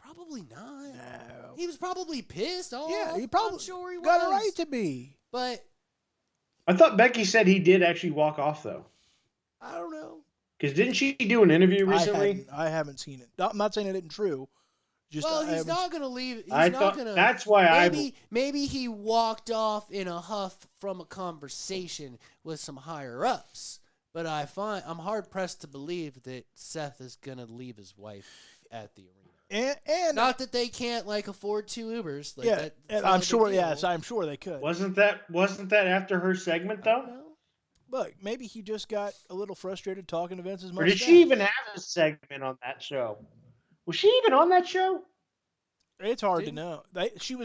Speaker 2: Probably not.
Speaker 1: No.
Speaker 2: He was probably pissed off.
Speaker 1: Yeah, he probably
Speaker 2: I'm sure he
Speaker 1: got
Speaker 2: was.
Speaker 1: a right to be.
Speaker 2: But
Speaker 4: I thought Becky said he did actually walk off though.
Speaker 2: I don't know.
Speaker 4: Because didn't she do an interview recently?
Speaker 1: I haven't seen it. I'm not saying it isn't true. Just
Speaker 2: Well,
Speaker 1: I
Speaker 2: he's
Speaker 1: haven't-
Speaker 2: not going to leave. He's
Speaker 4: I
Speaker 2: not
Speaker 4: thought
Speaker 2: going to.
Speaker 4: that's why
Speaker 2: Maybe he walked off in a huff from a conversation with some higher ups. But I'm hard pressed to believe that Seth is going to leave his wife at the arena.
Speaker 1: And
Speaker 2: Not that they can't afford 2 Ubers. Like,
Speaker 1: yeah,
Speaker 2: that's
Speaker 1: and
Speaker 2: not a
Speaker 1: I'm
Speaker 2: big
Speaker 1: sure.
Speaker 2: deal.
Speaker 1: Yes, I'm sure they could.
Speaker 4: wasn't that after her segment
Speaker 2: I don't
Speaker 4: though?
Speaker 2: know.
Speaker 1: Look, maybe he just got a little frustrated talking to Vince's
Speaker 4: Or
Speaker 1: mustache.
Speaker 4: did she even have a segment on that show? Was she even on that show?
Speaker 1: It's hard
Speaker 2: Didn't-
Speaker 1: to know. She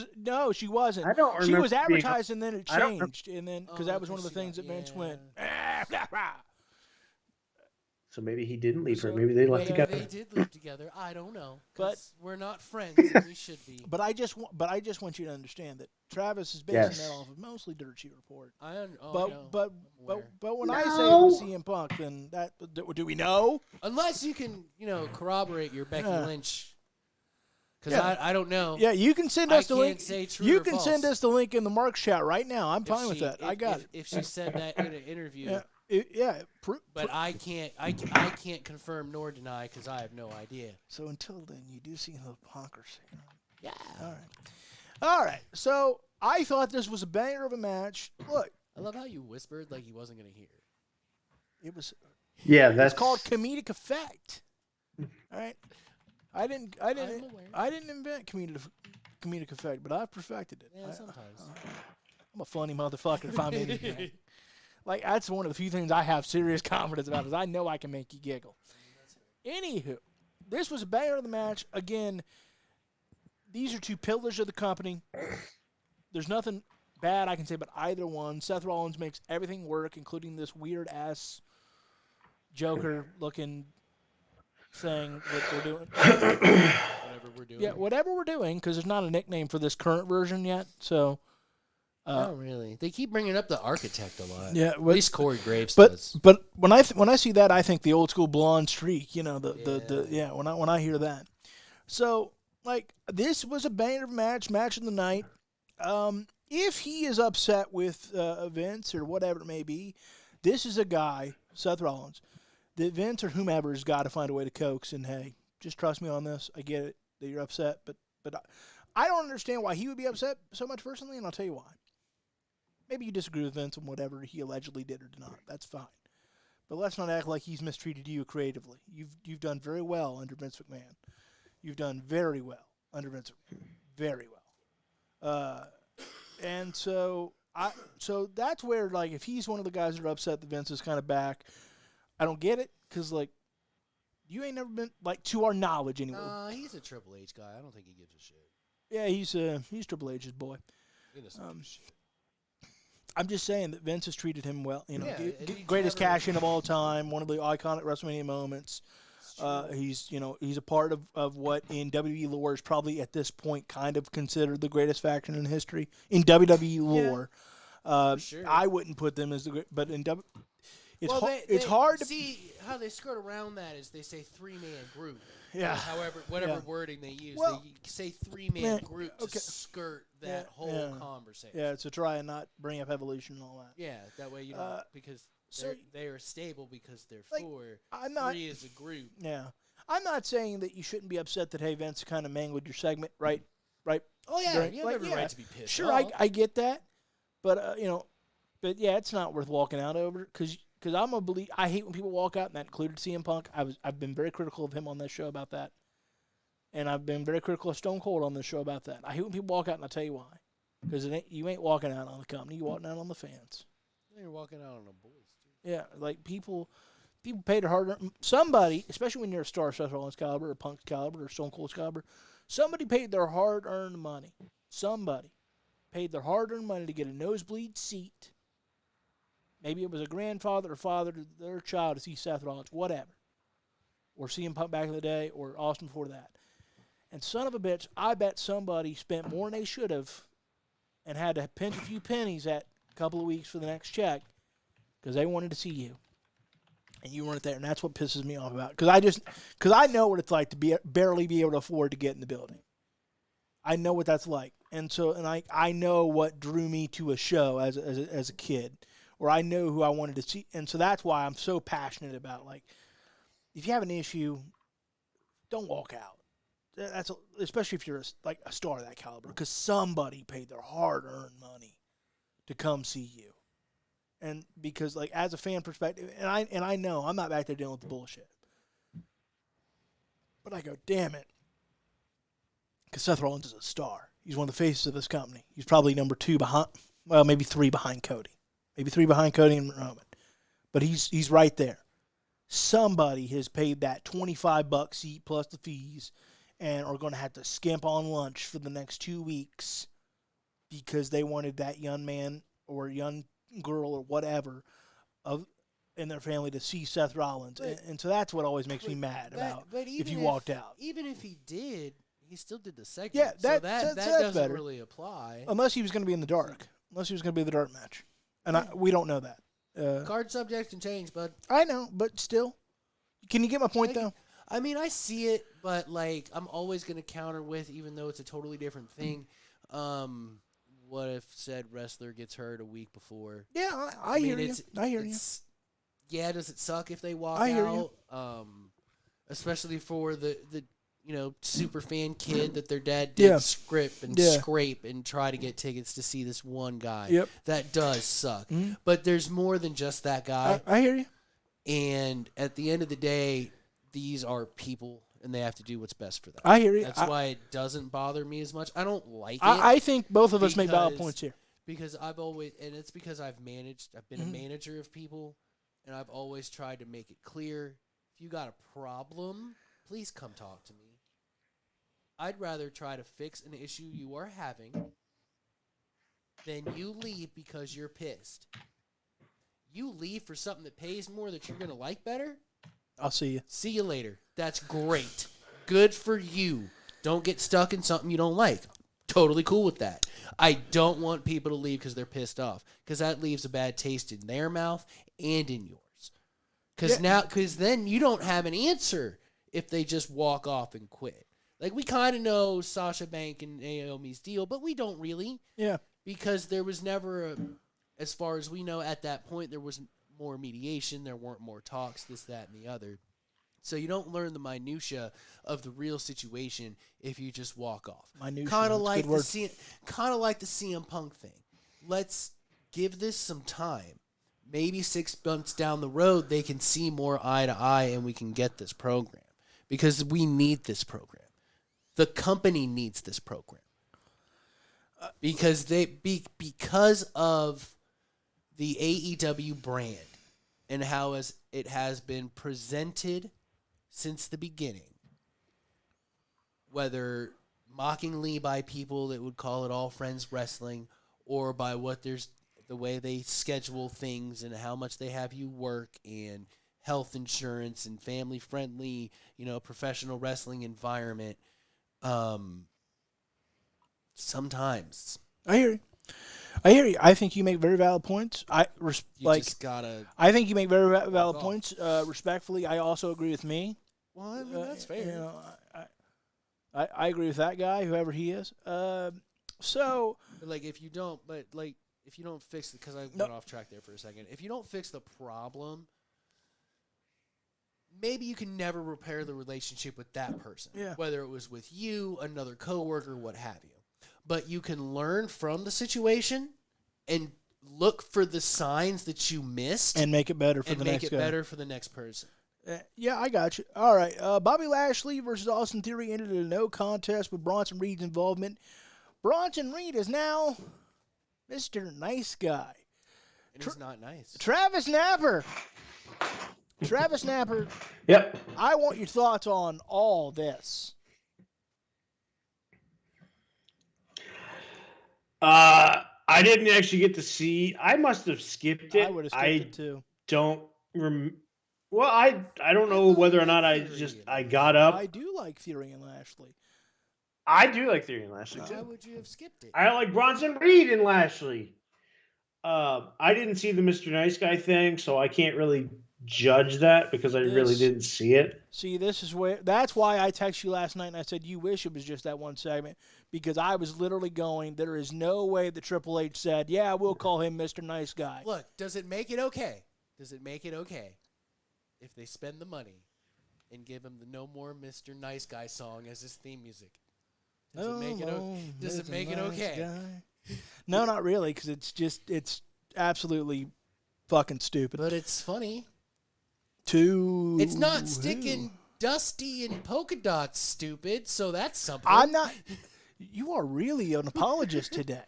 Speaker 1: wasn't.
Speaker 4: I don't
Speaker 1: She
Speaker 4: remember.
Speaker 1: was advertised, and then it
Speaker 4: I don't
Speaker 1: changed, and then because that was one of the things that Vince went.
Speaker 4: So maybe he didn't leave her.
Speaker 1: So-
Speaker 4: Maybe they left
Speaker 2: Maybe
Speaker 4: together.
Speaker 2: they did live together. I don't know.
Speaker 1: But-
Speaker 2: 'Cause we're not friends, and we should be.
Speaker 1: But I just want you to understand that Travis is basing
Speaker 4: Yes.
Speaker 1: that off of mostly Dirt Sheet Report.
Speaker 2: I know.
Speaker 1: But
Speaker 2: I'm aware.
Speaker 1: when I say it was CM Punk, then do we know?
Speaker 2: Unless you can, corroborate your Becky
Speaker 1: Yeah.
Speaker 2: Lynch. Because
Speaker 1: Yeah.
Speaker 2: I don't know.
Speaker 1: Yeah, you can send
Speaker 2: I
Speaker 1: us the
Speaker 2: can't
Speaker 1: link.
Speaker 2: say true
Speaker 1: You
Speaker 2: or
Speaker 1: can send
Speaker 2: false.
Speaker 1: us the link in the Marks chat right now. I'm
Speaker 2: If
Speaker 1: fine with
Speaker 2: she-
Speaker 1: that. I got it.
Speaker 2: If she said that in an interview,
Speaker 1: Yeah.
Speaker 2: but I can't confirm nor deny because I have no idea.
Speaker 1: So until then, you do see the Punkers.
Speaker 2: Yeah.
Speaker 1: All right. So I thought this was a banger of a match. Look,
Speaker 2: I love how you whispered like he wasn't gonna hear.
Speaker 1: it was.
Speaker 4: Yeah,
Speaker 1: It's
Speaker 4: that's
Speaker 1: called comedic effect. All right. I didn't
Speaker 2: I'm aware.
Speaker 1: invent comedic effect, but I've perfected it.
Speaker 2: Yeah, sometimes.
Speaker 1: I'm a funny motherfucker if I'm anything. Like that's one of the few things I have serious confidence about is I know I can make you giggle. Anywho, this was a banger of the match. Again, these are 2 pillars of the company. There's nothing bad I can say about either one. Seth Rollins makes everything work, including this weird ass Joker looking thing that we're doing.
Speaker 2: Whatever we're doing.
Speaker 1: Yeah, whatever we're doing, because there's not a nickname for this current version yet. So,
Speaker 2: Not really. They keep bringing up the architect a lot.
Speaker 1: yeah,
Speaker 2: At least Corey Graves
Speaker 1: but
Speaker 2: does.
Speaker 1: but when I see that, I think the old school blonde streak. When I hear that, so like this was a banger match of the night. If he is upset with Vince or whatever it may be, this is a guy, Seth Rollins, that Vince or whomever has got to find a way to coax. And hey, just trust me on this. I get it that you're upset, but I don't understand why he would be upset so much personally, and I'll tell you why. Maybe you disagree with Vince on whatever he allegedly did or did not. That's fine. But let's not act like he's mistreated you creatively. You've done very well under Vince McMahon. You've done very well under Vince McMahon. Very well. And so that's where, like, if he's one of the guys that are upset that Vince is kind of back, I don't get it because, like, you ain't never been, like, to our knowledge anyway.
Speaker 2: He's a Triple H guy. I don't think he gives a shit.
Speaker 1: Yeah, he's Triple H's boy.
Speaker 2: He doesn't give a shit.
Speaker 1: I'm just saying that Vince has treated him well.
Speaker 2: Yeah, and he's
Speaker 1: greatest
Speaker 2: never-
Speaker 1: cash in of all time, one of the iconic WrestleMania moments. He's a part of what in WWE lore is probably at this point kind of considered the greatest faction in history in WWE lore.
Speaker 2: sure.
Speaker 1: I wouldn't put them as the great, but in W, it's
Speaker 2: Well,
Speaker 1: it's hard to
Speaker 2: see how they skirt around that is they say 3-man group.
Speaker 1: Yeah.
Speaker 2: Or whatever
Speaker 1: Yeah.
Speaker 2: wording they use,
Speaker 1: Well,
Speaker 2: they say 3-man
Speaker 1: yeah,
Speaker 2: group
Speaker 1: okay.
Speaker 2: to skirt that
Speaker 1: Yeah,
Speaker 2: whole
Speaker 1: yeah.
Speaker 2: conversation.
Speaker 1: yeah to try and not bring up evolution and all that.
Speaker 2: Yeah, that way you don't because
Speaker 1: so-
Speaker 2: they are stable because they're
Speaker 1: Like,
Speaker 2: 4.
Speaker 1: I'm not.
Speaker 2: 3 is a group.
Speaker 1: Yeah, I'm not saying that you shouldn't be upset that hey Vince kind of mangled your segment, right?
Speaker 2: Oh yeah,
Speaker 1: During-
Speaker 2: you have
Speaker 1: like,
Speaker 2: every
Speaker 1: yeah,
Speaker 2: right to be pissed
Speaker 1: Sure,
Speaker 2: off.
Speaker 1: I get that, but but yeah, it's not worth walking out over because I'm a believe. I hate when people walk out, and that included CM Punk. I've been very critical of him on this show about that, and I've been very critical of Stone Cold on this show about that. I hate when people walk out, and I'll tell you why. Because you ain't walking out on the company, you're walking out on the fans.
Speaker 2: You're walking out on the boys too.
Speaker 1: Yeah, like people pay their hard. Somebody, especially when you're a star, Seth Rollins caliber, or Punk's caliber, or Stone Cold's caliber, somebody paid their hard-earned money. Somebody paid their hard-earned money to get a nosebleed seat. Maybe it was a grandfather or father to their child to see Seth Rollins, whatever, or CM Punk back in the day, or Austin before that. And son of a bitch, I bet somebody spent more than they should have and had to pinch a few pennies at a couple of weeks for the next check because they wanted to see you. And you weren't there, and that's what pisses me off about. Because I know what it's like to barely be able to afford to get in the building. I know what that's like. And I know what drew me to a show as a kid, or I know who I wanted to see. And so that's why I'm so passionate about, like, if you have an issue, don't walk out. Especially if you're a star of that caliber, because somebody paid their hard-earned money to come see you. And because, like, as a fan perspective, and I know I'm not back there dealing with the bullshit, but I go, damn it, because Seth Rollins is a star. He's one of the faces of this company. He's probably number 2 behind, well, maybe 3 behind Cody, maybe 3 behind Cody and Roman, but he's right there. Somebody has paid that $25 seat plus the fees, and are going to have to skimp on lunch for the next 2 weeks because they wanted that young man or young girl or whatever in their family to see Seth Rollins. And so that's what always makes me mad about if you walked out.
Speaker 2: Even if he did, he still did the segment.
Speaker 1: Yeah,
Speaker 2: that
Speaker 1: that's
Speaker 2: doesn't
Speaker 1: better.
Speaker 2: really apply.
Speaker 1: Unless he was going to be in the dark. Unless he was going to be in the dark match. And we don't know that.
Speaker 2: Card subject can change, bud.
Speaker 1: I know, but still. Can you get my point, though?
Speaker 2: I mean, I see it, but, like, I'm always going to counter with, even though it's a totally different thing, what if said wrestler gets hurt a week before?
Speaker 1: Yeah, I hear you. I hear you.
Speaker 2: Yeah, does it suck if they walk
Speaker 1: I hear
Speaker 2: out? Especially for the super fan kid that their dad did scrape and try to get tickets to see this one guy.
Speaker 1: Yep.
Speaker 2: That does suck.
Speaker 1: Mm-hmm.
Speaker 2: But there's more than just that guy.
Speaker 1: I hear you.
Speaker 2: And at the end of the day, these are people, and they have to do what's best for them.
Speaker 1: I hear you.
Speaker 2: That's why it doesn't bother me as much. I don't like it.
Speaker 1: I think both of us make valid points here.
Speaker 2: Because I've always, and it's because I've been a manager of people, and I've always tried to make it clear, if you got a problem, please come talk to me. I'd rather try to fix an issue you are having than you leave because you're pissed. You leave for something that pays more that you're going to like better,
Speaker 1: I'll see you.
Speaker 2: See you later. That's great. Good for you. Don't get stuck in something you don't like. Totally cool with that. I don't want people to leave because they're pissed off, because that leaves a bad taste in their mouth and in yours. Because then you don't have an answer if they just walk off and quit. Like, we kind of know Sasha Banks and Naomi's deal, but we don't really.
Speaker 1: Yeah.
Speaker 2: Because there was never, as far as we know at that point, there was more mediation, there weren't more talks, this, that, and the other. So you don't learn the minutia of the real situation if you just walk off. Kind of like the CM Punk thing. Let's give this some time. Maybe 6 months down the road, they can see more eye to eye, and we can get this program, because we need this program. The company needs this program because because of the AEW brand and how it has been presented since the beginning, whether mockingly by people that would call it all friends wrestling, or by the way they schedule things and how much they have you work, and health insurance and family friendly, professional wrestling environment. Sometimes
Speaker 1: I hear you. I think you make very valid points. I think you make very valid points. Respectfully, I also agree with me.
Speaker 2: Well, I mean, that's fair.
Speaker 1: I agree with that guy, whoever he is. So,
Speaker 2: if you don't fix it, because I went off track there for a second. If you don't fix the problem, maybe you can never repair the relationship with that person.
Speaker 1: Yeah.
Speaker 2: Whether it was with you, another coworker, what have you. But you can learn from the situation and look for the signs that you missed
Speaker 1: and make it better for the next guy.
Speaker 2: Make it better for the next person.
Speaker 1: Yeah, I got you. All right. Bobby Lashley versus Austin Theory ended in a no contest with Bronson Reed's involvement. Bronson Reed is now Mr. Nice Guy.
Speaker 2: And he's not nice.
Speaker 1: Travis Napper.
Speaker 4: Yep.
Speaker 1: I want your thoughts on all this.
Speaker 4: I didn't actually get to see. I must have skipped it.
Speaker 1: I would have skipped it too.
Speaker 4: Don't Well, I don't know whether or not I got up.
Speaker 1: I do like Theory and Lashley.
Speaker 4: I do like Theory and Lashley
Speaker 2: Why
Speaker 4: too.
Speaker 2: would you have skipped it?
Speaker 4: I like Bronson Reed and Lashley. I didn't see the Mr. Nice Guy thing, so I can't really judge that because I really didn't see it.
Speaker 1: See, this is where that's why I texted you last night and I said you wish it was just that one segment because I was literally going, there is no way that Triple H said, yeah, we'll call him Mr. Nice Guy.
Speaker 2: Look, does it make it okay? Does it make it okay if they spend the money and give him the No More Mr. Nice Guy song as his theme music? Does it make it okay? Does it make it okay?
Speaker 1: No, not really, because it's absolutely fucking stupid.
Speaker 2: But it's funny.
Speaker 1: It's
Speaker 2: not sticking Dusty and polka dots, stupid. So that's something.
Speaker 1: I'm not. You are really an apologist today.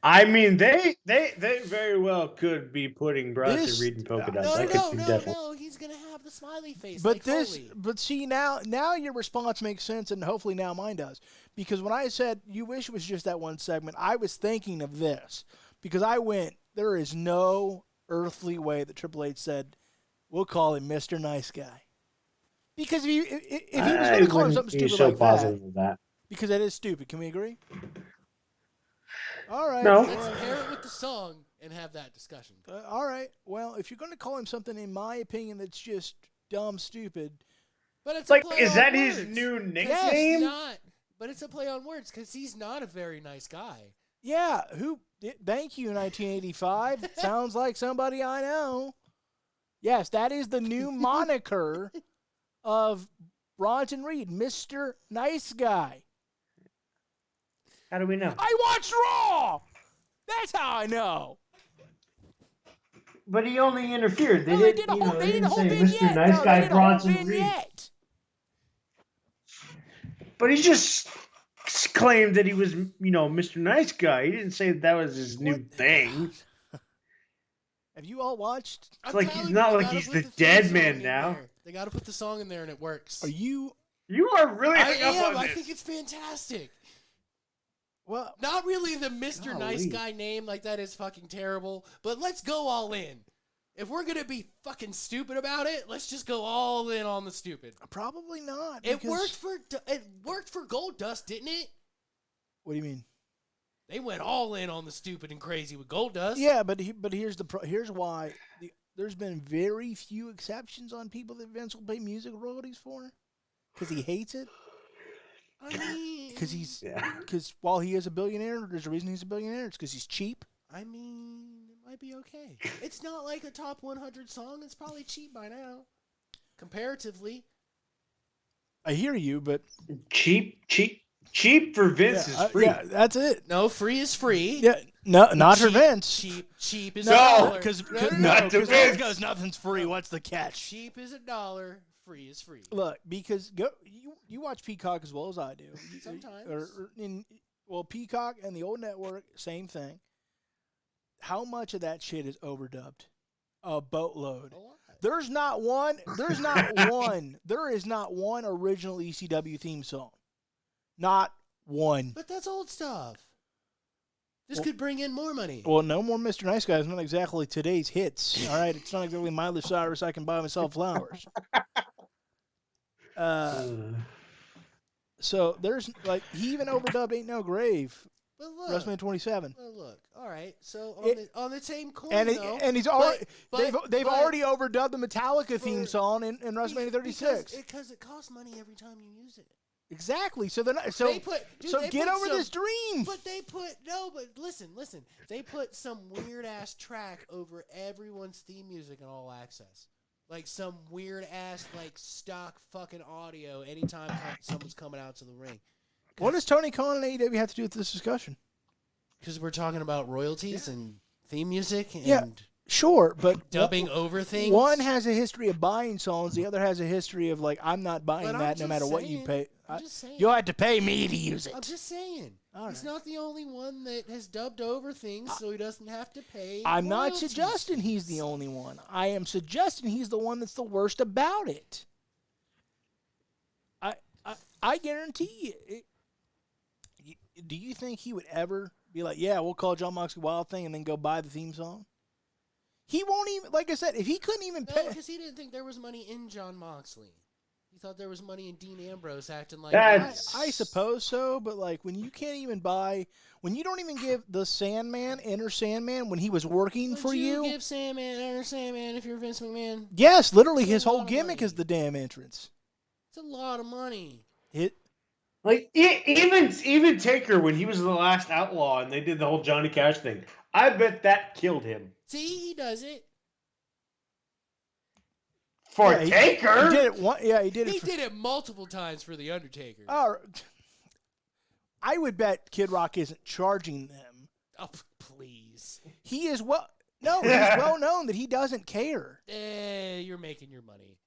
Speaker 4: I mean, they very well could be putting Bronson Reed and polka dots.
Speaker 2: No. He's gonna have the smiley face.
Speaker 1: But
Speaker 2: like
Speaker 1: this,
Speaker 2: Foley.
Speaker 1: but see now your response makes sense, and hopefully now mine does. Because when I said you wish it was just that one segment, I was thinking of this because I went, there is no earthly way that Triple H said, we'll call him Mr. Nice Guy. Because if he was going to call him something stupid like that, because that is stupid. Can we agree? All right.
Speaker 4: No.
Speaker 2: Let's pair it with the song and have that discussion.
Speaker 1: All right. Well, if you're going to call him something, in my opinion, that's just dumb, stupid.
Speaker 2: But it's
Speaker 3: Like,
Speaker 2: a play
Speaker 3: is
Speaker 2: on
Speaker 3: that
Speaker 2: words.
Speaker 3: his new
Speaker 2: It's
Speaker 3: nickname?
Speaker 2: not. But it's a play on words because he's not a very nice guy.
Speaker 1: Yeah. Thank you, 1985. Sounds like somebody I know. Yes, that is the new moniker of Bronson Reed, Mr. Nice Guy.
Speaker 3: How do we know?
Speaker 1: I watched Raw. That's how I know.
Speaker 4: But he only interfered. They
Speaker 1: No, they
Speaker 4: didn't,
Speaker 1: did a whole,
Speaker 4: they
Speaker 1: they did a
Speaker 4: didn't
Speaker 1: whole
Speaker 4: say
Speaker 1: vignette.
Speaker 4: Mr. Nice
Speaker 1: No,
Speaker 4: Guy
Speaker 1: they did a whole
Speaker 4: Bronson Reed.
Speaker 1: vignette.
Speaker 3: But he just claimed that he was, Mr. Nice Guy. He didn't say that was his new thing.
Speaker 1: Have you all watched?
Speaker 3: It's like he's not like he's the dead man now.
Speaker 2: They got to put the song in there and it works.
Speaker 1: Are you?
Speaker 3: You are really
Speaker 2: I
Speaker 3: hung up
Speaker 2: am.
Speaker 3: on
Speaker 2: I
Speaker 3: this.
Speaker 2: think it's fantastic.
Speaker 1: Well,
Speaker 2: Not really the Mr. Nice
Speaker 4: Golly.
Speaker 2: Guy name, like that is fucking terrible. But let's go all in. If we're gonna be fucking stupid about it, let's just go all in on the stupid.
Speaker 1: probably not.
Speaker 2: It
Speaker 1: because-
Speaker 2: worked for Gold Dust, didn't it?
Speaker 1: What do you mean?
Speaker 2: They went all in on the stupid and crazy with Gold Dust.
Speaker 1: Yeah, but here's why. There's been very few exceptions on people that Vince will pay music royalties for, because he hates it.
Speaker 2: I mean,
Speaker 1: Because while he is a billionaire, there's a reason he's a billionaire. It's because he's cheap.
Speaker 2: it might be okay. It's not like a top 100 song. It's probably cheap by now, comparatively.
Speaker 1: I hear you, but
Speaker 3: Cheap for Vince is free.
Speaker 1: yeah, that's it.
Speaker 2: No, free is free.
Speaker 1: Yeah, no, not for Vince.
Speaker 2: Cheap is
Speaker 3: No,
Speaker 2: a dollar.
Speaker 1: because
Speaker 3: Not to
Speaker 1: Vince
Speaker 3: Vince.
Speaker 1: goes, nothing's free. What's the catch?
Speaker 2: Cheap is $1. Free is free.
Speaker 1: Look, because you watch Peacock as well as I do.
Speaker 2: Sometimes.
Speaker 1: Peacock and the old network, same thing. How much of that shit is overdubbed? A boatload.
Speaker 2: A lot.
Speaker 1: There is not one original ECW theme song. Not one.
Speaker 2: But that's old stuff. This could bring in more money.
Speaker 1: Well, no more Mr. Nice Guy is not exactly today's hits. All right, it's not exactly Miley Cyrus. I can buy myself flowers. So there's he even overdubbed "Ain't No Grave."
Speaker 2: But look,
Speaker 1: WrestleMania 27.
Speaker 2: well, look. All right. So on the same coin,
Speaker 1: And
Speaker 2: though,
Speaker 1: he's already
Speaker 2: but-
Speaker 1: they've
Speaker 2: but-
Speaker 1: already overdubbed the Metallica theme
Speaker 2: For-
Speaker 1: song in WrestleMania 36.
Speaker 2: Because it costs money every time you use it.
Speaker 1: Exactly. So they're not, so
Speaker 2: They put- dude,
Speaker 1: so
Speaker 2: they
Speaker 1: get
Speaker 2: put
Speaker 1: over
Speaker 2: some-
Speaker 1: this dream.
Speaker 2: But listen. They put some weird ass track over everyone's theme music in All Access. Like some weird ass stock fucking audio anytime someone's coming out to the ring.
Speaker 1: What does Tony Khan and AEW have to do with this discussion?
Speaker 2: Because we're talking about royalties and theme music and
Speaker 1: Yeah. Sure, but
Speaker 2: dubbing over things.
Speaker 1: one has a history of buying songs. The other has a history of I'm not buying
Speaker 2: But I'm
Speaker 1: that no
Speaker 2: just
Speaker 1: matter what you
Speaker 2: saying-
Speaker 1: pay.
Speaker 2: I'm just saying.
Speaker 1: You'll have to pay me to use it.
Speaker 2: I'm just saying.
Speaker 1: All
Speaker 2: He's
Speaker 1: right.
Speaker 2: not the only one that has dubbed over things, so he doesn't have to pay.
Speaker 1: I'm not
Speaker 2: royalties.
Speaker 1: suggesting he's the only one. I am suggesting he's the one that's the worst about it. I guarantee you. Do you think he would ever be like, yeah, we'll call John Moxley Wild Thing and then go buy the theme song? He won't even, like I said, if he couldn't even
Speaker 2: No,
Speaker 1: pay.
Speaker 2: because he didn't think there was money in John Moxley. You thought there was money in Dean Ambrose acting like
Speaker 4: That's
Speaker 1: I suppose so, but like when you can't even buy, when you don't even give the Sandman, Enter Sandman, when he was working
Speaker 2: Would
Speaker 1: for
Speaker 2: you give Sandman, Enter Sandman, if you're Vince McMahon?
Speaker 1: Yes, literally
Speaker 2: It's a
Speaker 1: his whole
Speaker 2: lot of
Speaker 1: gimmick
Speaker 2: money.
Speaker 1: is the damn entrance.
Speaker 2: It's a lot of money.
Speaker 1: It
Speaker 4: like even Taker when he was the last outlaw and they did the whole Johnny Cash thing. I bet that killed him.
Speaker 2: See, he does it.
Speaker 4: For
Speaker 1: yeah,
Speaker 4: Taker,
Speaker 1: he did it one. Yeah, he did it.
Speaker 2: He did it multiple times for The Undertaker.
Speaker 1: Oh, I would bet Kid Rock isn't charging them.
Speaker 2: Oh, please.
Speaker 1: He is no, he's well known that he doesn't care.
Speaker 2: You're making your money.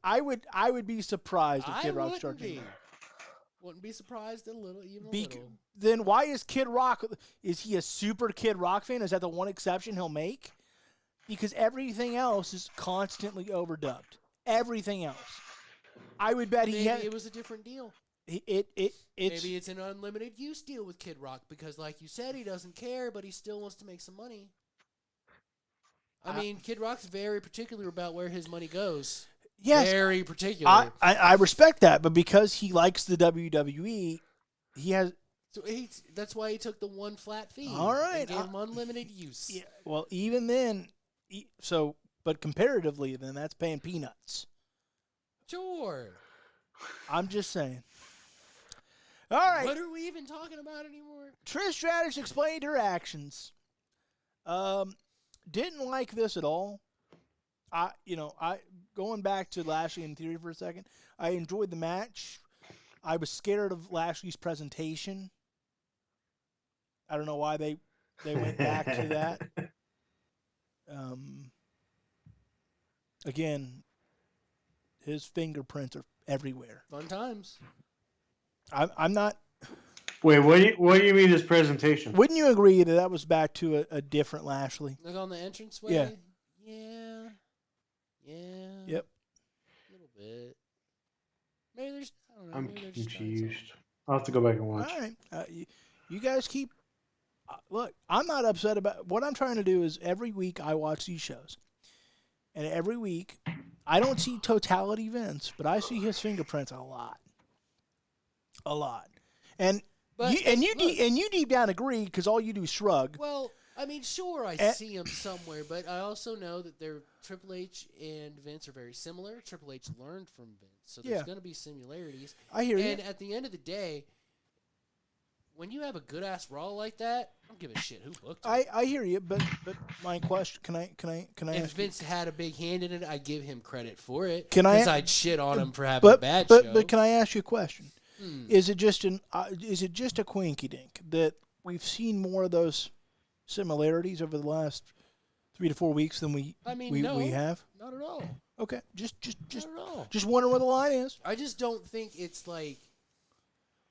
Speaker 1: I would be surprised if Kid Rock's
Speaker 2: wouldn't
Speaker 1: charging
Speaker 2: be.
Speaker 1: them.
Speaker 2: Wouldn't be surprised a little, even a little.
Speaker 1: Then why is Kid Rock? Is he a super Kid Rock fan? Is that the one exception he'll make? Because everything else is constantly overdubbed. Everything else. I would bet
Speaker 2: Maybe
Speaker 1: he had.
Speaker 2: it was a different deal.
Speaker 1: It's
Speaker 2: Maybe it's an unlimited use deal with Kid Rock because, like you said, he doesn't care, but he still wants to make some money. I mean, Kid Rock's very particular about where his money goes.
Speaker 1: yes.
Speaker 2: Very particular.
Speaker 1: I respect that, but because he likes the WWE, he has.
Speaker 2: So that's why he took the one flat fee.
Speaker 1: All right,
Speaker 2: And gave him unlimited use.
Speaker 1: Yeah, well, even then, but comparatively, then that's paying peanuts.
Speaker 2: Sure.
Speaker 1: I'm just saying. All right.
Speaker 2: What are we even talking about anymore?
Speaker 1: Trish Stratus explained her actions. Didn't like this at all. I going back to Lashley in theory for a second. I enjoyed the match. I was scared of Lashley's presentation. I don't know why they went back to that. Again, his fingerprints are everywhere.
Speaker 2: Fun times.
Speaker 1: I'm not.
Speaker 4: wait, what do you mean his presentation?
Speaker 1: Wouldn't you agree that was back to a different Lashley?
Speaker 2: Like on the entranceway?
Speaker 1: Yeah.
Speaker 2: Yeah. Yeah.
Speaker 1: Yep.
Speaker 2: A little bit. Maybe there's, I don't know.
Speaker 4: I'm
Speaker 2: maybe they're just trying
Speaker 4: confused. I'll have to go back and
Speaker 1: All
Speaker 4: watch.
Speaker 1: right. You guys keep. Look, I'm not upset about. What I'm trying to do is every week I watch these shows, and every week I don't see totality Vince, but I see his fingerprints a lot. A lot. And
Speaker 2: But-
Speaker 1: you deep down agree because all you do is shrug.
Speaker 2: Well, I mean, sure, I
Speaker 1: Eh.
Speaker 2: see him somewhere, but I also know that Triple H and Vince are very similar. Triple H learned from Vince, so there's
Speaker 1: Yeah.
Speaker 2: going to be similarities.
Speaker 1: I hear
Speaker 2: And
Speaker 1: you.
Speaker 2: at the end of the day, when you have a good ass Raw like that, I don't give a shit who booked it.
Speaker 1: I hear you, but my question can I
Speaker 2: If
Speaker 1: ask you-
Speaker 2: Vince had a big hand in it, I'd give him credit for it.
Speaker 1: Can I-
Speaker 2: Because I'd shit on him for having a bad
Speaker 1: but
Speaker 2: show.
Speaker 1: but can I ask you a question?
Speaker 2: Hmm.
Speaker 1: Is it just a quinky dink that we've seen more of those similarities over the last 3 to 4 weeks than we
Speaker 2: no,
Speaker 1: we have?
Speaker 2: not at all.
Speaker 1: Okay, just
Speaker 2: Not at all.
Speaker 1: just wondering where the line is.
Speaker 2: I just don't think it's like.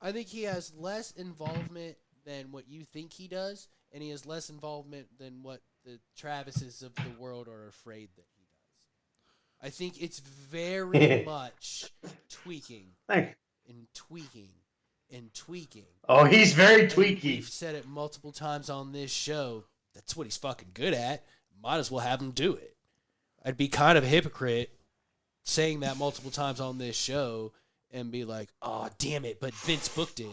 Speaker 2: I think he has less involvement than what you think he does, and he has less involvement than what the Travises of the world are afraid that he does. I think it's very much tweaking
Speaker 4: Thanks.
Speaker 2: and tweaking and tweaking.
Speaker 4: Oh, he's very
Speaker 2: And
Speaker 4: tweaky.
Speaker 2: We've said it multiple times on this show. That's what he's fucking good at. Might as well have him do it. I'd be kind of a hypocrite saying that multiple times on this show and be like, "Oh, damn it!" But Vince booked it.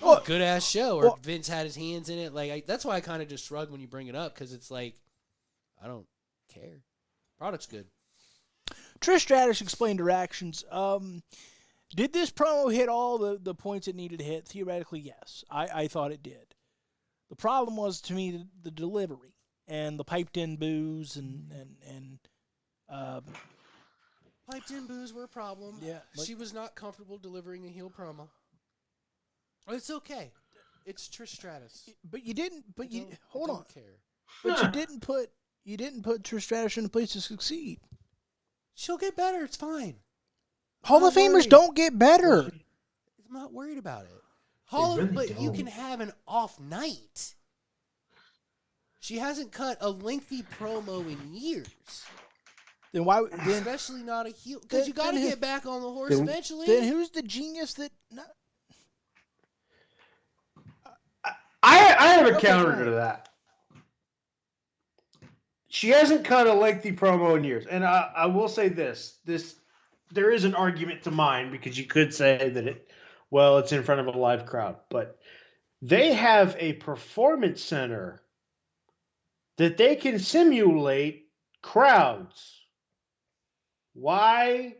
Speaker 1: Well-
Speaker 2: Good ass show, or
Speaker 1: well-
Speaker 2: Vince had his hands in it. Like that's why I kind of just shrug when you bring it up because it's like, I don't care. Product's good.
Speaker 1: Trish Stratus explained her actions. Did this promo hit all the points it needed to hit? Theoretically, yes. I thought it did. The problem was, to me, the delivery and the piped-in boos and
Speaker 2: Piped in boos were a problem.
Speaker 1: Yeah,
Speaker 2: She was not comfortable delivering a heel promo. It's okay. It's Trish Stratus.
Speaker 1: but you didn't. But
Speaker 2: I
Speaker 1: you
Speaker 2: don't- I
Speaker 1: hold
Speaker 2: don't
Speaker 1: on.
Speaker 2: care.
Speaker 1: But you didn't put Trish Stratus in a place to succeed.
Speaker 2: She'll get better. It's fine.
Speaker 1: Hall
Speaker 2: Not
Speaker 1: of Famers
Speaker 2: worried.
Speaker 1: don't get better.
Speaker 2: I'm not worried about it.
Speaker 4: really
Speaker 2: But you
Speaker 4: don't.
Speaker 2: can have an off night. She hasn't cut a lengthy promo in years,
Speaker 1: Then why? Then
Speaker 2: especially not a heel. Because you got to
Speaker 1: then who-
Speaker 2: get back on the horse
Speaker 4: then-
Speaker 2: eventually.
Speaker 1: then who's the genius that?
Speaker 4: I have a
Speaker 1: Okay,
Speaker 4: counter
Speaker 1: go
Speaker 4: to that. She hasn't cut a lengthy promo in years, and I will say this: there is an argument to mine because you could say that it's in front of a live crowd, but they have a performance center that they can simulate crowds. Why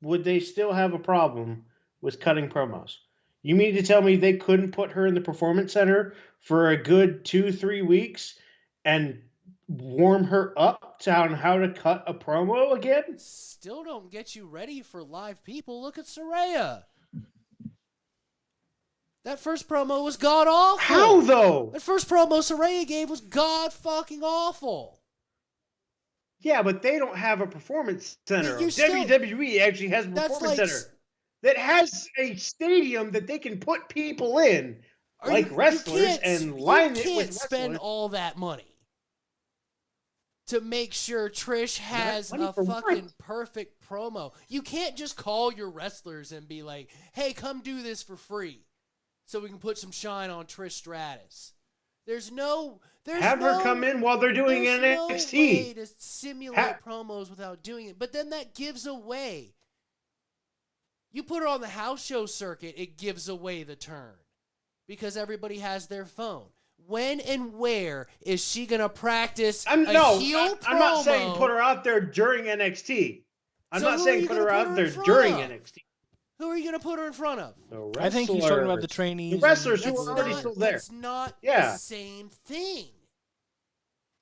Speaker 4: would they still have a problem with cutting promos? You mean to tell me they couldn't put her in the performance center for a good 2-3 weeks and warm her up to on how to cut a promo again?
Speaker 2: Still don't get you ready for live people. Look at Saraya. That first promo was god awful.
Speaker 4: How though?
Speaker 2: That first promo Saraya gave was god fucking awful.
Speaker 4: Yeah, but they don't have a performance center.
Speaker 2: You're still-
Speaker 4: WWE actually has a
Speaker 2: That's
Speaker 4: performance
Speaker 2: like-
Speaker 4: center that has a stadium that they can put people in,
Speaker 2: Are
Speaker 4: like
Speaker 2: you-
Speaker 4: wrestlers,
Speaker 2: you can't-
Speaker 4: and line
Speaker 2: you
Speaker 4: it
Speaker 2: can't
Speaker 4: with
Speaker 2: spend
Speaker 4: wrestlers.
Speaker 2: all that money to make sure Trish has
Speaker 4: money
Speaker 2: a
Speaker 4: for
Speaker 2: fucking
Speaker 4: what?
Speaker 2: perfect promo. You can't just call your wrestlers and be like, hey, come do this for free so we can put some shine on Trish Stratus. There's
Speaker 4: Have her come in while they're doing
Speaker 2: there's
Speaker 4: NXT.
Speaker 2: no way to simulate
Speaker 4: Ha-
Speaker 2: promos without doing it. But then that gives away. You put her on the house show circuit, it gives away the turn because everybody has their phone. When and where is she going to practice heel promo?
Speaker 4: I'm not saying put her out there during NXT. I'm
Speaker 2: So
Speaker 4: not
Speaker 2: who are
Speaker 4: saying
Speaker 2: you
Speaker 4: put
Speaker 2: gonna
Speaker 4: her
Speaker 2: put
Speaker 4: out
Speaker 2: her
Speaker 4: there
Speaker 2: in front
Speaker 4: during
Speaker 2: of?
Speaker 4: NXT.
Speaker 2: Who are you going to put her in front of?
Speaker 4: The
Speaker 1: I think he's talking about the
Speaker 4: wrestlers.
Speaker 1: trainees.
Speaker 4: The wrestlers who
Speaker 2: That's
Speaker 4: are already
Speaker 2: not,
Speaker 4: still there.
Speaker 2: that's not
Speaker 4: Yeah.
Speaker 2: the same thing.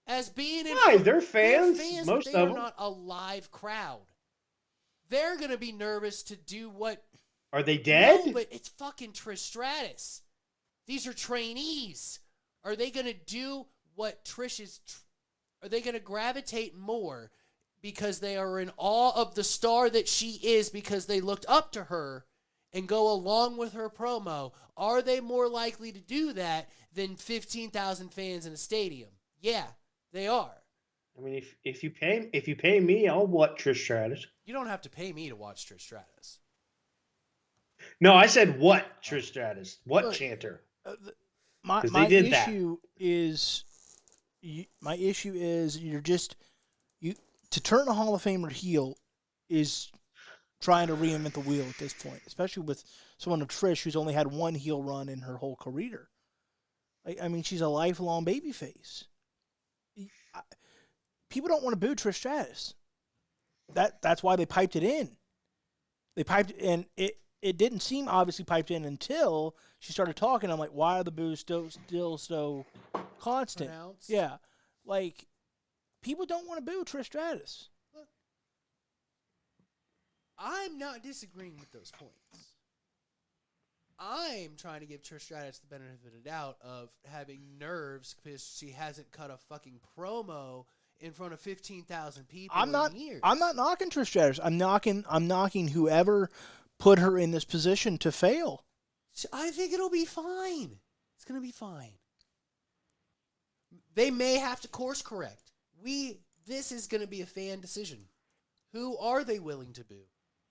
Speaker 2: As being in
Speaker 4: Why?
Speaker 2: front-
Speaker 4: They're fans,
Speaker 2: but
Speaker 4: most
Speaker 2: they
Speaker 4: of
Speaker 2: are
Speaker 4: them.
Speaker 2: not a live crowd. They're going to be nervous to do what.
Speaker 4: Are they dead?
Speaker 2: No, but it's fucking Trish Stratus. These are trainees. Are they going to do what Trish is? Are they going to gravitate more because they are in awe of the star that she is because they looked up to her and go along with her promo? Are they more likely to do that than 15,000 fans in a stadium? Yeah, they are.
Speaker 4: I mean, if you pay me, I'll watch Trish Stratus.
Speaker 2: You don't have to pay me to watch Trish Stratus.
Speaker 4: No, I said what Trish Stratus? What
Speaker 1: Look,
Speaker 4: chanter?
Speaker 1: My
Speaker 4: 'Cause they did that.
Speaker 1: issue is, my issue is you to turn a Hall of Famer heel is trying to reinvent the wheel at this point, especially with someone of Trish who's only had one heel run in her whole career. I mean, she's a lifelong babyface. People don't want to boo Trish Stratus. That's why they piped it in. They piped and it didn't seem obviously piped in until she started talking. I'm like, why are the boos still so constant?
Speaker 2: Pronounced?
Speaker 1: Yeah, like people don't want to boo Trish Stratus.
Speaker 2: I'm not disagreeing with those points. I'm trying to give Trish Stratus the benefit of the doubt of having nerves because she hasn't cut a fucking promo in front of 15,000 people in years.
Speaker 1: I'm not knocking Trish Stratus. I'm knocking whoever put her in this position to fail.
Speaker 2: I think it'll be fine. It's going to be fine. They may have to course correct. This is going to be a fan decision. Who are they willing to boo?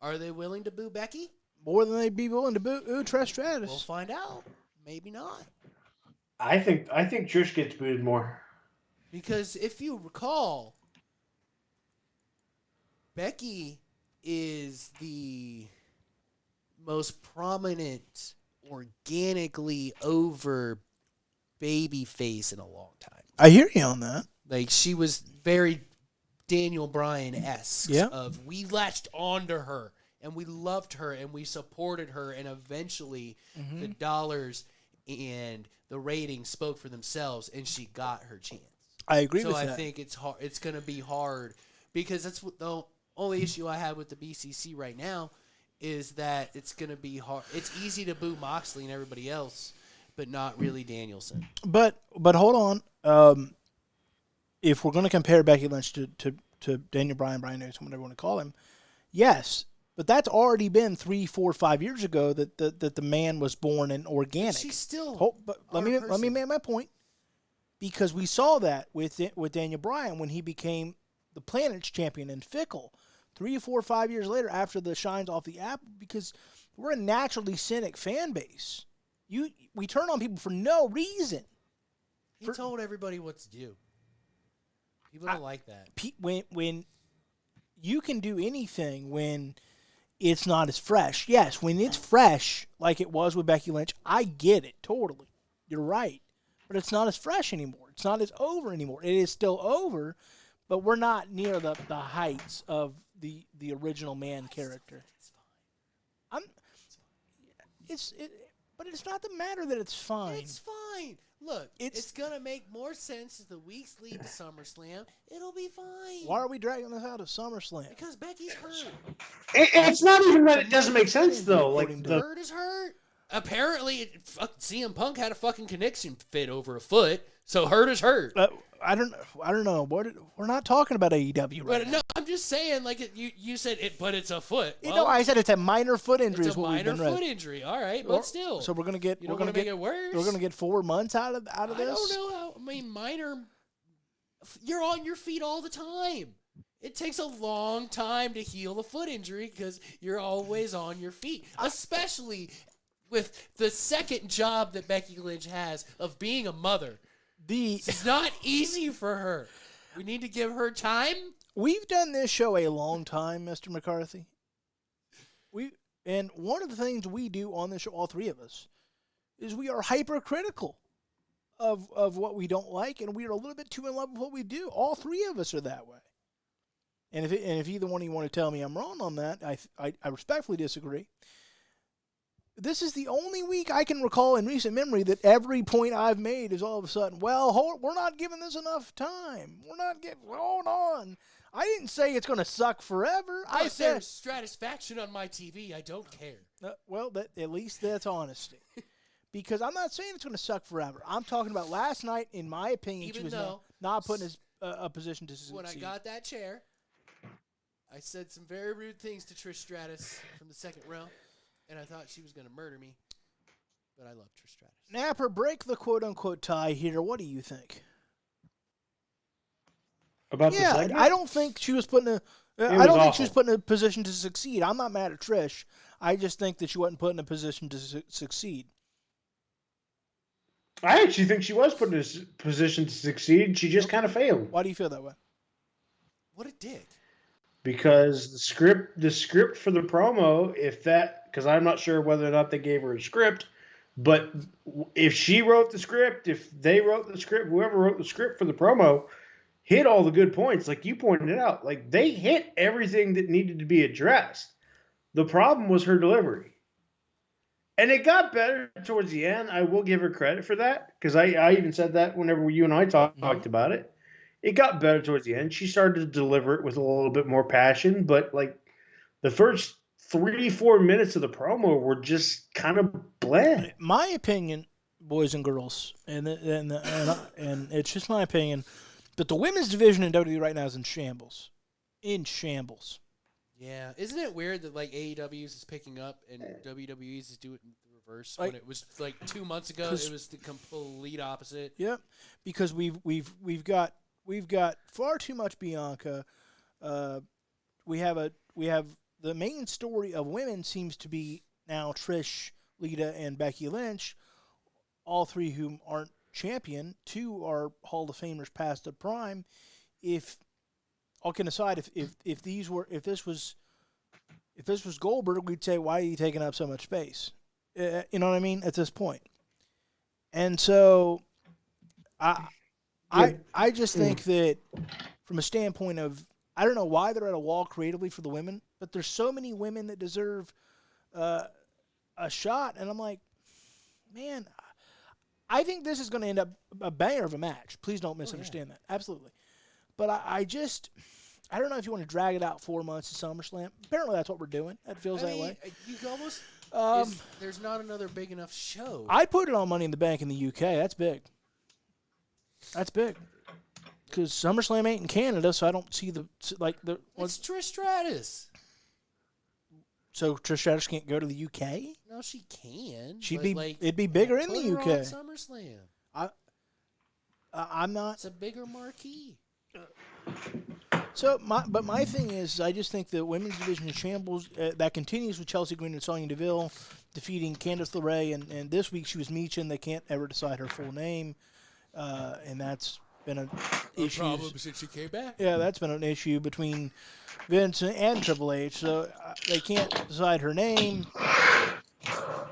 Speaker 2: Are they willing to boo Becky?
Speaker 1: More than they'd be willing to boo Trish Stratus.
Speaker 2: We'll find out. Maybe not.
Speaker 4: I think Trish gets booed more.
Speaker 2: Because if you recall, Becky is the most prominent, organically over baby face in a long time.
Speaker 1: I hear you on that.
Speaker 2: Like, she was very Daniel Bryan-esque.
Speaker 1: Yeah.
Speaker 2: Of we latched onto her and we loved her and we supported her, and eventually the dollars and the ratings spoke for themselves and she got her chance.
Speaker 1: I agree with
Speaker 2: So
Speaker 1: that.
Speaker 2: I think it's hard. It's going to be hard because that's what the only issue I have with the BCC right now is that it's going to be hard. It's easy to boo Moxley and everybody else, but not really Danielson.
Speaker 1: But hold on. If we're going to compare Becky Lynch to Daniel Bryan, Brian Danielson, whatever you want to call him, yes. But that's already been 3, 4, 5 years ago that the man was born and organic.
Speaker 2: She's still.
Speaker 1: But let me make my point, because we saw that with Daniel Bryan when he became the Planet's champion in Fickle, 3, 4, 5 years later after the shines off the apple, because we're a naturally cynic fan base. We turn on people for no reason.
Speaker 2: He told everybody what to do. People don't like that.
Speaker 1: When you can do anything when it's not as fresh. Yes, when it's fresh, like it was with Becky Lynch, I get it totally. You're right. But it's not as fresh anymore. It's not as over anymore. It is still over, but we're not near the heights of the original man character. But it's not the matter that it's fine.
Speaker 2: It's fine. Look, it's gonna make more sense as the weeks lead to SummerSlam. It'll be fine.
Speaker 1: Why are we dragging this out of SummerSlam?
Speaker 2: Because Becky's hurt.
Speaker 4: It's not even that it doesn't make sense though. Like the
Speaker 2: Hurt is hurt. Apparently, CM Punk had a fucking connection fit over a foot, so hurt is hurt.
Speaker 1: I don't know. We're not talking about AEW right
Speaker 2: But
Speaker 1: now.
Speaker 2: no, I'm just saying, like you said it, but it's a foot.
Speaker 1: You
Speaker 2: Well,
Speaker 1: know, I said it's a minor foot injury.
Speaker 2: it's
Speaker 1: Is
Speaker 2: a
Speaker 1: what we've
Speaker 2: minor
Speaker 1: been
Speaker 2: foot
Speaker 1: read.
Speaker 2: injury. All right, but still.
Speaker 1: So we're gonna get.
Speaker 2: You
Speaker 1: we're
Speaker 2: don't
Speaker 1: gonna
Speaker 2: want to make
Speaker 1: get
Speaker 2: it worse.
Speaker 1: We're gonna get 4 months out of this.
Speaker 2: I don't know how. I mean, minor. You're on your feet all the time. It takes a long time to heal a foot injury because you're always on your feet, especially with the second job that Becky Lynch has of being a mother. It's not easy for her. We need to give her time.
Speaker 1: We've done this show a long time, Mr. McCarthy. And one of the things we do on this show, all three of us, is we are hypercritical of what we don't like, and we are a little bit too in love with what we do. All three of us are that way. And if either one of you want to tell me I'm wrong on that, I respectfully disagree. This is the only week I can recall in recent memory that every point I've made is all of a sudden, well, we're not giving this enough time. Hold on. I didn't say it's going to suck forever. I said
Speaker 2: there's Stratisfaction on my TV. I don't care.
Speaker 1: At least that's honesty. Because I'm not saying it's going to suck forever. I'm talking about last night, in my opinion,
Speaker 2: Even
Speaker 1: she was
Speaker 2: though
Speaker 1: not put in a position to succeed.
Speaker 2: When I got that chair, I said some very rude things to Trish Stratus from the second row, and I thought she was going to murder me. But I love Trish Stratus.
Speaker 1: Napper, break the quote-unquote tie here. What do you think?
Speaker 4: about the segment?
Speaker 1: I don't think she was put in think she was put in a position to succeed. I'm not mad at Trish. I just think that she wasn't put in a position to succeed.
Speaker 4: I actually think she was put in a position to succeed. She just kind of failed.
Speaker 1: Why do you feel that way?
Speaker 2: What a dick.
Speaker 4: Because the script for the promo, because I'm not sure whether or not they gave her a script, but if she wrote the script, if they wrote the script, whoever wrote the script for the promo, hit all the good points, like you pointed out. Like, they hit everything that needed to be addressed. The problem was her delivery. And it got better towards the end. I will give her credit for that, because I even said that whenever you and I talked about it. It got better towards the end. She started to deliver it with a little bit more passion, but like the first 3-4 minutes of the promo were just kind of bland.
Speaker 1: My opinion, boys and girls, and it's just my opinion, but the women's division in WWE right now is in shambles. In shambles.
Speaker 2: Yeah, isn't it weird that like AEW's is picking up and WWE's is doing it in reverse?
Speaker 1: Like,
Speaker 2: when it was like 2 months ago, it was the complete opposite.
Speaker 1: Yep, because we've got far too much Bianca. We have the main story of women seems to be now Trish, Lita, and Becky Lynch, all three whom aren't champion. 2 are Hall of Famers past the prime. If all can aside, if this was Goldberg, we'd say, why are you taking up so much space? You know what I mean? At this point, and so I just think that from a standpoint of, I don't know why they're at a wall creatively for the women, but there's so many women that deserve a shot, and I'm like, man, I think this is going to end up a banger of a match. Please don't misunderstand that. Absolutely. But I don't know if you want to drag it out 4 months to SummerSlam. Apparently that's what we're doing. That feels that way.
Speaker 2: You almost there's not another big enough show.
Speaker 1: I'd put it on Money in the Bank in the UK. That's big. That's big. Because SummerSlam ain't in Canada, so I don't see
Speaker 2: it's Trish Stratus.
Speaker 1: So Trish Stratus can't go to the UK?
Speaker 2: No, she can.
Speaker 1: It'd be bigger in the
Speaker 2: put her
Speaker 1: UK.
Speaker 2: on SummerSlam.
Speaker 1: I'm not.
Speaker 2: It's a bigger marquee.
Speaker 1: So my thing is, I just think the women's division in shambles. That continues with Chelsea Green and Sonya Deville defeating Candice LeRae, and this week she was Meechin. They can't ever decide her full name, and that's been an
Speaker 2: No
Speaker 1: issue.
Speaker 2: problem since she came back.
Speaker 1: Yeah, that's been an issue between Vince and Triple H. So they can't decide her name.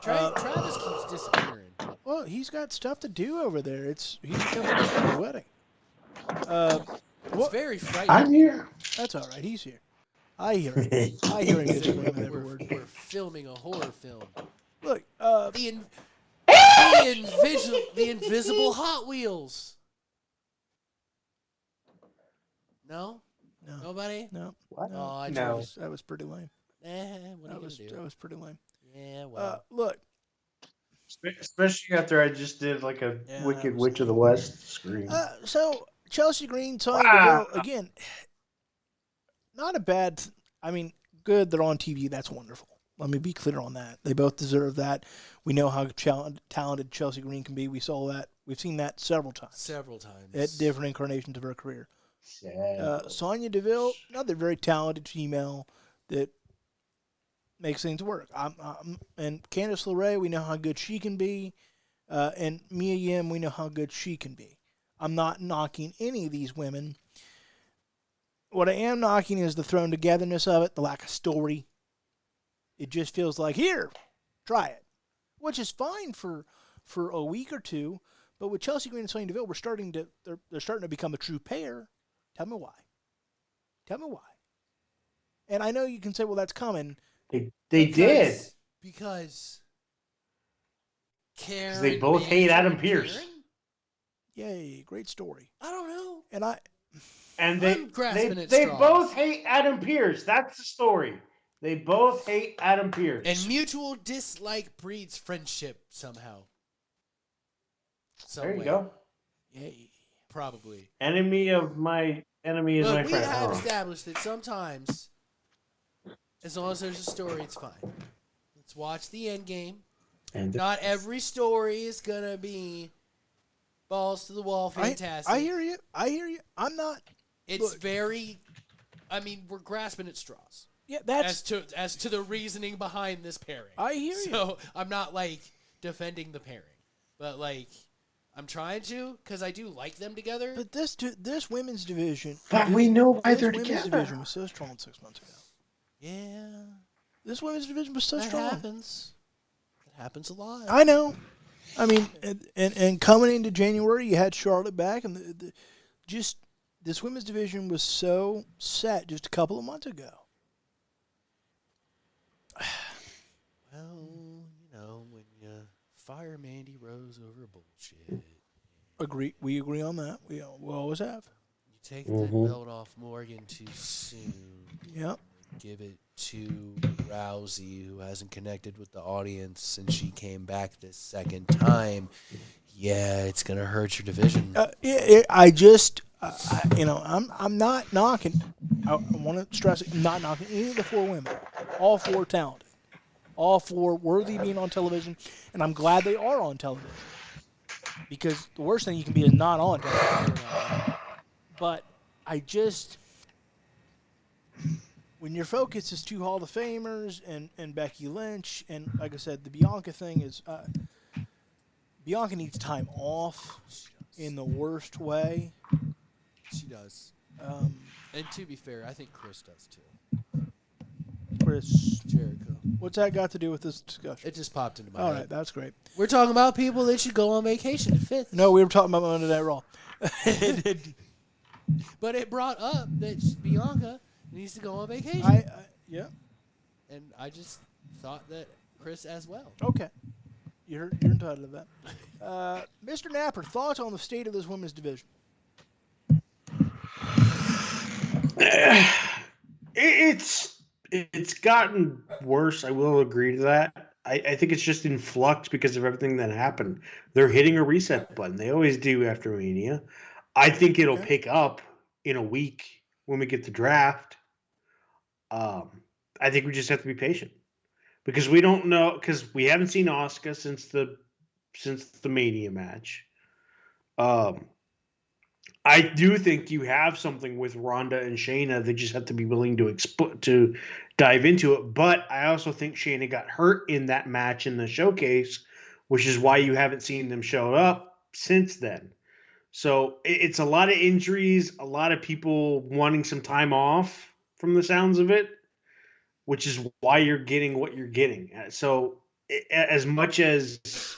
Speaker 2: Travis keeps disappearing.
Speaker 1: Well, he's got stuff to do over there. He's a couple weeks from his wedding.
Speaker 2: It's very frightening.
Speaker 4: I'm here.
Speaker 1: That's all right. He's here. I hear him. I hear him disagreeing every word.
Speaker 2: We're filming a horror film.
Speaker 1: Look,
Speaker 2: The invisible Hot Wheels. No?
Speaker 1: no,
Speaker 2: Nobody?
Speaker 1: no,
Speaker 4: What?
Speaker 1: no.
Speaker 2: Oh, I
Speaker 4: No.
Speaker 1: That was pretty lame.
Speaker 2: What are you
Speaker 1: That
Speaker 2: gonna
Speaker 1: was
Speaker 2: do?
Speaker 1: pretty lame.
Speaker 2: Yeah, well.
Speaker 1: Look,
Speaker 4: Especially after I just did like a
Speaker 1: Yeah, that
Speaker 4: Wicked
Speaker 1: was
Speaker 4: Witch of the West screen.
Speaker 1: so Chelsea Green, Sonya
Speaker 4: Wow.
Speaker 1: Deville again. Not a bad. I mean, good. They're on TV. That's wonderful. Let me be clear on that. They both deserve that. We know how talented Chelsea Green can be. We saw that. We've seen that several times at different incarnations of her career. Sonya Deville, another very talented female that makes things work. And Candice LeRae, we know how good she can be. And Mia Yim, we know how good she can be. I'm not knocking any of these women. What I am knocking is the thrown togetherness of it, the lack of story. It just feels like, here, try it. Which is fine for a week or two. But with Chelsea Green and Sonya Deville, they're starting to become a true pair. Tell me why. Tell me why. And I know you can say, well, that's coming.
Speaker 4: They did.
Speaker 2: Because Karen.
Speaker 4: They both hate Adam Pearce.
Speaker 2: Karen?
Speaker 1: Yay, great story.
Speaker 2: I don't know.
Speaker 4: And
Speaker 2: I'm grasping at
Speaker 4: they
Speaker 2: straws.
Speaker 4: both hate Adam Pearce. That's the story. They both hate Adam Pearce.
Speaker 2: And mutual dislike breeds friendship somehow.
Speaker 4: There you go.
Speaker 1: Yay.
Speaker 2: Probably.
Speaker 4: Enemy of my enemy is my
Speaker 2: We
Speaker 4: friend.
Speaker 2: have
Speaker 4: Oh.
Speaker 2: established that sometimes, as long as there's a story, it's fine. Let's watch the end game.
Speaker 4: And
Speaker 2: Not every story is gonna be balls to the wall, fantastic.
Speaker 1: I hear you. I'm not.
Speaker 2: It's
Speaker 1: look.
Speaker 2: very. I mean, we're grasping at straws
Speaker 1: Yeah, that's.
Speaker 2: as to the reasoning behind this pairing.
Speaker 1: I hear you.
Speaker 2: So I'm not like defending the pairing, but like I'm trying to because I do like them together.
Speaker 1: But this women's division.
Speaker 4: But we know why
Speaker 1: this
Speaker 4: they're
Speaker 1: women's
Speaker 4: together.
Speaker 1: division was so strong 6 months ago.
Speaker 2: Yeah,
Speaker 1: This women's division was so
Speaker 2: that
Speaker 1: strong.
Speaker 2: happens. It happens a lot.
Speaker 1: I know. I mean, and coming into January, you had Charlotte back, and just this women's division was so set just a couple of months ago.
Speaker 2: Well, when you fire Mandy Rose over bullshit,
Speaker 1: We agree on that. We always have.
Speaker 2: you take the belt off Morgan too soon.
Speaker 1: Yep.
Speaker 2: Give it to Rousey, who hasn't connected with the audience since she came back this second time. Yeah, it's gonna hurt your division.
Speaker 1: I'm not knocking. I want to stress it. I'm not knocking any of the four women. All four talented. All four worthy of being on television, and I'm glad they are on television. Because the worst thing you can be is not on television. But when your focus is two Hall of Famers and Becky Lynch, and like I said, the Bianca thing is Bianca needs time off in the worst way.
Speaker 2: She does. And to be fair, I think Chris does too.
Speaker 1: Chris
Speaker 2: Jericho.
Speaker 1: What's that got to do with this discussion?
Speaker 2: It just popped into my
Speaker 1: All
Speaker 2: head.
Speaker 1: right, that's great.
Speaker 2: We're talking about people that should go on vacation at Fifth.
Speaker 1: No, we were talking about Monday Night Raw.
Speaker 2: But it brought up that Bianca needs to go on vacation.
Speaker 1: Yeah.
Speaker 2: And I just thought that Chris as well.
Speaker 1: Okay. You're entitled to that. Mr. Napper, thoughts on the state of this women's division?
Speaker 4: It's gotten worse. I will agree to that. I think it's just in flux because of everything that happened. They're hitting a reset button. They always do after Mania. I think it'll pick up in a week when we get the draft. I think we just have to be patient because we don't know, because we haven't seen Asuka since the Mania match. I do think you have something with Ronda and Shayna. They just have to be willing to dive into it. But I also think Shayna got hurt in that match in the showcase, which is why you haven't seen them show up since then. So it's a lot of injuries, a lot of people wanting some time off from the sounds of it, which is why you're getting what you're getting. So as much as,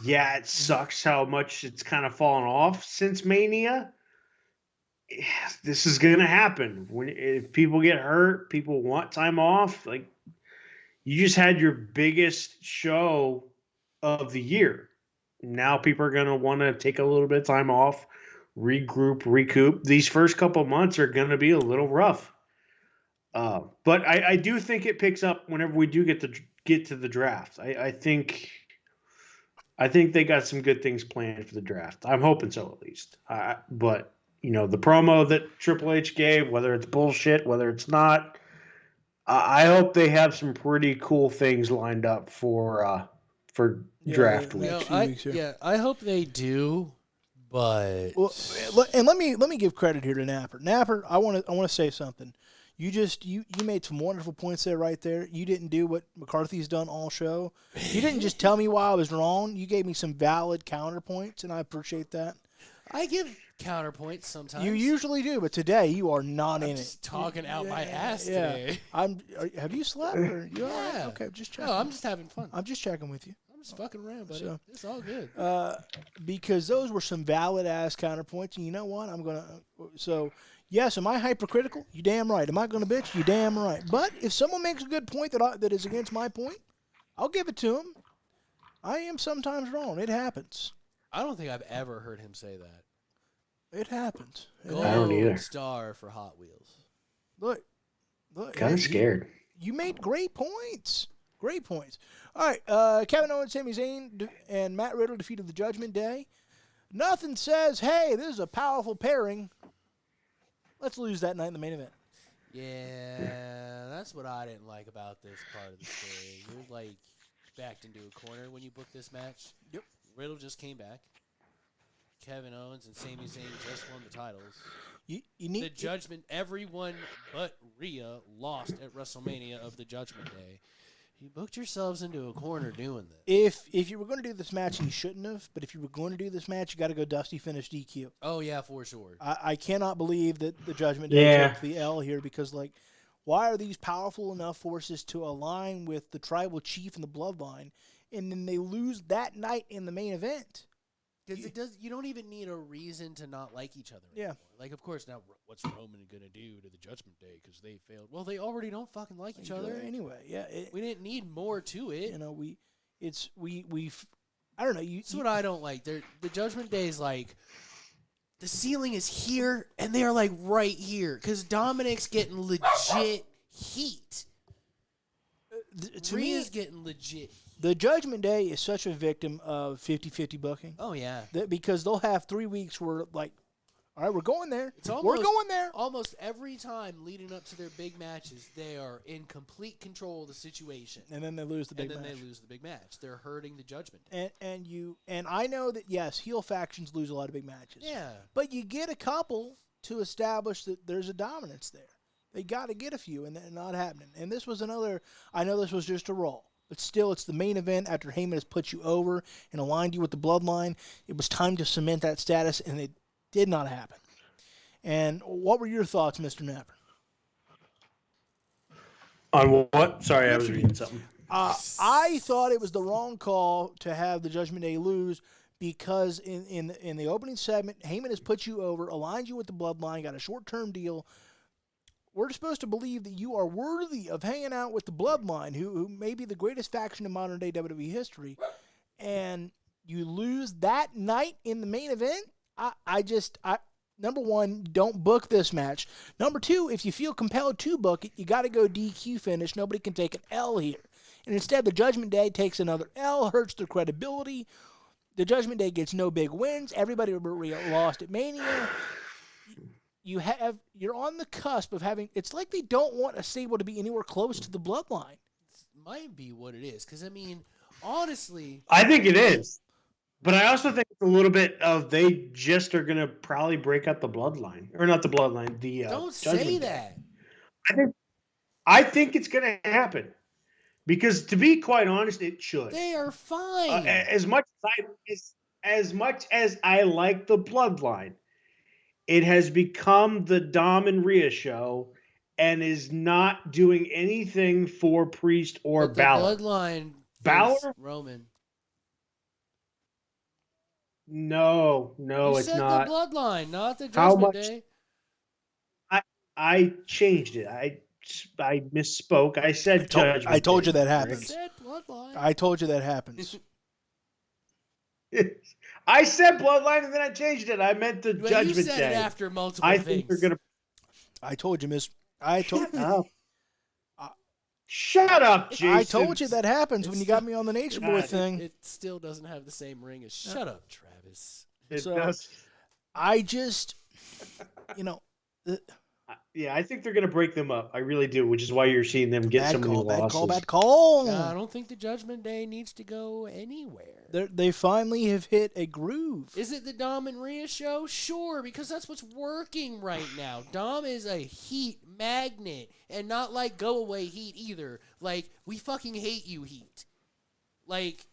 Speaker 4: yeah, it sucks how much it's kind of fallen off since Mania, this is going to happen. If people get hurt, people want time off. Like, you just had your biggest show of the year. Now people are going to want to take a little bit of time off, regroup, recoup. These first couple months are going to be a little rough. But I do think it picks up whenever we do get to the draft. I think they got some good things planned for the draft. I'm hoping so, at least. But the promo that Triple H gave, whether it's bullshit, whether it's not, I hope they have some pretty cool things lined up for draft week.
Speaker 1: next few weeks here.
Speaker 2: I hope they do, but
Speaker 1: And let me give credit here to Napper. Napper, I want to say something. You made some wonderful points there, right there. You didn't do what McCarthy's done all show. You didn't just tell me why I was wrong. You gave me some valid counterpoints, and I appreciate that.
Speaker 2: I give counterpoints sometimes.
Speaker 1: You usually do, but today you are not in it.
Speaker 2: Talking out my ass today.
Speaker 1: Have you slept? Or you all right?
Speaker 2: Yeah.
Speaker 1: Okay, just checking.
Speaker 2: No, I'm just having fun.
Speaker 1: I'm just checking with you.
Speaker 2: I'm just fucking around, buddy.
Speaker 1: So-
Speaker 2: It's all good.
Speaker 1: Because those were some valid ass counterpoints, and you know what? Yes, am I hypercritical? You damn right. Am I going to bitch? You damn right. But if someone makes a good point that is against my point, I'll give it to him. I am sometimes wrong. It happens.
Speaker 2: I don't think I've ever heard him say that.
Speaker 1: It happens.
Speaker 2: Gold
Speaker 4: I don't either.
Speaker 2: star for Hot Wheels.
Speaker 1: Look.
Speaker 4: Kind of scared.
Speaker 1: You made great points. Great points. All right, Kevin Owens, Sami Zayn, and Matt Riddle defeated the Judgment Day. Nothing says, hey, this is a powerful pairing. Let's lose that night in the main event.
Speaker 2: Yeah, that's what I didn't like about this part of the story. You're backed into a corner when you book this match.
Speaker 1: Yep.
Speaker 2: Riddle just came back. Kevin Owens and Sami Zayn just won the titles.
Speaker 1: You need
Speaker 2: The Judgment, everyone but Rhea lost at WrestleMania of the Judgment Day. You booked yourselves into a corner doing this.
Speaker 1: If you were going to do this match, you shouldn't have. But if you were going to do this match, you got to go Dusty finish DQ.
Speaker 2: Oh, yeah, for sure.
Speaker 1: I cannot believe that the Judgment Day took the L here because, why are these powerful enough forces to align with the tribal chief and the bloodline, and then they lose that night in the main event?
Speaker 2: Because you don't even need a reason to not like each other anymore. Of course, now what's Roman going to do to the Judgment Day because they failed? Well, they already don't fucking like each other.
Speaker 1: Anyway, yeah.
Speaker 2: We didn't need more to it.
Speaker 1: I don't know.
Speaker 2: That's what I don't like. The Judgment Day is the ceiling is here, and they are right here because Dominic's getting legit heat.
Speaker 1: To me,
Speaker 2: Rhea's getting legit heat.
Speaker 1: the Judgment Day is such a victim of 50-50 booking.
Speaker 2: Oh, yeah.
Speaker 1: Because they'll have 3 weeks where, all right, we're going there.
Speaker 2: We're
Speaker 1: going there.
Speaker 2: Almost every time leading up to their big matches, they are in complete control of the situation.
Speaker 1: And then they lose the big
Speaker 2: match.
Speaker 1: match.
Speaker 2: They lose the big match. They're hurting the Judgment Day.
Speaker 1: And I know that, yes, heel factions lose a lot of big matches.
Speaker 2: Yeah.
Speaker 1: But you get a couple to establish that there's a dominance there. They got to get a few, and they're not happening. And this was another, I know this was just a Raw. But still, it's the main event after Heyman has put you over and aligned you with the bloodline. It was time to cement that status, and it did not happen. And what were your thoughts, Mr. Napper?
Speaker 4: On what? Sorry, I was reading something.
Speaker 1: I thought it was the wrong call to have the Judgment Day lose because in the opening segment, Heyman has put you over, aligned you with the bloodline, got a short-term deal. We're supposed to believe that you are worthy of hanging out with the bloodline, who may be the greatest faction in modern-day WWE history, and you lose that night in the main event? Number one, don't book this match. Number two, if you feel compelled to book it, you got to go DQ finish. Nobody can take an L here. And instead, the Judgment Day takes another L, hurts their credibility. The Judgment Day gets no big wins. Everybody lost at Mania. You're on the cusp of having. It's like they don't want a stable to be anywhere close to the bloodline.
Speaker 2: It might be what it is. Because, honestly.
Speaker 4: I think it is. But I also think it's a little bit of they just are going to probably break up the bloodline. Or not the bloodline, the
Speaker 2: Don't
Speaker 4: Judgment
Speaker 2: say
Speaker 4: Day.
Speaker 2: that.
Speaker 4: I think it's going to happen. Because to be quite honest, it should.
Speaker 2: They are fine.
Speaker 4: As much as as much as I like the Bloodline, it has become the Dom and Rhea show and is not doing anything for Priest or
Speaker 2: But the
Speaker 4: Balor.
Speaker 2: bloodline
Speaker 4: Balor?
Speaker 2: is Roman.
Speaker 4: No,
Speaker 2: You
Speaker 4: it's
Speaker 2: said
Speaker 4: not.
Speaker 2: the bloodline, not the
Speaker 4: How
Speaker 2: Judgment
Speaker 4: much-
Speaker 2: Day.
Speaker 4: I changed it. I misspoke. I said Judgment
Speaker 1: I told
Speaker 4: Day,
Speaker 1: you that
Speaker 2: You
Speaker 1: happens.
Speaker 2: said bloodline.
Speaker 1: I told you that happens.
Speaker 4: I said Bloodline and then I changed it. I meant the
Speaker 2: Well,
Speaker 4: Judgment
Speaker 2: you said
Speaker 4: Day.
Speaker 2: it after multiple
Speaker 4: I
Speaker 2: things.
Speaker 4: think they're gonna.
Speaker 1: I told you, Miss. I told.
Speaker 4: Shut up. Shut up, Jason.
Speaker 1: I told you that happens when you got me on the Nature Boy
Speaker 4: God,
Speaker 1: thing.
Speaker 2: It still doesn't have the same ring as shut up, Travis.
Speaker 4: It
Speaker 1: So-
Speaker 4: does.
Speaker 1: I just,
Speaker 4: Yeah, I think they're gonna break them up. I really do, which is why you're seeing them get so many losses.
Speaker 1: bad call.
Speaker 2: I don't think the Judgment Day needs to go anywhere.
Speaker 1: They finally have hit a groove.
Speaker 2: Is it the Dom and Rhea show? Sure, because that's what's working right now. Dom is a heat magnet, and not like go away heat either. Like, we fucking hate you, heat. Like,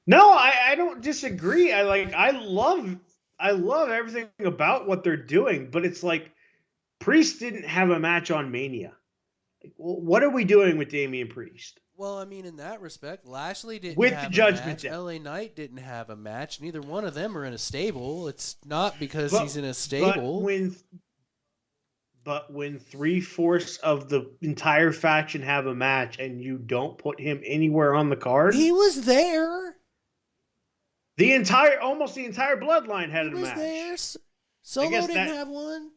Speaker 4: No, I don't disagree. I love everything about what they're doing, but it's like Priest didn't have a match on Mania. Like, what are we doing with Damian Priest?
Speaker 2: well, I mean, in that respect, Lashley didn't
Speaker 4: With
Speaker 2: have
Speaker 4: the Judgment
Speaker 2: a match.
Speaker 4: Day.
Speaker 2: LA Knight didn't have a match. Neither one of them are in a stable. It's not because
Speaker 4: But-
Speaker 2: he's in a stable.
Speaker 4: But when 3/4 of the entire faction have a match and you don't put him anywhere on the card,
Speaker 2: He was there.
Speaker 4: almost the entire bloodline had
Speaker 2: He
Speaker 4: a
Speaker 2: was
Speaker 4: match.
Speaker 2: there. Solo
Speaker 4: guess
Speaker 2: didn't
Speaker 4: that-
Speaker 2: have one.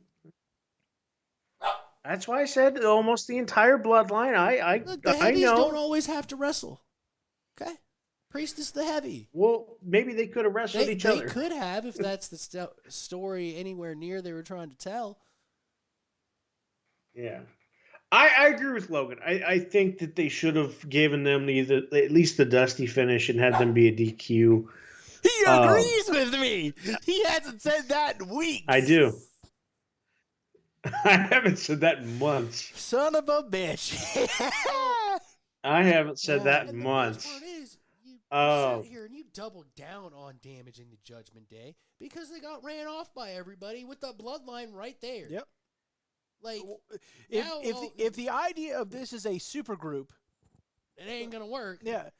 Speaker 4: That's why I said almost the entire bloodline.
Speaker 2: Look, the
Speaker 4: I
Speaker 2: heavies
Speaker 4: know.
Speaker 2: don't always have to wrestle. Okay? Priest is the heavy.
Speaker 4: Well, maybe they could have wrestled
Speaker 2: They
Speaker 4: each other.
Speaker 2: could have if that's the story anywhere near they were trying to tell.
Speaker 4: Yeah. I agree with Logan. I think that they should have given them at least the dusty finish and had them be a DQ.
Speaker 1: He agrees with me. He hasn't said that in weeks.
Speaker 4: I do. I haven't said that in months.
Speaker 1: Son of a bitch.
Speaker 4: I haven't said that in
Speaker 2: And the
Speaker 4: months.
Speaker 2: worst part is, you
Speaker 4: Oh.
Speaker 2: sit here and you double down on damaging the Judgment Day because they got ran off by everybody with the bloodline right there.
Speaker 1: Yep.
Speaker 2: Like,
Speaker 1: If
Speaker 2: now,
Speaker 1: if the idea of this is a super group,
Speaker 2: it ain't gonna work.
Speaker 1: yeah,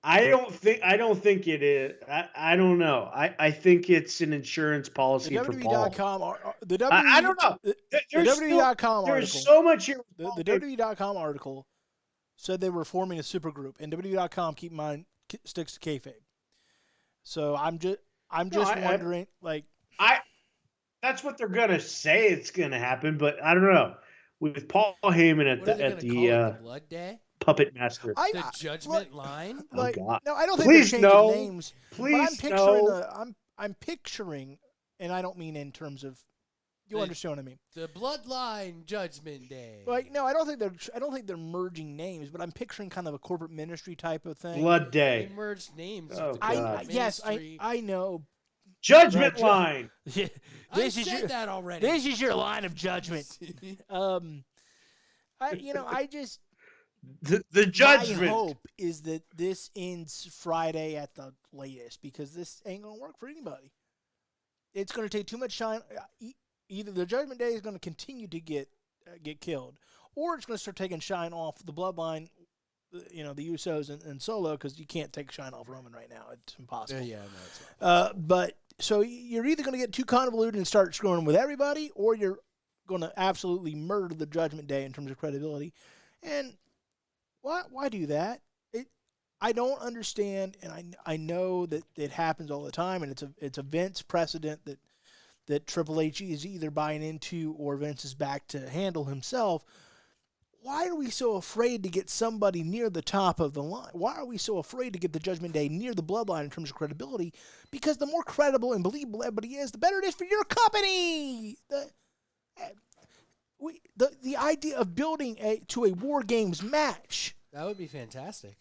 Speaker 4: I don't think it is. I don't know. I think it's an insurance
Speaker 1: the
Speaker 4: policy for Paul.
Speaker 1: WWE.com, the WWE,
Speaker 4: I don't know.
Speaker 1: The
Speaker 4: There's
Speaker 1: WWE.com
Speaker 4: there's
Speaker 1: article,
Speaker 4: so much here.
Speaker 1: the WWE.com article said they were forming a super group, and WWE.com, keep in mind, sticks to kayfabe. So I'm just wondering, like,
Speaker 4: That's what they're gonna say it's gonna happen, but I don't know. With Paul Heyman at
Speaker 2: What are they
Speaker 4: the
Speaker 2: gonna call it? The Blood Day?
Speaker 4: Puppet Master.
Speaker 2: The Judgment Line?
Speaker 1: like,
Speaker 4: God.
Speaker 1: no, I don't think
Speaker 4: Please
Speaker 1: they're changing
Speaker 4: no.
Speaker 1: names. But I'm
Speaker 4: Please
Speaker 1: picturing
Speaker 4: no.
Speaker 1: I'm picturing, and I don't mean in terms of, you
Speaker 2: The-
Speaker 1: understand what I mean.
Speaker 2: The Bloodline Judgment Day.
Speaker 1: Like, no, I don't think they're merging names, but I'm picturing kind of a corporate ministry type of thing.
Speaker 4: Blood
Speaker 2: They
Speaker 4: Day.
Speaker 2: merged names.
Speaker 4: Oh,
Speaker 2: with the
Speaker 1: I
Speaker 4: God.
Speaker 1: yes,
Speaker 2: ministry.
Speaker 1: I know.
Speaker 4: Judgment
Speaker 1: Ju-
Speaker 4: Line.
Speaker 1: this
Speaker 2: I
Speaker 1: is
Speaker 2: said
Speaker 1: your
Speaker 2: that already.
Speaker 1: this is your line of judgment. I just
Speaker 4: The
Speaker 1: my
Speaker 4: judgment.
Speaker 1: hope is that this ends Friday at the latest because this ain't gonna work for anybody. It's gonna take too much shine. Either the Judgment Day is gonna continue to get killed, or it's gonna start taking shine off the Bloodline. The Usos and Solo, because you can't take shine off Roman right now. It's impossible.
Speaker 2: Yeah, no, it's not.
Speaker 1: But so you're either going to get too convoluted and start screwing with everybody, or you're going to absolutely murder the Judgment Day in terms of credibility. And why do that? I don't understand, and I know that it happens all the time, and it's a Vince precedent that Triple H is either buying into or Vince is back to handle himself. Why are we so afraid to get somebody near the top of the line? Why are we so afraid to get the Judgment Day near the Bloodline in terms of credibility? Because the more credible and believable everybody is, the better it is for your company. The idea of building to a War Games match,
Speaker 2: That would be fantastic.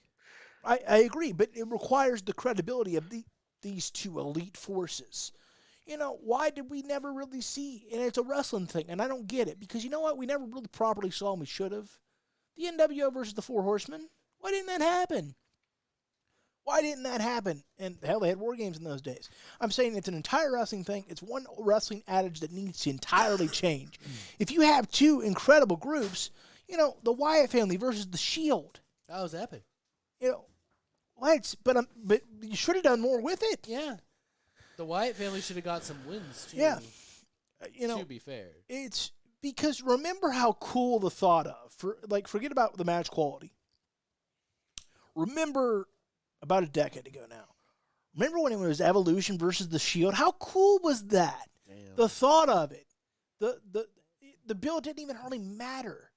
Speaker 1: I agree, but it requires the credibility of these two elite forces. Why did we never really see, and it's a wrestling thing, and I don't get it, because you know what? We never really properly saw, and we should have. The NWO versus the Four Horsemen. Why didn't that happen? Why didn't that happen? And hell, they had war games in those days. I'm saying it's an entire wrestling thing. It's one wrestling adage that needs to entirely change. If you have two incredible groups, the Wyatt family versus the Shield.
Speaker 2: That was epic.
Speaker 1: But you should have done more with it.
Speaker 2: Yeah. The Wyatt family should have got some wins, too.
Speaker 1: Yeah.
Speaker 2: To be fair.
Speaker 1: It's because remember how cool the thought of, forget about the match quality. Remember about a decade ago now. Remember when it was Evolution versus the Shield? How cool was that?
Speaker 2: Damn.
Speaker 1: The thought of it. The bill didn't even hardly matter.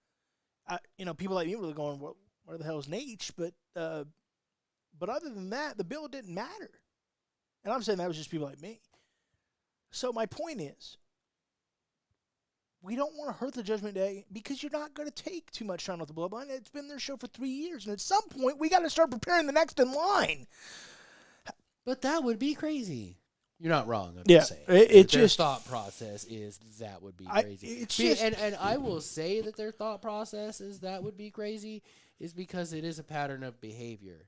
Speaker 1: People like me were going, well, where the hell is Nate? But other than that, the bill didn't matter. And I'm saying that was just people like me. So my point is, we don't want to hurt the Judgment Day because you're not going to take too much time off the Bloodline. It's been their show for 3 years, and at some point, we got to start preparing the next in line.
Speaker 2: But that would be crazy. You're not wrong. I'm
Speaker 1: Yeah,
Speaker 2: just saying.
Speaker 1: it
Speaker 2: Their
Speaker 1: just
Speaker 2: thought process is that would be crazy. And I will say that their thought process is that would be crazy is because it is a pattern of behavior.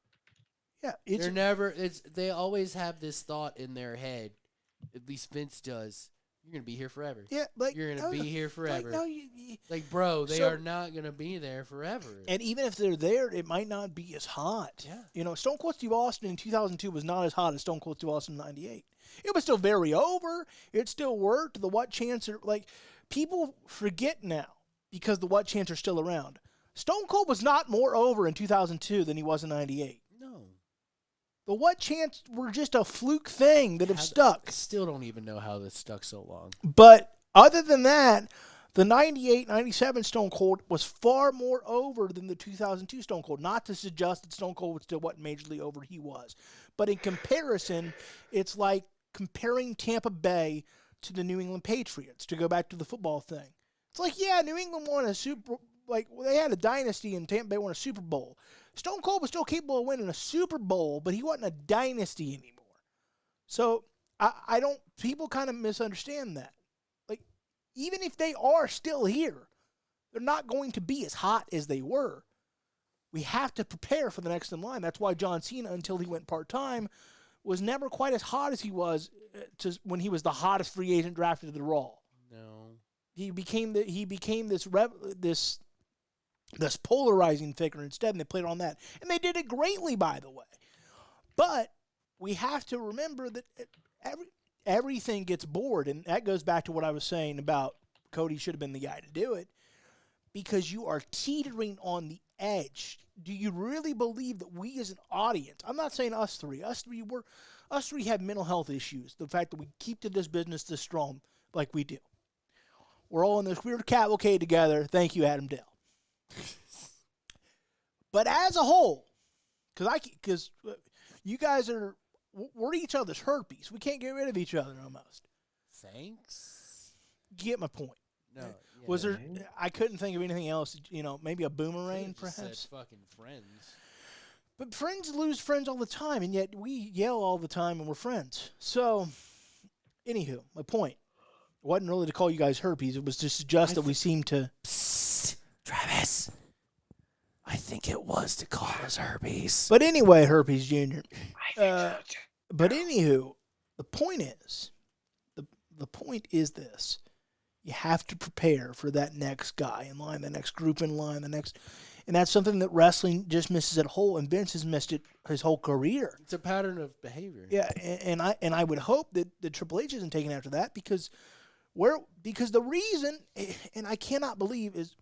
Speaker 1: Yeah,
Speaker 2: they always have this thought in their head. At least Vince does. You're gonna be here forever.
Speaker 1: Yeah,
Speaker 2: you're gonna be here forever.
Speaker 1: Bro,
Speaker 2: they are not gonna be there forever.
Speaker 1: And even if they're there, it might not be as hot.
Speaker 2: Yeah.
Speaker 1: Stone Cold Steve Austin in 2002 was not as hot as Stone Cold Steve Austin in '98. It was still very over. It still worked. The What Chants are people forget now because the What Chants are still around. Stone Cold was not more over in 2002 than he was in '98.
Speaker 2: No. The
Speaker 1: What Chants were just a fluke thing that have stuck.
Speaker 2: I still don't even know how this stuck so long.
Speaker 1: But other than that, the 98, 97 Stone Cold was far more over than the 2002 Stone Cold. Not to suggest that Stone Cold was still what majorly over he was. But in comparison, it's like comparing Tampa Bay to the New England Patriots, to go back to the football thing. It's like, yeah, New England won a they had a dynasty and Tampa Bay won a Super Bowl. Stone Cold was still capable of winning a Super Bowl, but he wasn't a dynasty anymore. So people kind of misunderstand that. Even if they are still here, they're not going to be as hot as they were. We have to prepare for the next in line. That's why John Cena, until he went part-time, was never quite as hot as he was when he was the hottest free agent drafted to the Raw.
Speaker 2: No.
Speaker 1: He became this polarizing figure instead, and they played on that. And they did it greatly, by the way. But we have to remember that everything gets bored, and that goes back to what I was saying about Cody should have been the guy to do it, because you are teetering on the edge. Do you really believe that we as an audience, I'm not saying us three have mental health issues, the fact that we keep to this business this strong like we do. We're all in this weird cavalcade together. Thank you, Adam Dale. But as a whole, because you guys we're each other's herpes. We can't get rid of each other almost.
Speaker 2: Thanks.
Speaker 1: You get my point.
Speaker 2: No. Yeah.
Speaker 1: Was there? I couldn't think of anything else. Maybe a boomerang,
Speaker 2: Just
Speaker 1: perhaps.
Speaker 2: said fucking friends.
Speaker 1: But friends lose friends all the time, and yet we yell all the time, and we're friends. So, anywho, my point wasn't really to call you guys herpes. It was to suggest that we seem to.
Speaker 2: Psst, Travis. I think it was to call us herpes.
Speaker 1: But anyway, Herpes Jr. But anywho, the point is, the point is this. You have to prepare for that next guy in line, the next group in line, and that's something that wrestling just misses at whole, and Vince has missed it his whole career.
Speaker 2: It's a pattern of behavior.
Speaker 1: Yeah, and I would hope that Triple H isn't taking after that because the reason, and I cannot believe is,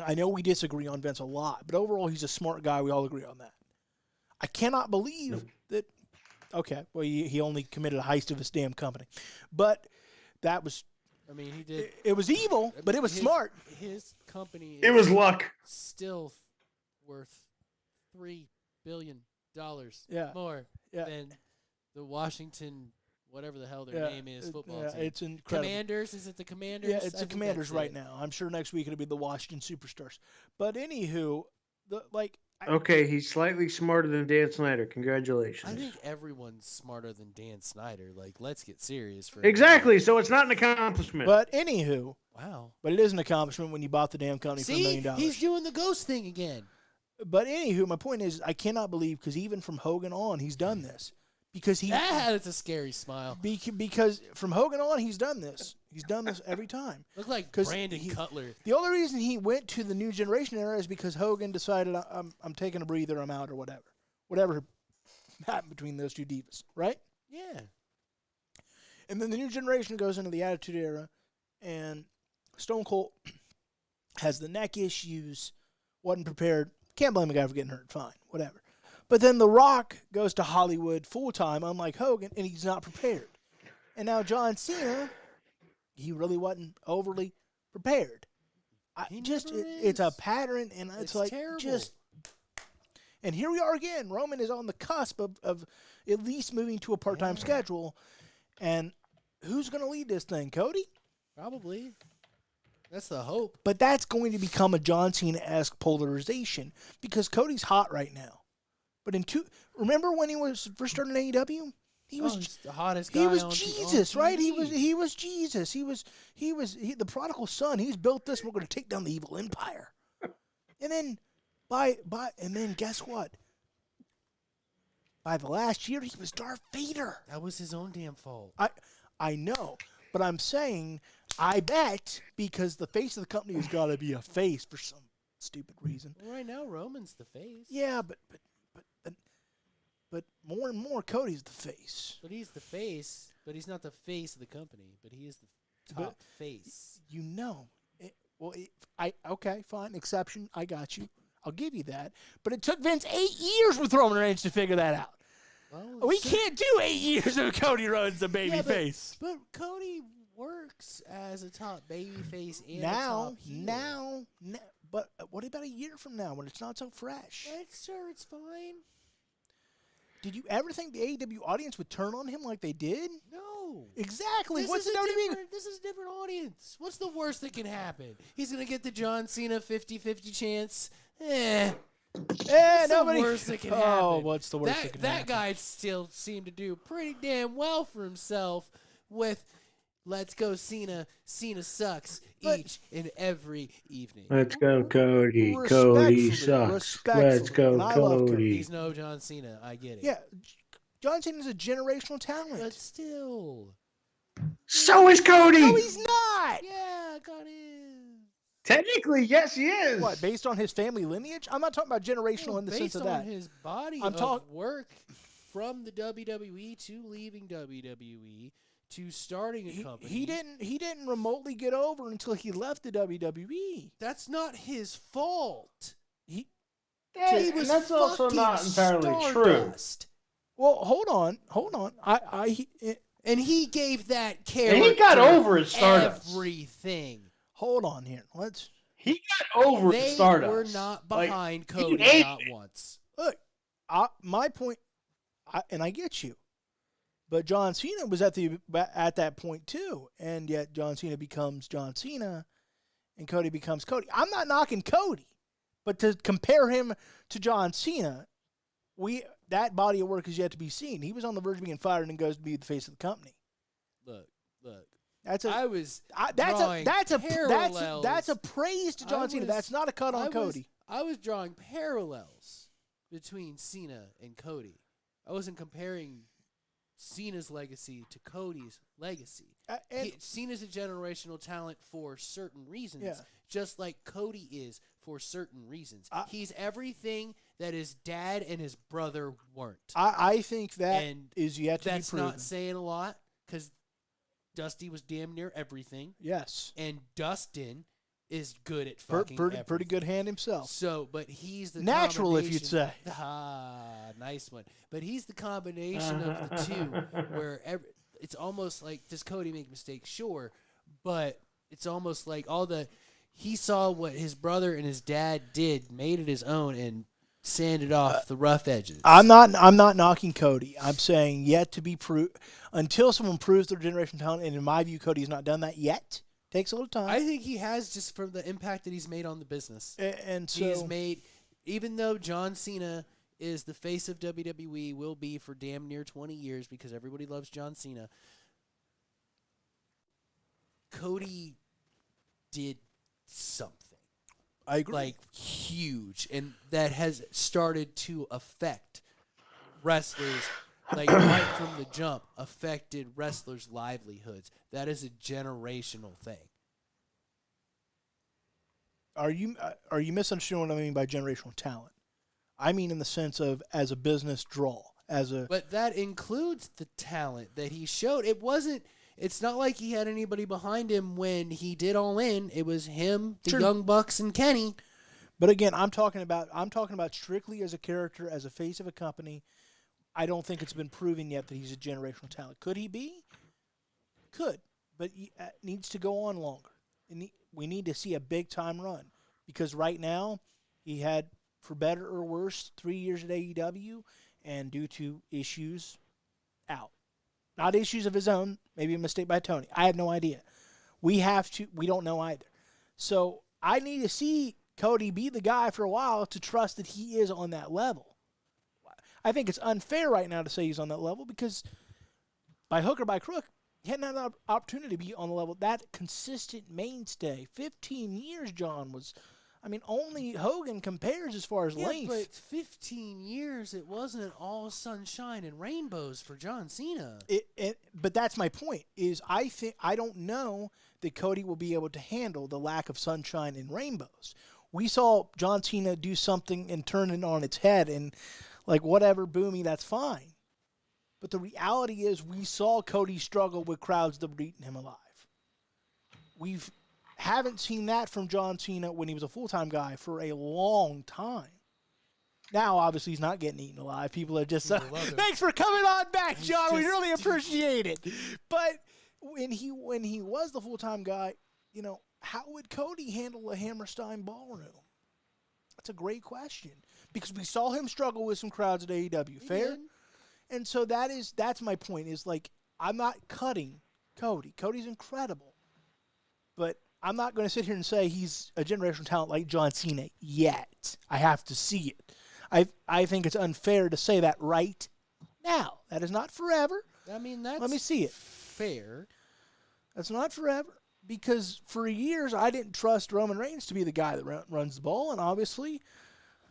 Speaker 1: I know we disagree on Vince a lot, but overall he's a smart guy. We all agree on that. I cannot believe that. Okay, well he only committed a heist of his damn company, but that was.
Speaker 2: I mean, he did.
Speaker 1: It was evil, but it was smart.
Speaker 2: His company.
Speaker 3: It was luck.
Speaker 2: Still worth $3 billion more than the Washington, whatever the hell their name is, football team.
Speaker 1: It's incredible.
Speaker 2: Commanders? Is it the Commanders?
Speaker 1: Yeah, it's the Commanders right now. I'm sure next week it'll be the Washington Superstars. But anywho,
Speaker 3: okay, he's slightly smarter than Dan Snyder. Congratulations.
Speaker 2: I think everyone's smarter than Dan Snyder. Let's get serious.
Speaker 3: Exactly. So it's not an accomplishment.
Speaker 1: But anywho,
Speaker 2: wow.
Speaker 1: But it is an accomplishment when you bought the damn company for $1 million.
Speaker 2: He's doing the ghost thing again.
Speaker 1: But anywho, my point is, I cannot believe because even from Hogan on, he's done this because he
Speaker 2: That's a scary smile.
Speaker 1: because from Hogan on, he's done this. He's done this every time.
Speaker 2: Look like
Speaker 1: 'Cause
Speaker 2: Brandon Cutler.
Speaker 1: The only reason he went to the new generation era is because Hogan decided I'm taking a breather, I'm out or whatever happened between those two divas, right?
Speaker 2: Yeah.
Speaker 1: And then the new generation goes into the Attitude Era, and Stone Cold has the neck issues, wasn't prepared. Can't blame a guy for getting hurt. Fine, whatever. But then The Rock goes to Hollywood full time, unlike Hogan, and he's not prepared. And now John Cena, he really wasn't overly prepared. It's a pattern, and it's like
Speaker 2: terrible.
Speaker 1: And here we are again. Roman is on the cusp of at least moving to a part-time schedule. And who's going to lead this thing? Cody?
Speaker 2: Probably. That's the hope.
Speaker 1: But that's going to become a John Cena-esque polarization because Cody's hot right now. But remember when he was first starting in AEW? He was
Speaker 2: he's the hottest guy.
Speaker 1: He was
Speaker 2: on
Speaker 1: Jesus,
Speaker 2: on
Speaker 1: right?
Speaker 2: TV.
Speaker 1: He was Jesus. He was the prodigal son. He's built this. We're going to take down the evil empire. And then and then guess what? By the last year, he was Darth Vader.
Speaker 2: That was his own damn fault.
Speaker 1: I know, but I'm saying I bet because the face of the company has got to be a face for some stupid reason.
Speaker 2: Well, right now, Roman's the face.
Speaker 1: Yeah, but more and more, Cody's the face.
Speaker 2: But he's the face. But he's not the face of the company. But he is the top face.
Speaker 1: You know. Okay, fine. Exception. I got you. I'll give you that. But it took Vince 8 years with Roman Reigns to figure that out.
Speaker 2: Well,
Speaker 1: We can't do 8 years of Cody Rhodes the baby face.
Speaker 2: But Cody works as a top baby face and
Speaker 1: Now,
Speaker 2: a top heel.
Speaker 1: but what about a year from now when it's not so fresh?
Speaker 2: Sure, it's fine.
Speaker 1: Did you ever think the AEW audience would turn on him like they did?
Speaker 2: No.
Speaker 1: Exactly.
Speaker 2: This
Speaker 1: What's
Speaker 2: is
Speaker 1: the WWE?
Speaker 2: This is a different audience. What's the worst that can happen? He's going to get the John Cena 50-50 chance. What's
Speaker 1: Nobody.
Speaker 2: the worst that can happen?
Speaker 1: Oh, what's the worst that can happen?
Speaker 2: That guy still seemed to do pretty damn well for himself with Let's Go Cena. Cena sucks each and every evening.
Speaker 4: Let's go, Cody. Cody sucks. Let's go,
Speaker 1: and I love
Speaker 4: Cody.
Speaker 2: He's no John Cena. I get it.
Speaker 1: Yeah, John Cena's a generational talent.
Speaker 2: But still.
Speaker 4: So is Cody.
Speaker 1: No, he's not.
Speaker 2: Yeah, God is.
Speaker 3: Technically, yes, he is.
Speaker 1: What, based on his family lineage? I'm not talking about generational in the sense of that.
Speaker 2: Based on his body
Speaker 1: I'm
Speaker 2: of work from the WWE to leaving WWE to starting a company.
Speaker 1: He didn't remotely get over until he left the WWE.
Speaker 2: That's not his fault.
Speaker 1: He
Speaker 2: was
Speaker 4: that's also
Speaker 2: fucking
Speaker 4: not entirely true.
Speaker 2: Stardust.
Speaker 1: Well, hold on.
Speaker 2: And he gave that character
Speaker 4: And he got over his Stardust.
Speaker 2: everything.
Speaker 1: Hold on here.
Speaker 4: He got over
Speaker 2: They
Speaker 4: Stardust.
Speaker 2: were not behind Cody
Speaker 4: hated
Speaker 2: not
Speaker 4: it.
Speaker 2: once.
Speaker 1: Look, my point, and I get you, but John Cena was at that point too, and yet John Cena becomes John Cena, and Cody becomes Cody. I'm not knocking Cody, but to compare him to John Cena, that body of work is yet to be seen. He was on the verge of being fired and goes to be the face of the company.
Speaker 2: Look.
Speaker 1: That's
Speaker 2: parallels.
Speaker 1: a praise to John Cena. That's not a cut on Cody.
Speaker 2: I was drawing parallels between Cena and Cody. I wasn't comparing Cena's legacy to Cody's legacy. Cena's a generational talent for certain reasons, just like Cody is for certain reasons. He's everything that his dad and his brother weren't.
Speaker 1: I think that is yet to be proven.
Speaker 2: That's not saying a lot because Dusty was damn near everything.
Speaker 1: Yes.
Speaker 2: And Dustin is good at fucking
Speaker 1: pretty good hand himself.
Speaker 2: So, but he's the
Speaker 1: natural, if you'd say.
Speaker 2: Nice one. But he's the combination of the two, where it's almost like, does Cody make mistakes? Sure, but it's almost like he saw what his brother and his dad did, made it his own, and sanded off the rough edges.
Speaker 1: I'm not knocking Cody. I'm saying yet to be proved. Until someone proves their generation talent, and in my view, Cody's not done that yet. Takes a little time.
Speaker 2: I think he has, just from the impact that he's made on the business.
Speaker 1: And so
Speaker 2: he's made, even though John Cena is the face of WWE, will be for damn near 20 years because everybody loves John Cena, Cody did something.
Speaker 1: I agree.
Speaker 2: Like, huge. And that has started to affect wrestlers, like, right from the jump, affected wrestlers' livelihoods. That is a generational thing.
Speaker 1: Are you misunderstanding what I mean by generational talent? I mean in the sense of as a business draw,
Speaker 2: But that includes the talent that he showed. It's not like he had anybody behind him when he did All In. It was him, the
Speaker 1: True.
Speaker 2: Young Bucks, and Kenny.
Speaker 1: But again, I'm talking about strictly as a character, as a face of a company. I don't think it's been proven yet that he's a generational talent. Could he be? Could, but he needs to go on longer. We need to see a big time run because right now he had, for better or worse, 3 years at AEW, and due to issues, out. Not issues of his own, maybe a mistake by Tony. I have no idea. We don't know either. So I need to see Cody be the guy for a while to trust that he is on that level. I think it's unfair right now to say he's on that level because by hook or by crook, he hadn't had an opportunity to be on the level. That consistent mainstay, 15 years, John, was, only Hogan compares as far as length.
Speaker 2: But 15 years, it wasn't all sunshine and rainbows for John Cena.
Speaker 1: But that's my point, is I don't know that Cody will be able to handle the lack of sunshine and rainbows. We saw John Cena do something and turn it on its head and, like, whatever, boomy, that's fine. But the reality is we saw Cody struggle with crowds that were eating him alive. We haven't seen that from John Cena when he was a full-time guy for a long time. Now, obviously, he's not getting eaten alive. People are just, thanks for coming on back, John. We really appreciate it. But when he was the full-time guy, how would Cody handle a Hammerstein ballroom? That's a great question. Because we saw him struggle with some crowds at AEW. Fair? And so that's my point, is like, I'm not cutting Cody. Cody's incredible. But I'm not going to sit here and say he's a generational talent like John Cena yet. I have to see it. I think it's unfair to say that right now. That is not forever.
Speaker 2: That's
Speaker 1: Let me see it.
Speaker 2: fair.
Speaker 1: That's not forever. Because for years, I didn't trust Roman Reigns to be the guy that runs the ball, and obviously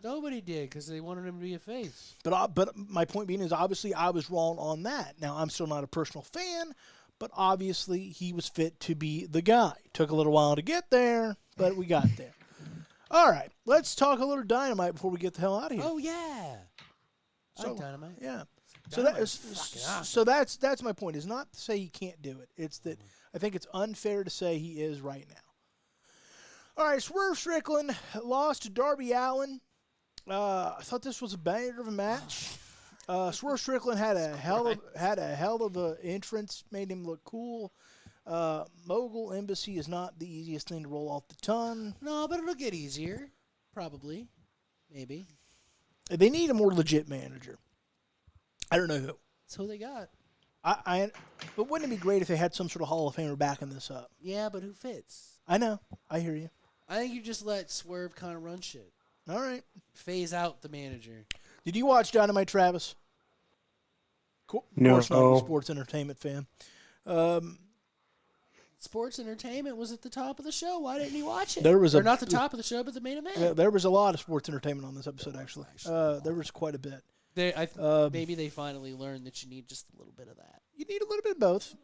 Speaker 2: Nobody did because they wanted him to be a face.
Speaker 1: But my point being is, obviously, I was wrong on that. Now, I'm still not a personal fan, but obviously he was fit to be the guy. Took a little while to get there, but we got there. All right, let's talk a little Dynamite before we get the hell out of here.
Speaker 2: Oh, yeah. I like
Speaker 1: So,
Speaker 2: Dynamite.
Speaker 1: Yeah.
Speaker 2: So
Speaker 1: that's my point. Is not to say he can't do it. It's that I think it's unfair to say he is right now. All right, Swerve Strickland lost to Darby Allin. I thought this was a banger of a match. Swerve Strickland had a hell of a entrance, made him look cool. Mogul Embassy is not the easiest thing to roll off the tongue.
Speaker 2: No, but it'll get easier. Probably. Maybe.
Speaker 1: They need a more legit manager. I don't know who.
Speaker 2: That's who they got.
Speaker 1: But wouldn't it be great if they had some sort of Hall of Famer backing this up?
Speaker 2: Yeah, but who fits?
Speaker 1: I know. I hear you.
Speaker 2: I think you just let Swerve kind of run shit.
Speaker 1: All right.
Speaker 2: Phase out the manager.
Speaker 1: Did you watch Dynamite, Travis?
Speaker 4: No.
Speaker 1: Of course not, a sports entertainment fan.
Speaker 2: Sports entertainment was at the top of the show. Why didn't you watch it?
Speaker 1: There was
Speaker 2: or not the top of the show, but the main event.
Speaker 1: There was a lot of sports entertainment on this episode, actually. There was quite a bit.
Speaker 2: Maybe they finally learned that you need just a little bit of that.
Speaker 1: You need a little bit of both.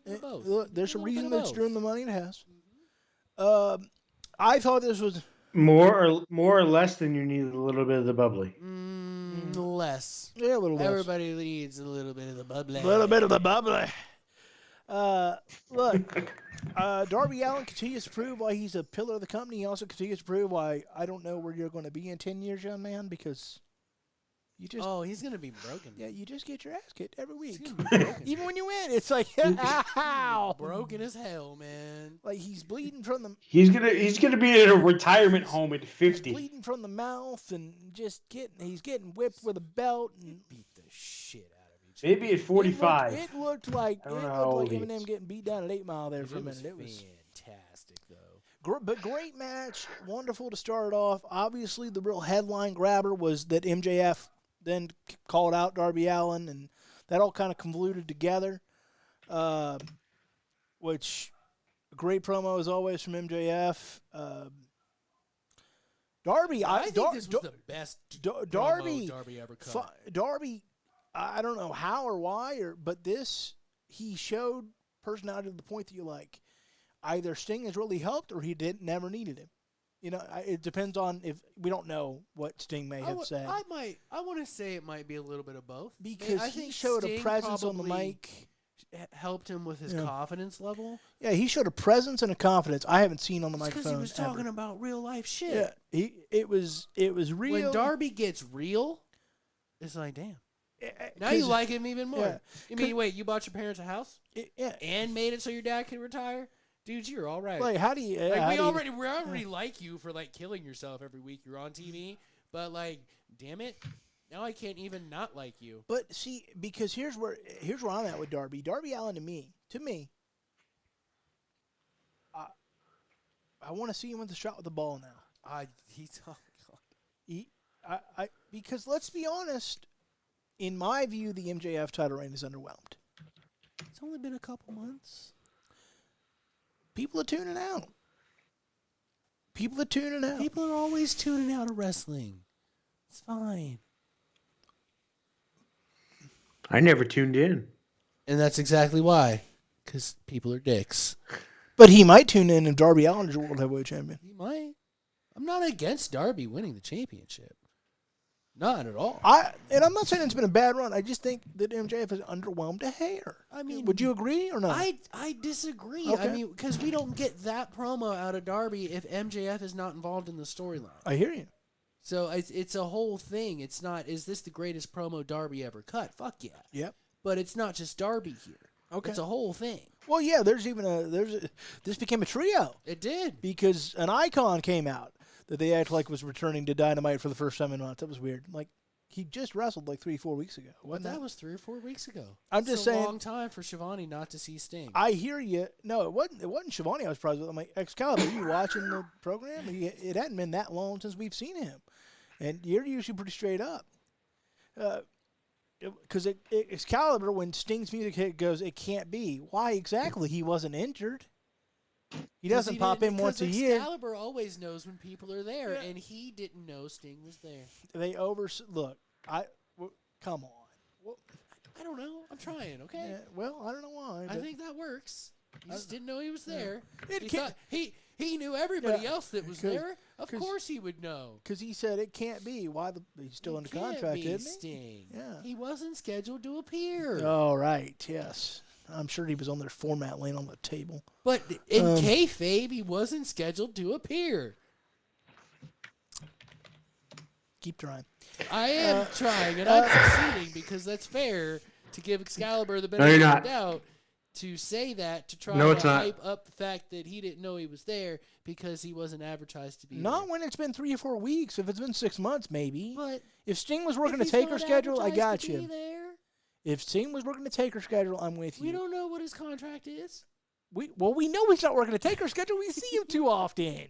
Speaker 1: There's a reason that it's doing the money it has. I thought this was
Speaker 3: more or less than you need a little bit of the bubbly.
Speaker 2: Less.
Speaker 1: Yeah, a little less.
Speaker 2: Everybody needs a little bit of the bubbly.
Speaker 1: A little bit of the bubbly. Look, Darby Allin continues to prove why he's a pillar of the company. He also continues to prove why I don't know where you're going to be in 10 years, young man, because you just...
Speaker 2: Oh, he's going to be broken.
Speaker 1: Yeah, you just get your ass kicked every week. Even when you win, it's like, ow!
Speaker 2: Broken as hell, man.
Speaker 1: Like, he's bleeding from the...
Speaker 3: He's gonna be in a retirement home at 50.
Speaker 1: He's bleeding from the mouth and he's getting whipped with a belt. And
Speaker 2: beat the shit out of each
Speaker 3: Maybe at 45.
Speaker 1: It looked like Eminem getting beat down at 8 Mile there for a minute.
Speaker 2: It was fantastic, though.
Speaker 1: But great match. Wonderful to start off. Obviously, the real headline grabber was that MJF then called out Darby Allin, and that all kind of convoluted together, which a great promo as always from MJF. Darby,
Speaker 2: I think this was the best
Speaker 1: Darby,
Speaker 2: promo Darby ever cut.
Speaker 1: Darby, I don't know how or why, but he showed personality to the point that you like. Either Sting has really helped or he never needed him. You know, it depends on if we don't know what Sting may have said.
Speaker 2: I want to say it might be a little bit of both.
Speaker 1: Because
Speaker 2: I
Speaker 1: he
Speaker 2: think
Speaker 1: showed
Speaker 2: Sting
Speaker 1: a presence on the
Speaker 2: probably
Speaker 1: mic.
Speaker 2: Helped him with his confidence level.
Speaker 1: Yeah, he showed a presence and a confidence I haven't seen on the microphone.
Speaker 2: Because he was talking about real life shit.
Speaker 1: Yeah, it was real.
Speaker 2: When Darby gets real, it's like, damn. Now you like him even more.
Speaker 1: Yeah.
Speaker 2: You mean, wait, you bought your parents a house
Speaker 1: Yeah.
Speaker 2: and made it so your dad could retire? Dude, you're all right.
Speaker 1: Like, how do you...
Speaker 2: we already like you for, like, killing yourself every week you're on TV. But, like, damn it. Now I can't even not like you.
Speaker 1: But see, because here's where I'm at with Darby. Darby Allin to me, I want to see him with the shot with the ball now. Because let's be honest, in my view, the MJF title reign is underwhelmed.
Speaker 2: It's only been a couple months.
Speaker 1: People are tuning out. People
Speaker 2: People are always tuning out of wrestling. It's fine.
Speaker 4: I never tuned in.
Speaker 2: And that's exactly why. Because people are dicks.
Speaker 1: But he might tune in if Darby Allin is World Heavyweight Champion.
Speaker 2: He might. I'm not against Darby winning the championship. Not at all.
Speaker 1: And I'm not saying it's been a bad run. I just think that MJF has underwhelmed a hair.
Speaker 2: I mean,
Speaker 1: would you agree or not?
Speaker 2: I disagree.
Speaker 1: Okay.
Speaker 2: I mean, because we don't get that promo out of Darby if MJF is not involved in the storyline.
Speaker 1: I hear you.
Speaker 2: So it's a whole thing. It's not, is this the greatest promo Darby ever cut? Fuck yeah.
Speaker 1: Yep.
Speaker 2: But it's not just Darby here.
Speaker 1: Okay.
Speaker 2: It's a whole thing.
Speaker 1: Well, yeah, this became a trio.
Speaker 2: It did.
Speaker 1: Because an icon came out that they act like was returning to Dynamite for the first time in months. That was weird. Like, he just wrestled like 3-4 weeks ago.
Speaker 2: But that was 3 or 4 weeks ago.
Speaker 1: I'm just saying.
Speaker 2: It's a long time for Shivani not to see Sting.
Speaker 1: I hear you. No, it wasn't Shivani I was surprised with. I'm like, Excalibur, are you watching the program? It hadn't been that long since we've seen him. And you're usually pretty straight up. Because Excalibur, when Sting's music hit, goes, it can't be. Why exactly? He wasn't injured. He doesn't pop in once a year.
Speaker 2: Excalibur always knows when people are there, and he didn't know Sting was there.
Speaker 1: Look. Come on. Well,
Speaker 2: I don't know. I'm trying. Okay.
Speaker 1: Yeah, well, I don't know why.
Speaker 2: I think that works. He just didn't know he was there. He knew everybody else that was there. Of course he would know.
Speaker 1: Because he said it can't be. He's still under contract, isn't he?
Speaker 2: Sting.
Speaker 1: Yeah.
Speaker 2: He wasn't scheduled to appear.
Speaker 1: Oh, right. Yes. I'm sure he was on their format laying on the table.
Speaker 2: But in kayfabe, he wasn't scheduled to appear.
Speaker 1: Keep trying.
Speaker 2: I am trying, and I'm succeeding because that's fair to give Excalibur the benefit of the doubt to say that to try to hype up the fact that he didn't know he was there because he wasn't advertised to be there.
Speaker 1: Not when it's been 3 or 4 weeks. If it's been 6 months, maybe.
Speaker 2: But
Speaker 1: if Sting was working a Taker schedule, I got you. If Sting was working a Taker schedule, I'm with you.
Speaker 2: We don't know what his contract is.
Speaker 1: We know he's not working a Taker schedule. We see him too often.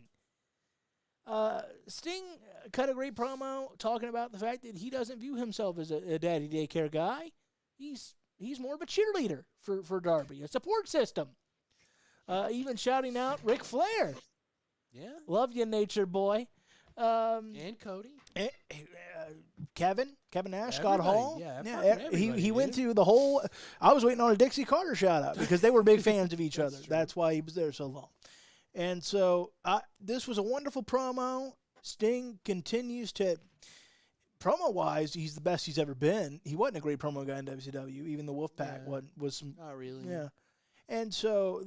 Speaker 1: Sting cut a great promo talking about the fact that he doesn't view himself as a daddy daycare guy. He's more of a cheerleader for Darby, a support system. Even shouting out Ric Flair.
Speaker 2: Yeah.
Speaker 1: Love you, nature boy.
Speaker 2: And Cody.
Speaker 1: Kevin Nash, Scott Hall.
Speaker 2: Yeah,
Speaker 1: he went through the whole. I was waiting on a Dixie Carter shout out because they were big fans of each other. That's why he was there so long. And so this was a wonderful promo. Sting continues to, promo-wise, he's the best he's ever been. He wasn't a great promo guy in WCW. Even the Wolfpack was some.
Speaker 2: Not really.
Speaker 1: Yeah. And so,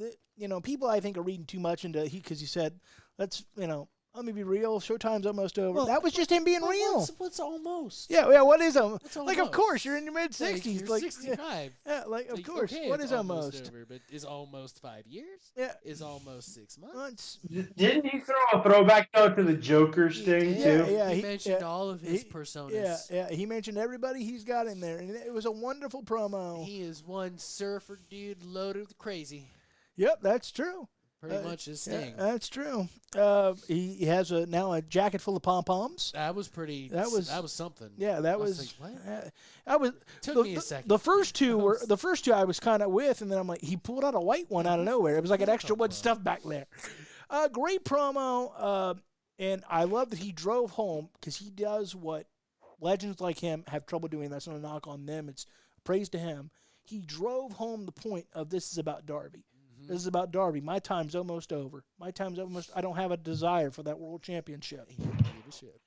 Speaker 1: people I think are reading too much into because he said, let me be real. Showtime's almost over. That was just him being real.
Speaker 2: What's almost?
Speaker 1: Yeah. What is almost?
Speaker 2: Like,
Speaker 1: of course, you're in your mid 60s.
Speaker 2: You're 65.
Speaker 1: Yeah, of course.
Speaker 2: Okay,
Speaker 1: what is almost?
Speaker 2: Over, but is almost 5 years?
Speaker 1: Yeah.
Speaker 2: Is almost 6 months?
Speaker 4: Didn't he throw a throwback though to the Joker Sting too?
Speaker 1: Yeah,
Speaker 2: he mentioned all of his personas.
Speaker 1: Yeah. He mentioned everybody he's got in there, and it was a wonderful promo.
Speaker 2: He is one surfer dude loaded with crazy.
Speaker 1: Yep, that's true.
Speaker 2: Pretty much his Sting.
Speaker 1: Yeah, that's true. He has now a jacket full of pom poms.
Speaker 2: That was pretty. That was something.
Speaker 1: Yeah, that was.
Speaker 2: Took me a second.
Speaker 1: The first two I was kind of with, and then I'm like, he pulled out a white one out of nowhere. It was like an extra one stuff back there. Great promo. And I love that he drove home because he does what legends like him have trouble doing. That's not a knock on them. It's praise to him. He drove home the point of this is about Darby.
Speaker 2: Mm-hmm.
Speaker 1: This is about Darby. My time's almost over. I don't have a desire for that world championship.
Speaker 2: He didn't give a shit.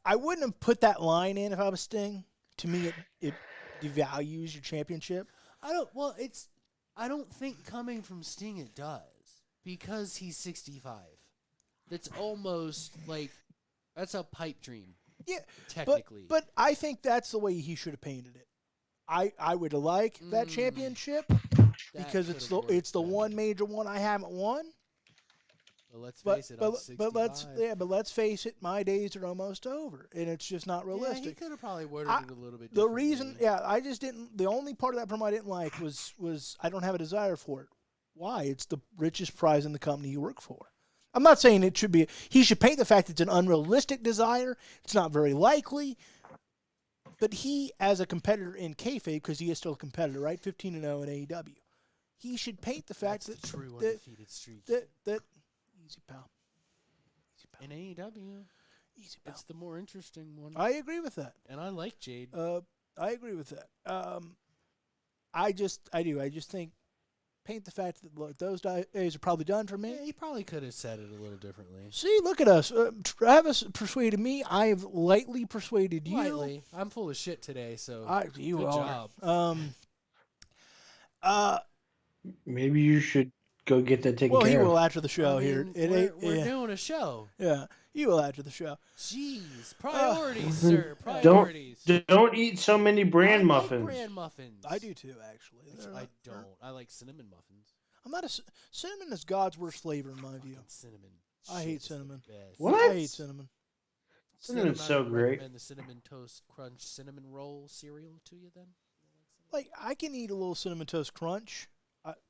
Speaker 1: I wouldn't have put that line in if I was Sting. To me, it devalues your championship.
Speaker 2: I don't think coming from Sting it does, because he's 65. That's almost like that's a pipe dream.
Speaker 1: Yeah,
Speaker 2: technically.
Speaker 1: But I think that's the way he should have painted it. I would like that championship because it's the one major one I haven't won.
Speaker 2: But let's face it, I'm 65.
Speaker 1: But let's face it, my days are almost over, and it's just not realistic.
Speaker 2: Yeah, he could have probably worded it a little bit.
Speaker 1: The reason, I just didn't. The only part of that promo I didn't like was I don't have a desire for it. Why? It's the richest prize in the company you work for. I'm not saying it should be. He should paint the fact it's an unrealistic desire. It's not very likely. But he, as a competitor in kayfabe, because he is still a competitor, right? 15-0 in AEW. He should paint the fact
Speaker 2: That's
Speaker 1: that
Speaker 2: the true undefeated streak.
Speaker 1: That easy pal.
Speaker 2: In AEW,
Speaker 1: Easy pal.
Speaker 2: it's the more interesting one.
Speaker 1: I agree with that.
Speaker 2: And I like Jade.
Speaker 1: I agree with that. I just think paint the fact that look, those days are probably done for me.
Speaker 2: Yeah, he probably could have said it a little differently.
Speaker 1: See, look at us. Travis persuaded me. I have lightly persuaded you.
Speaker 2: Lightly. I'm full of shit today, so
Speaker 1: You
Speaker 2: good
Speaker 1: are.
Speaker 2: job.
Speaker 4: Maybe you should go get that taken
Speaker 1: Well, he
Speaker 4: care of.
Speaker 1: will after the show
Speaker 2: I
Speaker 1: here.
Speaker 2: mean, we're doing a show.
Speaker 1: Yeah, he will after the show.
Speaker 2: Jeez, priorities, sir. Priorities.
Speaker 4: Don't eat so many bran
Speaker 2: I
Speaker 4: muffins.
Speaker 2: like bran muffins.
Speaker 1: I do too, actually.
Speaker 2: I don't. I like cinnamon muffins.
Speaker 1: I'm not a cinnamon is God's worst flavor in my view.
Speaker 2: Fucking cinnamon.
Speaker 1: I
Speaker 2: Shit
Speaker 1: hate
Speaker 2: is the
Speaker 1: cinnamon.
Speaker 2: best.
Speaker 4: What?
Speaker 1: I hate cinnamon.
Speaker 4: Cinnamon's
Speaker 2: I
Speaker 4: so
Speaker 2: would
Speaker 4: great.
Speaker 2: recommend the cinnamon toast crunch cinnamon roll cereal to you then.
Speaker 1: Like I can eat a little cinnamon toast crunch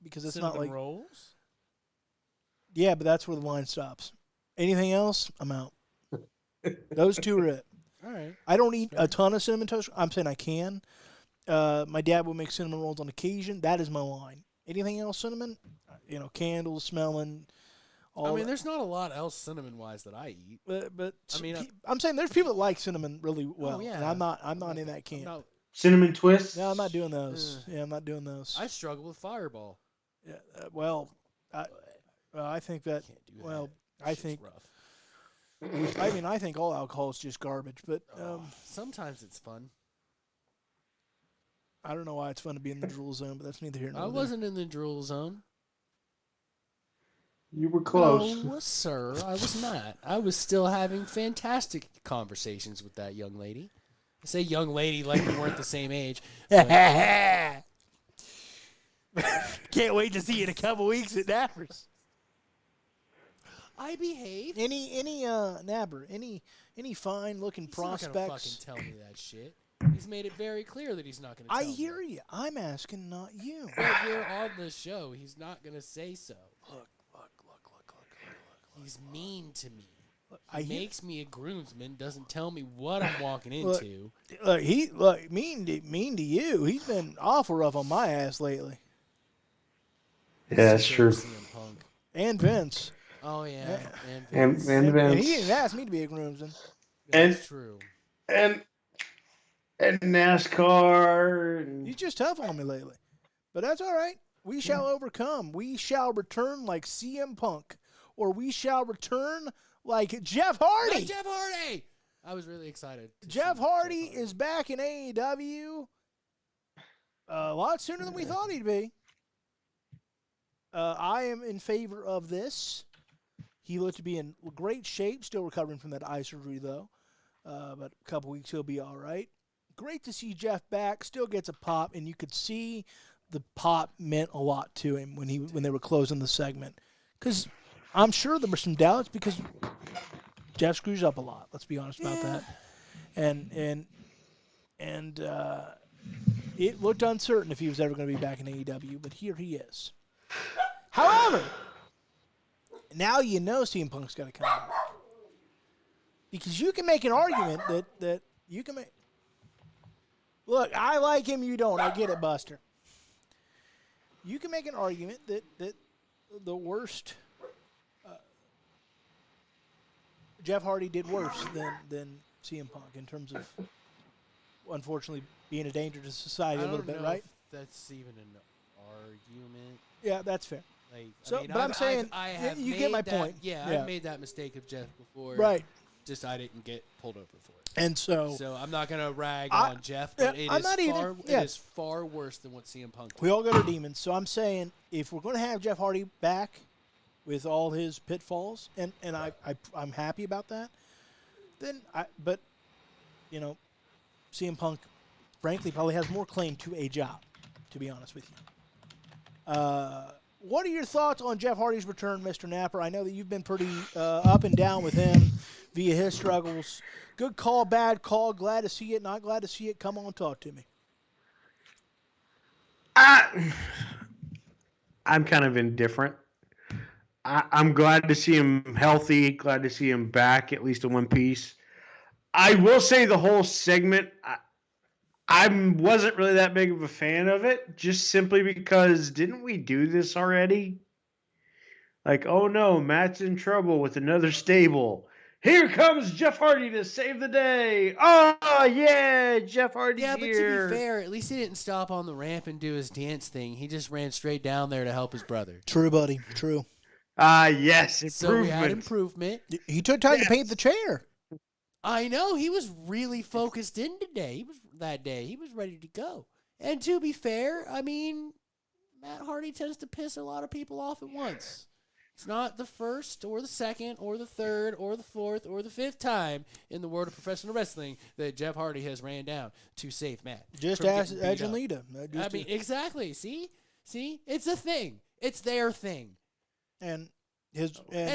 Speaker 1: because it's
Speaker 2: cinnamon
Speaker 1: not like
Speaker 2: rolls.
Speaker 1: yeah, but that's where the line stops. Anything else, I'm out. Those two are it.
Speaker 2: All right.
Speaker 1: I don't eat a ton of cinnamon toast. I'm saying I can. My dad will make cinnamon rolls on occasion. That is my line. Anything else cinnamon? Candles, smelling.
Speaker 2: I mean, there's not a lot else cinnamon wise that I eat.
Speaker 1: But
Speaker 2: I mean,
Speaker 1: I'm saying there's people that like cinnamon really well.
Speaker 2: yeah.
Speaker 1: And I'm not in that camp.
Speaker 4: Cinnamon twists?
Speaker 1: No, I'm not doing those. Yeah, I'm not doing those.
Speaker 2: I struggle with Fireball.
Speaker 1: Yeah, I think that.
Speaker 2: Can't do
Speaker 1: Well,
Speaker 2: that.
Speaker 1: I
Speaker 2: Shit's
Speaker 1: think.
Speaker 2: rough.
Speaker 1: I think all alcohol is just garbage. But
Speaker 2: Sometimes it's fun.
Speaker 1: I don't know why it's fun to be in the drool zone. But that's neither here nor there.
Speaker 2: I wasn't in the drool zone.
Speaker 4: You were close.
Speaker 2: No, sir, I was not. I was still having fantastic conversations with that young lady. I say young lady like we weren't the same age.
Speaker 1: Can't wait to see you in a couple weeks at Nappers.
Speaker 2: I behave.
Speaker 1: Any Nabber, any fine looking
Speaker 2: He's not gonna
Speaker 1: prospects?
Speaker 2: fucking tell me that shit. He's made it very clear that he's not going to tell
Speaker 1: I
Speaker 2: me.
Speaker 1: hear you. I'm asking, not you.
Speaker 2: But we're on the show. He's not going to say so.
Speaker 1: Look.
Speaker 2: He's mean to me.
Speaker 1: I
Speaker 2: He
Speaker 1: hear-
Speaker 2: makes me a groomsman, doesn't tell me what I'm walking into.
Speaker 1: Look, mean to you. He's been awful rough on my ass lately.
Speaker 4: Yeah, that's true.
Speaker 2: CM Punk.
Speaker 1: And Vince.
Speaker 2: Oh, yeah.
Speaker 4: And
Speaker 2: Vince.
Speaker 1: And he
Speaker 4: Vince.
Speaker 1: didn't ask me to be a groomsman.
Speaker 2: That's true.
Speaker 4: And NASCAR. And
Speaker 1: He's just tough on me lately. But that's all right. We shall overcome. We shall return like CM Punk. Or we shall return like Jeff Hardy.
Speaker 2: Hey, Jeff Hardy! I was really excited. to
Speaker 1: Jeff
Speaker 2: see
Speaker 1: Hardy is back in AEW a lot sooner than we thought he'd be. I am in favor of this. He looked to be in great shape, still recovering from that eye surgery, though. But a couple weeks he'll be all right. Great to see Jeff back. Still gets a pop, and you could see the pop meant a lot to him when they were closing the segment. Because I'm sure there were some doubts because Jeff screws up a lot. Let's be honest about that. And it looked uncertain if he was ever going to be back in AEW, but here he is. However, now you know CM Punk's got to come back. Because you can make an argument that you can make. Look, I like him, you don't. I get it, Buster. You can make an argument that the worst Jeff Hardy did worse than CM Punk in terms of, unfortunately, being a danger to society a little bit, right?
Speaker 2: If that's even an argument.
Speaker 1: Yeah, that's fair.
Speaker 2: Like,
Speaker 1: So,
Speaker 2: I mean,
Speaker 1: but I'm saying,
Speaker 2: I have
Speaker 1: you
Speaker 2: made
Speaker 1: get my
Speaker 2: that,
Speaker 1: point.
Speaker 2: Yeah,
Speaker 1: Yeah.
Speaker 2: I've made that mistake of Jeff before.
Speaker 1: Right.
Speaker 2: Just I didn't get pulled over for it.
Speaker 1: And so
Speaker 2: I'm not gonna rag on Jeff, but
Speaker 1: I'm not either.
Speaker 2: it is far worse than what CM Punk did.
Speaker 1: we all got our demons. So I'm saying, if we're going to have Jeff Hardy back with all his pitfalls, and I'm happy about that, then but you know, CM Punk, frankly, probably has more claim to a job, to be honest with you. What are your thoughts on Jeff Hardy's return, Mr. Napper? I know that you've been pretty up and down with him via his struggles. Good call, bad call, glad to see it, not glad to see it. Come on, talk to me.
Speaker 3: I'm kind of indifferent. I'm glad to see him healthy, glad to see him back, at least in one piece. I will say the whole segment, I wasn't really that big of a fan of it, just simply because didn't we do this already? Like, oh no, Matt's in trouble with another stable. Here comes Jeff Hardy to save the day. Oh yeah, Jeff Hardy's
Speaker 2: Yeah, but
Speaker 3: here.
Speaker 2: to be fair, at least he didn't stop on the ramp and do his dance thing. He just ran straight down there to help his brother.
Speaker 1: True, buddy. True.
Speaker 3: Yes, improvement.
Speaker 2: So we had improvement.
Speaker 1: He took time to paint the chair.
Speaker 2: I know he was really focused in today. He was ready to go. And to be fair, I mean, Matt Hardy tends to piss a lot of people off at once. It's not the first or the second or the third or the fourth or the fifth time in the world of professional wrestling that Jeff Hardy has ran down to save Matt.
Speaker 1: Just
Speaker 2: from
Speaker 1: ask
Speaker 2: getting beat
Speaker 1: Edge
Speaker 2: up.
Speaker 1: and Lita.
Speaker 2: I mean, exactly. See, it's a thing. It's their thing.
Speaker 1: And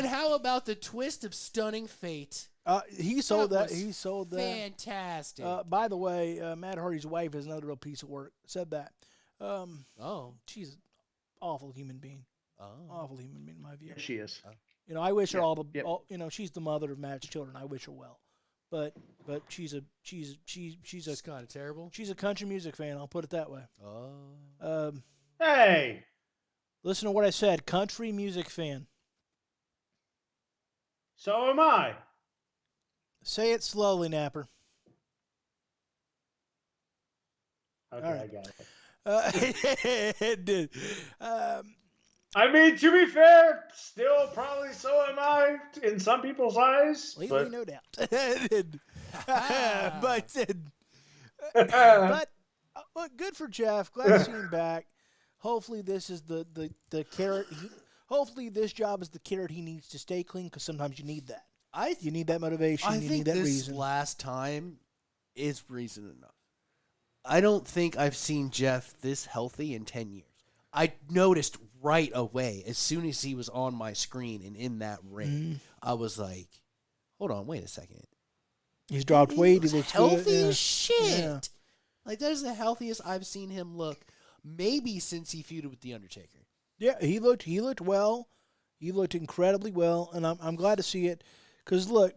Speaker 2: how about the twist of stunning fate?
Speaker 1: he sold that.
Speaker 2: was
Speaker 1: He sold that.
Speaker 2: Fantastic.
Speaker 1: By the way, Matt Hardy's wife is another real piece of work. Said that. She's an awful human being. Awful human being in my view.
Speaker 3: She is.
Speaker 1: You know, I wish her all the.
Speaker 3: Yep.
Speaker 1: All, you know, she's the mother of Matt's children. I wish her well, but she's
Speaker 2: kind of terrible.
Speaker 1: She's a country music fan. I'll put it that way.
Speaker 4: Hey,
Speaker 1: Listen to what I said. Country music fan.
Speaker 4: so am I.
Speaker 1: Say it slowly, Napper.
Speaker 4: Okay,
Speaker 1: All right.
Speaker 4: I got it.
Speaker 1: Dude,
Speaker 4: I mean, to be fair, still probably so am I in some people's eyes.
Speaker 1: lately,
Speaker 4: But
Speaker 1: no doubt. but look, good for Jeff. Glad to see him back. Hopefully, this is the carrot. Hopefully, this job is the carrot he needs to stay clean, because sometimes you need that. You need that motivation. You need
Speaker 2: think
Speaker 1: that
Speaker 2: this
Speaker 1: reason.
Speaker 2: last time is reason enough. I don't think I've seen Jeff this healthy in 10 years. I noticed right away, as soon as he was on my screen and in that ring, I was like, hold on, wait a second.
Speaker 1: He's dropped weight. He looks
Speaker 2: healthy
Speaker 1: good.
Speaker 2: as shit.
Speaker 1: Yeah.
Speaker 2: Like, that is the healthiest I've seen him look, maybe since he feuded with The Undertaker.
Speaker 1: Yeah, he looked well. He looked incredibly well, and I'm glad to see it. Because, look,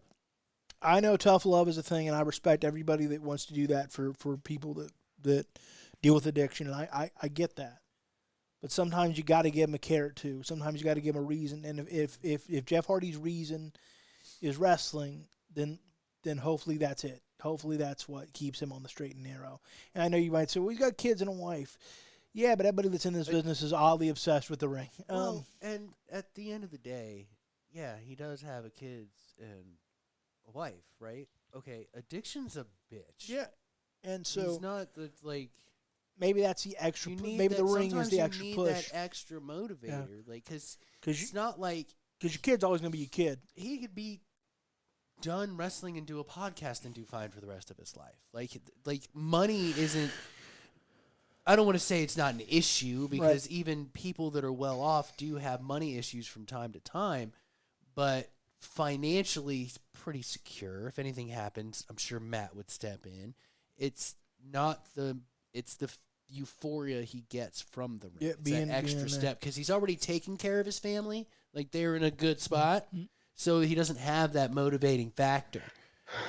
Speaker 1: I know tough love is a thing, and I respect everybody that wants to do that for people that deal with addiction, and I get that. But sometimes you got to give him a carrot, too. Sometimes you got to give him a reason. And if Jeff Hardy's reason is wrestling, then hopefully that's it. Hopefully that's what keeps him on the straight and narrow. And I know you might say, well, he's got kids and a wife. Yeah, but everybody that's in this business is oddly obsessed with the ring.
Speaker 2: Well, and at the end of the day, yeah, he does have a kids and a wife, right? Okay, addiction's a bitch.
Speaker 1: Yeah, and so
Speaker 2: he's not the like.
Speaker 1: Maybe that's the extra. Maybe the ring is the extra
Speaker 2: you need
Speaker 1: push.
Speaker 2: that extra motivator, like because it's not like
Speaker 1: because your kid's always going to be your kid.
Speaker 2: He could be done wrestling and do a podcast and do fine for the rest of his life. Like money isn't. I don't want to say it's not an issue, because even people that are well off do have money issues from time to time, but financially he's pretty secure. If anything happens, I'm sure Matt would step in. It's the euphoria he gets from the ring.
Speaker 1: Yeah,
Speaker 2: it's that extra step, because he's already taken care of his family. Like, they're in a good spot, so he doesn't have that motivating factor.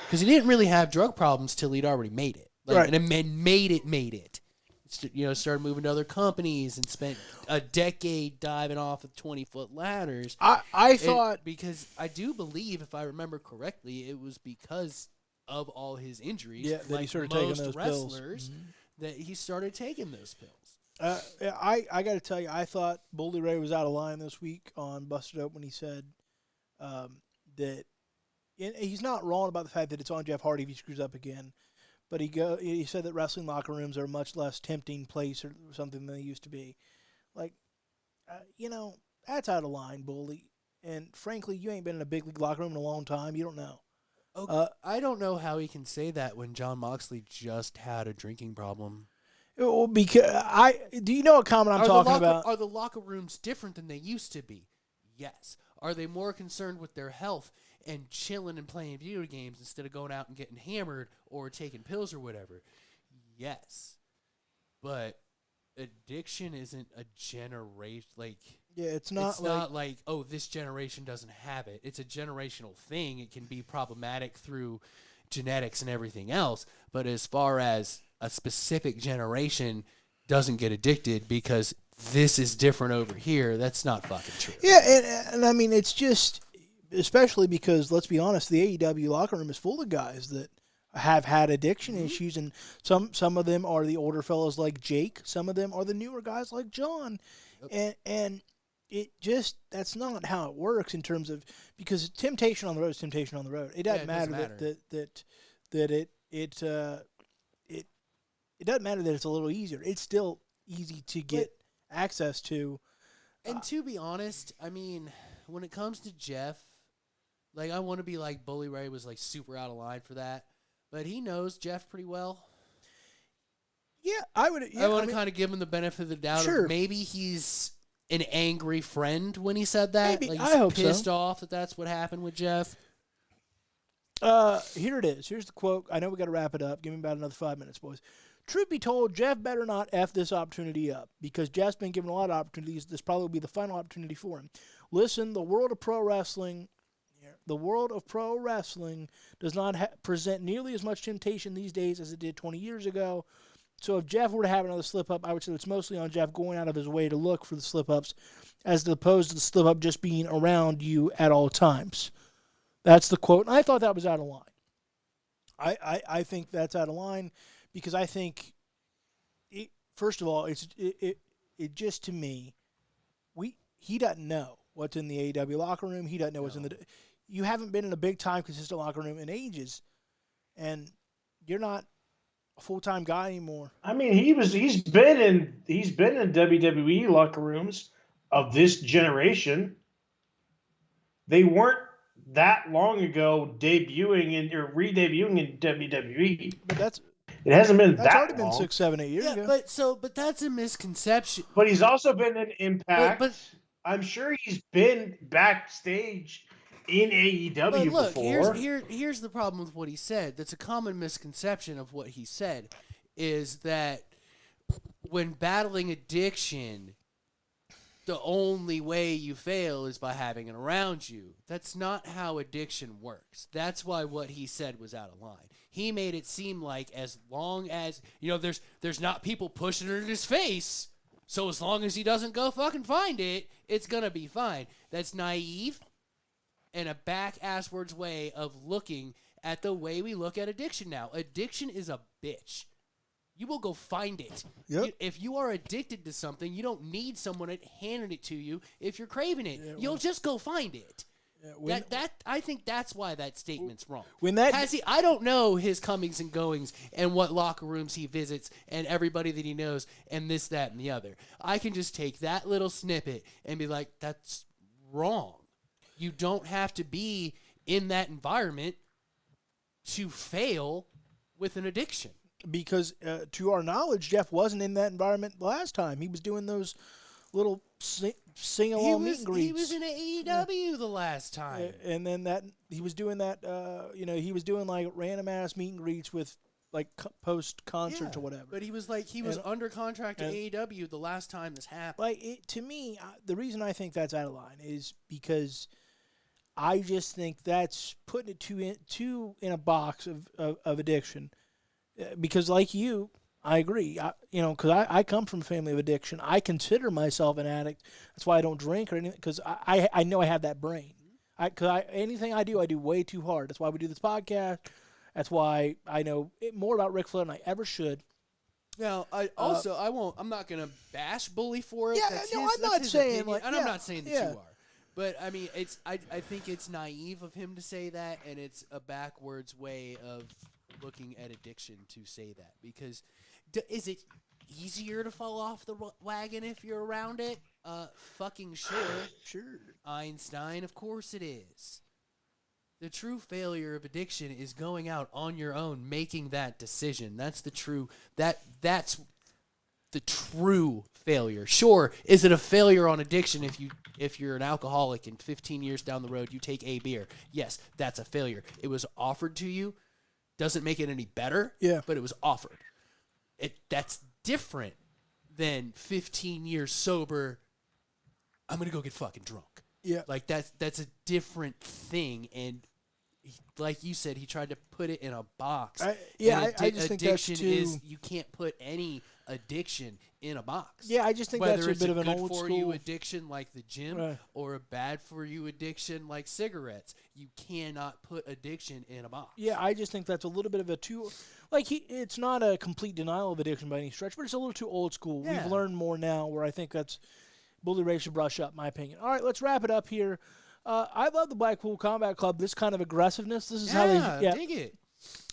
Speaker 2: Because he didn't really have drug problems till he'd already made it. And made it. started moving to other companies and spent a decade diving off of 20-foot ladders.
Speaker 1: I thought
Speaker 2: because I do believe, if I remember correctly, it was because of all his injuries,
Speaker 1: that
Speaker 2: like
Speaker 1: he started
Speaker 2: most
Speaker 1: taking those
Speaker 2: wrestlers,
Speaker 1: pills.
Speaker 2: that he started taking those pills.
Speaker 1: I got to tell you, I thought Bully Ray was out of line this week on Busted Open when he said that he's not wrong about the fact that it's on Jeff Hardy if he screws up again, but he said that wrestling locker rooms are a much less tempting place or something than they used to be. Like, that's out of line, Bully. And frankly, you ain't been in a big league locker room in a long time. You don't know.
Speaker 2: Okay. I don't know how he can say that when John Moxley just had a drinking problem.
Speaker 1: Well, because do you know what comment I'm talking about?
Speaker 2: Are the locker rooms different than they used to be? Yes. Are they more concerned with their health and chilling and playing video games instead of going out and getting hammered or taking pills or whatever? Yes. But addiction isn't a generation,
Speaker 1: it's not
Speaker 2: like, oh, this generation doesn't have it. It's a generational thing. It can be problematic through genetics and everything else. But as far as a specific generation doesn't get addicted because this is different over here, that's not fucking true.
Speaker 1: Yeah, and I mean, it's just, especially because, let's be honest, the AEW locker room is full of guys that have had addiction issues, and some of them are the older fellows like Jake, some of them are the newer guys like John, and it just, that's not how it works in terms of, because temptation on the road is temptation on the road. It doesn't matter that it doesn't matter that it's a little easier. It's still easy to get access to.
Speaker 2: And to be honest, I mean, when it comes to Jeff, I want to be like Bully Ray was super out of line for that, but he knows Jeff pretty well.
Speaker 1: Yeah, I would. Yeah,
Speaker 2: I want to kind of give him the benefit of the doubt.
Speaker 1: Sure.
Speaker 2: Maybe he's an angry friend when he said that.
Speaker 1: Maybe.
Speaker 2: He's
Speaker 1: I hope
Speaker 2: pissed
Speaker 1: so.
Speaker 2: off that that's what happened with Jeff.
Speaker 1: Here it is. Here's the quote. I know we got to wrap it up. Give me about another 5 minutes, boys. Truth be told, Jeff better not F this opportunity up, because Jeff's been given a lot of opportunities. This probably will be the final opportunity for him. Listen, the world of pro wrestling does not present nearly as much temptation these days as it did 20 years ago. So if Jeff were to have another slip-up, I would say it's mostly on Jeff going out of his way to look for the slip-ups, as opposed to the slip-up just being around you at all times. That's the quote. And I thought that was out of line. I think that's out of line. Because I think, first of all, it just, to me, he doesn't know what's in the AEW locker room. He doesn't know what's in the. You haven't been in a big time consistent locker room in ages, and you're not a full-time guy anymore.
Speaker 4: I mean, he's been in WWE locker rooms of this generation. They weren't that long ago debuting or re-debuting in WWE.
Speaker 1: But
Speaker 4: it hasn't been
Speaker 1: that's
Speaker 4: that
Speaker 1: already
Speaker 4: long.
Speaker 1: been 6, 7, 8 years ago.
Speaker 2: But that's a misconception.
Speaker 4: But he's also been in Impact.
Speaker 2: But
Speaker 4: I'm sure he's been backstage in AEW before.
Speaker 2: Here's the problem with what he said. That's a common misconception of what he said, is that when battling addiction, the only way you fail is by having it around you. That's not how addiction works. That's why what he said was out of line. He made it seem like as long as, there's not people pushing it in his face, so as long as he doesn't go fucking find it, it's going to be fine. That's naive and a back-asswards way of looking at the way we look at addiction now. Addiction is a bitch. You will go find it.
Speaker 1: Yep.
Speaker 2: If you are addicted to something, you don't need someone handing it to you if you're craving it. You'll just go find it. I think that's why that statement's wrong. I don't know his comings and goings and what locker rooms he visits and everybody that he knows and this, that, and the other. I can just take that little snippet and be like, that's wrong. You don't have to be in that environment to fail with an addiction.
Speaker 1: Because to our knowledge, Jeff wasn't in that environment the last time. He was doing those little sing-along meet and greets.
Speaker 2: He was in AEW the last time.
Speaker 1: And then he was doing that, he was doing like random-ass meet and greets with like post-concert or whatever.
Speaker 2: But he was under contract to AEW the last time this happened.
Speaker 1: To me, the reason I think that's out of line is because I just think that's putting it too in a box of addiction. Because like you, I agree. Because I come from a family of addiction. I consider myself an addict. That's why I don't drink or anything. Because I know I have that brain. Anything I do way too hard. That's why we do this podcast. That's why I know more about Ric Flair than I ever should.
Speaker 2: Now, I'm not gonna bash Bully for it.
Speaker 1: Yeah, I'm not saying
Speaker 2: opinion, and I'm not saying that you are. But I mean, I think it's naive of him to say that, and it's a backwards way of looking at addiction to say that. Because is it easier to fall off the wagon if you're around it? Fucking sure. Einstein, of course it is. The true failure of addiction is going out on your own, making that decision. That's the true that's the true failure. Sure, is it a failure on addiction if you're an alcoholic and 15 years down the road you take a beer? Yes, that's a failure. It was offered to you. Doesn't make it any better.
Speaker 1: Yeah.
Speaker 2: But it was offered. That's different than 15 years sober. I'm gonna go get fucking drunk.
Speaker 1: Yeah.
Speaker 2: Like that's a different thing, and like you said, he tried to put it in a box.
Speaker 1: I just think that's
Speaker 2: addiction
Speaker 1: too...
Speaker 2: is you can't put any addiction in a box.
Speaker 1: Yeah, I just think
Speaker 2: Whether
Speaker 1: that's a
Speaker 2: it's
Speaker 1: bit of an
Speaker 2: good
Speaker 1: old
Speaker 2: for
Speaker 1: school
Speaker 2: you addiction like the gym,
Speaker 1: Right.
Speaker 2: or a bad for you addiction like cigarettes. You cannot put addiction in a box.
Speaker 1: Yeah, I just think that's a little bit of a too, it's not a complete denial of addiction by any stretch, but it's a little too old school.
Speaker 2: Yeah.
Speaker 1: We've learned more now where I think that's Bully Ray should brush up, my opinion. All right, let's wrap it up here. I love the Blackpool Combat Club, this kind of aggressiveness. This is how they
Speaker 2: dig it.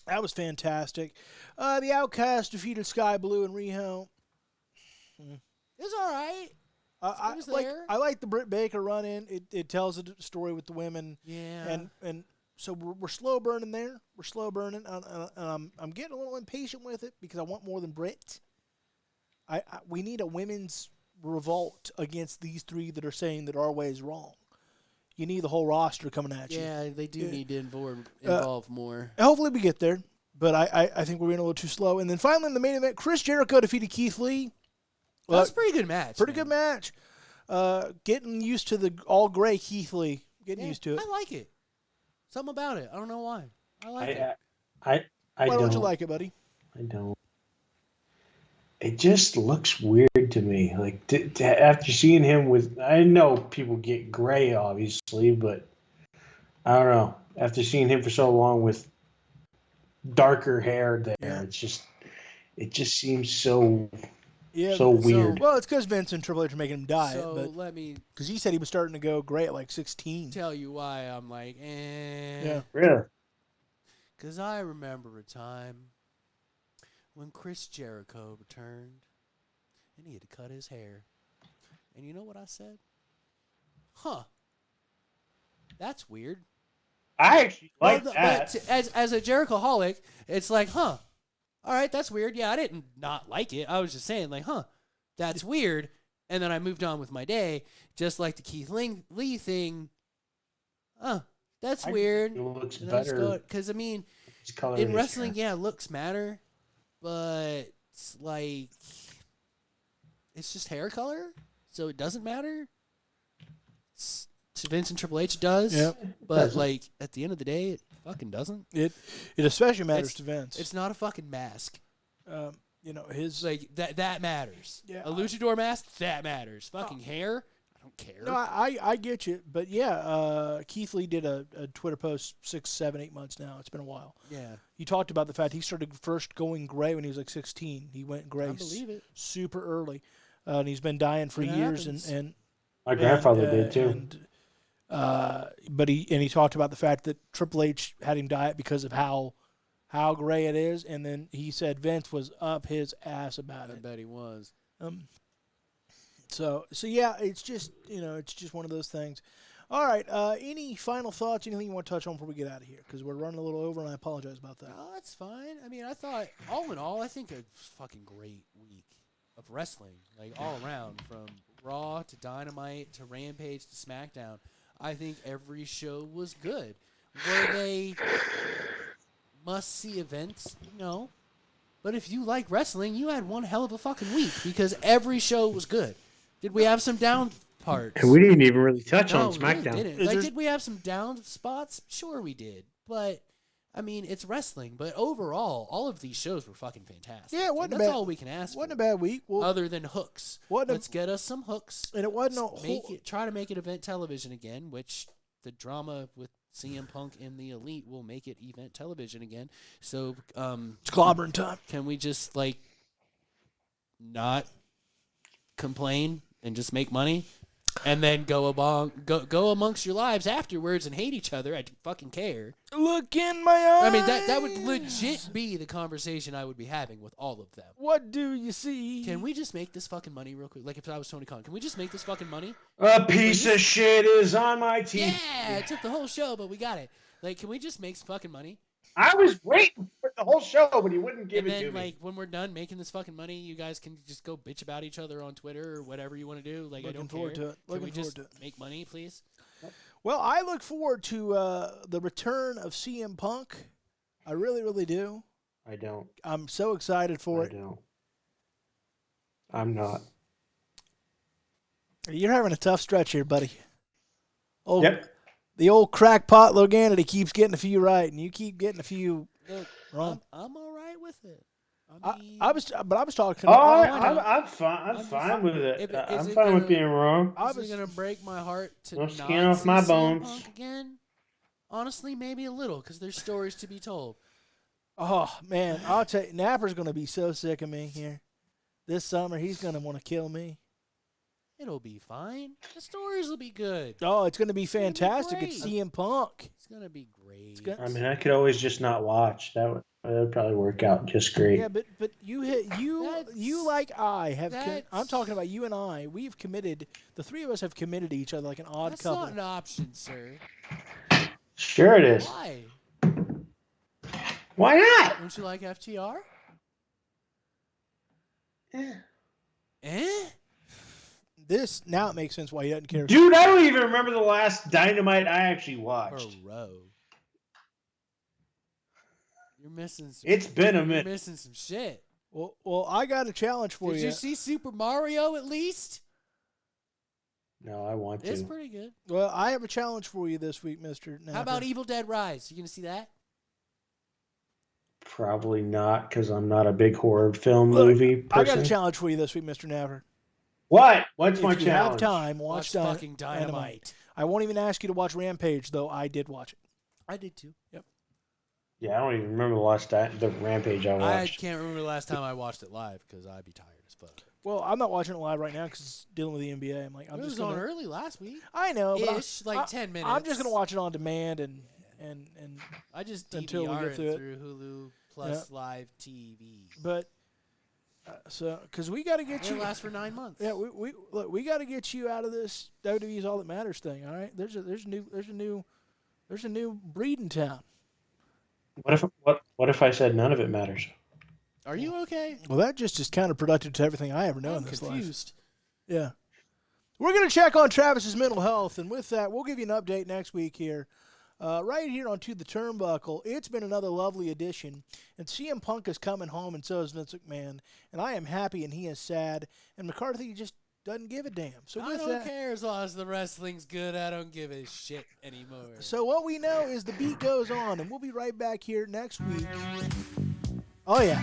Speaker 1: That was fantastic. The Outcast defeated Sky Blue and Riho.
Speaker 2: It's all right.
Speaker 1: I like the Britt Baker run in. It tells a story with the women.
Speaker 2: Yeah.
Speaker 1: And so we're slow burning there. We're slow burning. And I'm getting a little impatient with it because I want more than Britt. We need a women's revolt against these three that are saying that our way is wrong. You need the whole roster coming at you.
Speaker 2: Yeah, they do need to involve more.
Speaker 1: Hopefully we get there, but I think we're being a little too slow. And then finally in the main event, Chris Jericho defeated Keith Lee.
Speaker 2: That's a pretty good match.
Speaker 1: Good match. Getting used to the all gray Keith Lee. Getting used to it.
Speaker 2: I like it. Something about it. I don't know why. I like it.
Speaker 1: Why don't you like it, buddy?
Speaker 4: I don't. It just looks weird to me. Like after seeing him with, I know people get gray, obviously, but I don't know. After seeing him for so long with darker hair, it just seems so weird.
Speaker 1: Well, it's because Vince and Triple H are making him dye it, but
Speaker 2: let me
Speaker 1: because he said he was starting to go gray at like 16.
Speaker 2: tell you why I'm like,
Speaker 1: Yeah.
Speaker 4: Really?
Speaker 2: Because I remember a time when Chris Jericho returned and he had to cut his hair. And you know what I said? Huh. That's weird.
Speaker 4: I actually like that.
Speaker 2: But as a Jericho-holic, it's like, huh. All right, that's weird. Yeah, I didn't not like it. I was just saying, like, huh, that's weird. And then I moved on with my day, just like the Keith Lee thing. That's weird.
Speaker 4: It looks better.
Speaker 2: Because, I mean,
Speaker 4: in
Speaker 2: in wrestling, looks matter. But, like, it's just hair color, so it doesn't matter. To Vince and Triple H, it does.
Speaker 1: Yep.
Speaker 2: But, like, at the end of the day, it fucking doesn't.
Speaker 1: It especially matters to Vince.
Speaker 2: It's not a fucking mask.
Speaker 1: His
Speaker 2: like that matters.
Speaker 1: Yeah,
Speaker 2: A luchador mask, that matters. Fucking hair, I don't care.
Speaker 1: No, I get you, but Keith Lee did a Twitter post 6, 7, 8 months now. It's been a while.
Speaker 2: Yeah,
Speaker 1: he talked about the fact he started first going gray when he was like 16. He went gray.
Speaker 2: I believe it.
Speaker 1: Super early, and he's been dying for years.
Speaker 2: happens.
Speaker 1: And
Speaker 4: my grandfather did too.
Speaker 1: But he talked about the fact that Triple H had him dye it because of how gray it is, and then he said Vince was up his ass about
Speaker 2: I
Speaker 1: it.
Speaker 2: bet he was.
Speaker 1: So yeah, it's just one of those things. All right, any final thoughts? Anything you want to touch on before we get out of here? Because we're running a little over, and I apologize about that.
Speaker 2: No, that's fine. I mean, I thought all in all, I think a fucking great week of wrestling, like all around, from Raw to Dynamite to Rampage to SmackDown. I think every show was good. Were they must-see events? No. But if you like wrestling, you had one hell of a fucking week because every show was good. Did we have some down parts?
Speaker 3: And we didn't even really touch on
Speaker 2: we
Speaker 3: SmackDown.
Speaker 2: really didn't. Did we have some down spots? Sure we did. But, I mean, it's wrestling, but overall, all of these shows were fucking fantastic.
Speaker 1: Yeah, it wasn't
Speaker 2: And
Speaker 1: a
Speaker 2: that's
Speaker 1: bad-
Speaker 2: all we can ask
Speaker 1: Wasn't a
Speaker 2: for.
Speaker 1: bad week. Well,
Speaker 2: Other than hooks. Let's get us some hooks.
Speaker 1: and it wasn't a
Speaker 2: Try to make it event television again, which the drama with CM Punk and the Elite will make it event television again. So,
Speaker 1: it's clobbering time.
Speaker 2: can we just not complain and just make money, and then go amongst your lives afterwards and hate each other? I don't fucking care.
Speaker 1: Look in my eyes.
Speaker 2: I mean, that would legit be the conversation I would be having with all of them.
Speaker 1: What do you see?
Speaker 2: Can we just make this fucking money real quick? Like if I was Tony Khan, can we just make this fucking money?
Speaker 4: A piece of shit is on my team.
Speaker 2: Yeah, it took the whole show, but we got it. Like, can we just make some fucking money?
Speaker 4: I was waiting for the whole show, but he wouldn't give
Speaker 2: And
Speaker 4: it to
Speaker 2: then,
Speaker 4: me.
Speaker 2: like, when we're done making this fucking money, you guys can just go bitch about each other on Twitter or whatever you want to do. Like, I
Speaker 1: Looking
Speaker 2: don't
Speaker 1: forward
Speaker 2: care.
Speaker 1: to it.
Speaker 2: Can
Speaker 1: Looking
Speaker 2: we
Speaker 1: forward
Speaker 2: just
Speaker 1: to it.
Speaker 2: make money, please?
Speaker 1: Well, I look forward to the return of CM Punk. I really, really do.
Speaker 4: I don't.
Speaker 1: I'm so excited for
Speaker 4: I
Speaker 1: it.
Speaker 4: don't. I'm not.
Speaker 1: You're having a tough stretch here, buddy. Oh,
Speaker 4: Yep.
Speaker 1: The old crackpot Loganity keeps getting a few right, and you keep getting a few
Speaker 2: Look,
Speaker 1: wrong.
Speaker 2: I'm all right with it.
Speaker 1: I was talking.
Speaker 4: Oh,
Speaker 2: I
Speaker 4: I'm,
Speaker 2: know.
Speaker 4: I'm fine. I'm
Speaker 2: I'm
Speaker 4: fine
Speaker 2: fine.
Speaker 4: with it.
Speaker 2: Is
Speaker 4: I'm
Speaker 2: it
Speaker 4: fine with
Speaker 2: gonna-
Speaker 4: being wrong.
Speaker 1: I
Speaker 2: Is
Speaker 1: was
Speaker 2: it gonna break my heart to
Speaker 4: No
Speaker 2: not
Speaker 4: skin off
Speaker 2: see
Speaker 4: my
Speaker 2: CM
Speaker 4: bones.
Speaker 2: Punk again? Honestly, maybe a little, because there's stories to be told.
Speaker 1: Oh man, I'll tell you, Napper's gonna be so sick of me here this summer. He's gonna want to kill me.
Speaker 2: It'll be fine. The stories will be good.
Speaker 1: Oh, it's gonna be
Speaker 2: gonna be
Speaker 1: fantastic. It's
Speaker 2: great.
Speaker 1: CM Punk.
Speaker 2: It's gonna be great.
Speaker 1: gonna-
Speaker 4: I mean, I could always just not watch. That would probably work out just great.
Speaker 1: Yeah, but you like I have. I'm talking about you and I. We've committed. The three of us have committed to each other like an odd
Speaker 2: That's
Speaker 1: couple.
Speaker 2: not an option, sir.
Speaker 4: Sure it is.
Speaker 2: Why?
Speaker 4: Why not?
Speaker 2: Don't you like FTR?
Speaker 4: Eh.
Speaker 2: Eh?
Speaker 1: This now it makes sense why he doesn't care.
Speaker 4: Dude, I don't even remember the last Dynamite I actually watched.
Speaker 2: Bro. You're missing some
Speaker 4: It's been a
Speaker 2: You're
Speaker 4: minute.
Speaker 2: missing some shit.
Speaker 1: Well, I got a challenge for
Speaker 2: Did
Speaker 1: you.
Speaker 2: you see Super Mario at least?
Speaker 4: No, I want
Speaker 2: It's
Speaker 4: to.
Speaker 2: pretty good.
Speaker 1: Well, I have a challenge for you this week, Mister.
Speaker 2: How about Evil Dead Rise? You gonna see that?
Speaker 4: Probably not, because I'm not a big horror film
Speaker 1: Look,
Speaker 4: movie person.
Speaker 1: I got a challenge for you this week, Mister Napper.
Speaker 4: What? What's my
Speaker 1: If you
Speaker 4: challenge?
Speaker 1: have time,
Speaker 2: Watch
Speaker 1: watch
Speaker 2: fucking Dynamite.
Speaker 1: I won't even ask you to watch Rampage, though. I did watch it.
Speaker 2: I did too.
Speaker 4: Yeah, I don't even remember the last the Rampage I
Speaker 2: I
Speaker 4: watched.
Speaker 2: can't remember the last time I watched it live because I'd be tired as fuck.
Speaker 1: Well, I'm not watching it live right now because dealing with the NBA. I'm like, I'm
Speaker 2: It
Speaker 1: just
Speaker 2: was on
Speaker 1: gonna,
Speaker 2: early last week.
Speaker 1: I know, but
Speaker 2: Ish, like 10 minutes.
Speaker 1: I'm just gonna watch it on demand and
Speaker 2: I just
Speaker 1: until we
Speaker 2: DVR
Speaker 1: get
Speaker 2: it
Speaker 1: through it.
Speaker 2: through Hulu Plus Live TV.
Speaker 1: but so because we got to get
Speaker 2: It
Speaker 1: you.
Speaker 2: lasts for 9 months.
Speaker 1: Yeah, we got to get you out of this WWE's All That Matters thing. All right, there's a new breed in town.
Speaker 4: What if I said none of it matters?
Speaker 2: Are you okay?
Speaker 1: Well, that just is counterproductive to everything I ever know
Speaker 2: I'm
Speaker 1: in this life.
Speaker 2: confused.
Speaker 1: Yeah. We're going to check on Travis's mental health, and with that, we'll give you an update next week here. Right here on To the Turnbuckle. It's been another lovely edition, and CM Punk is coming home, and so is Vince McMahon, and I am happy, and he is sad, and McCarthy just doesn't give a damn. So
Speaker 2: I
Speaker 1: with
Speaker 2: don't
Speaker 1: that,
Speaker 2: care as long as the wrestling's good. I don't give a shit anymore.
Speaker 1: so what we know is the beat goes on, and we'll be right back here next week. Oh, yeah.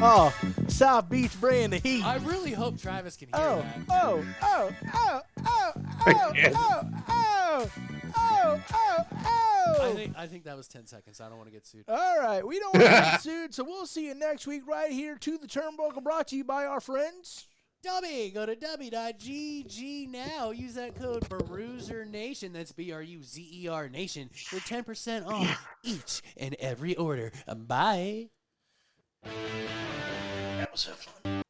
Speaker 1: Oh, South Beach bringing the heat.
Speaker 2: I really hope Travis can hear
Speaker 1: Oh,
Speaker 2: that.
Speaker 1: oh, oh, oh, oh, oh, oh, oh, oh, oh, oh.
Speaker 2: I think that was 10 seconds. I don't want to get sued.
Speaker 1: All right, we don't want to get sued, so we'll see you next week right here to the Turnbuckle, brought to you by our friends.
Speaker 2: Dummy, go to dummy.gg now. Use that code BruiserNation. That's BRUZER Nation for 10% off each and every order. Bye.
Speaker 1: That was so fun.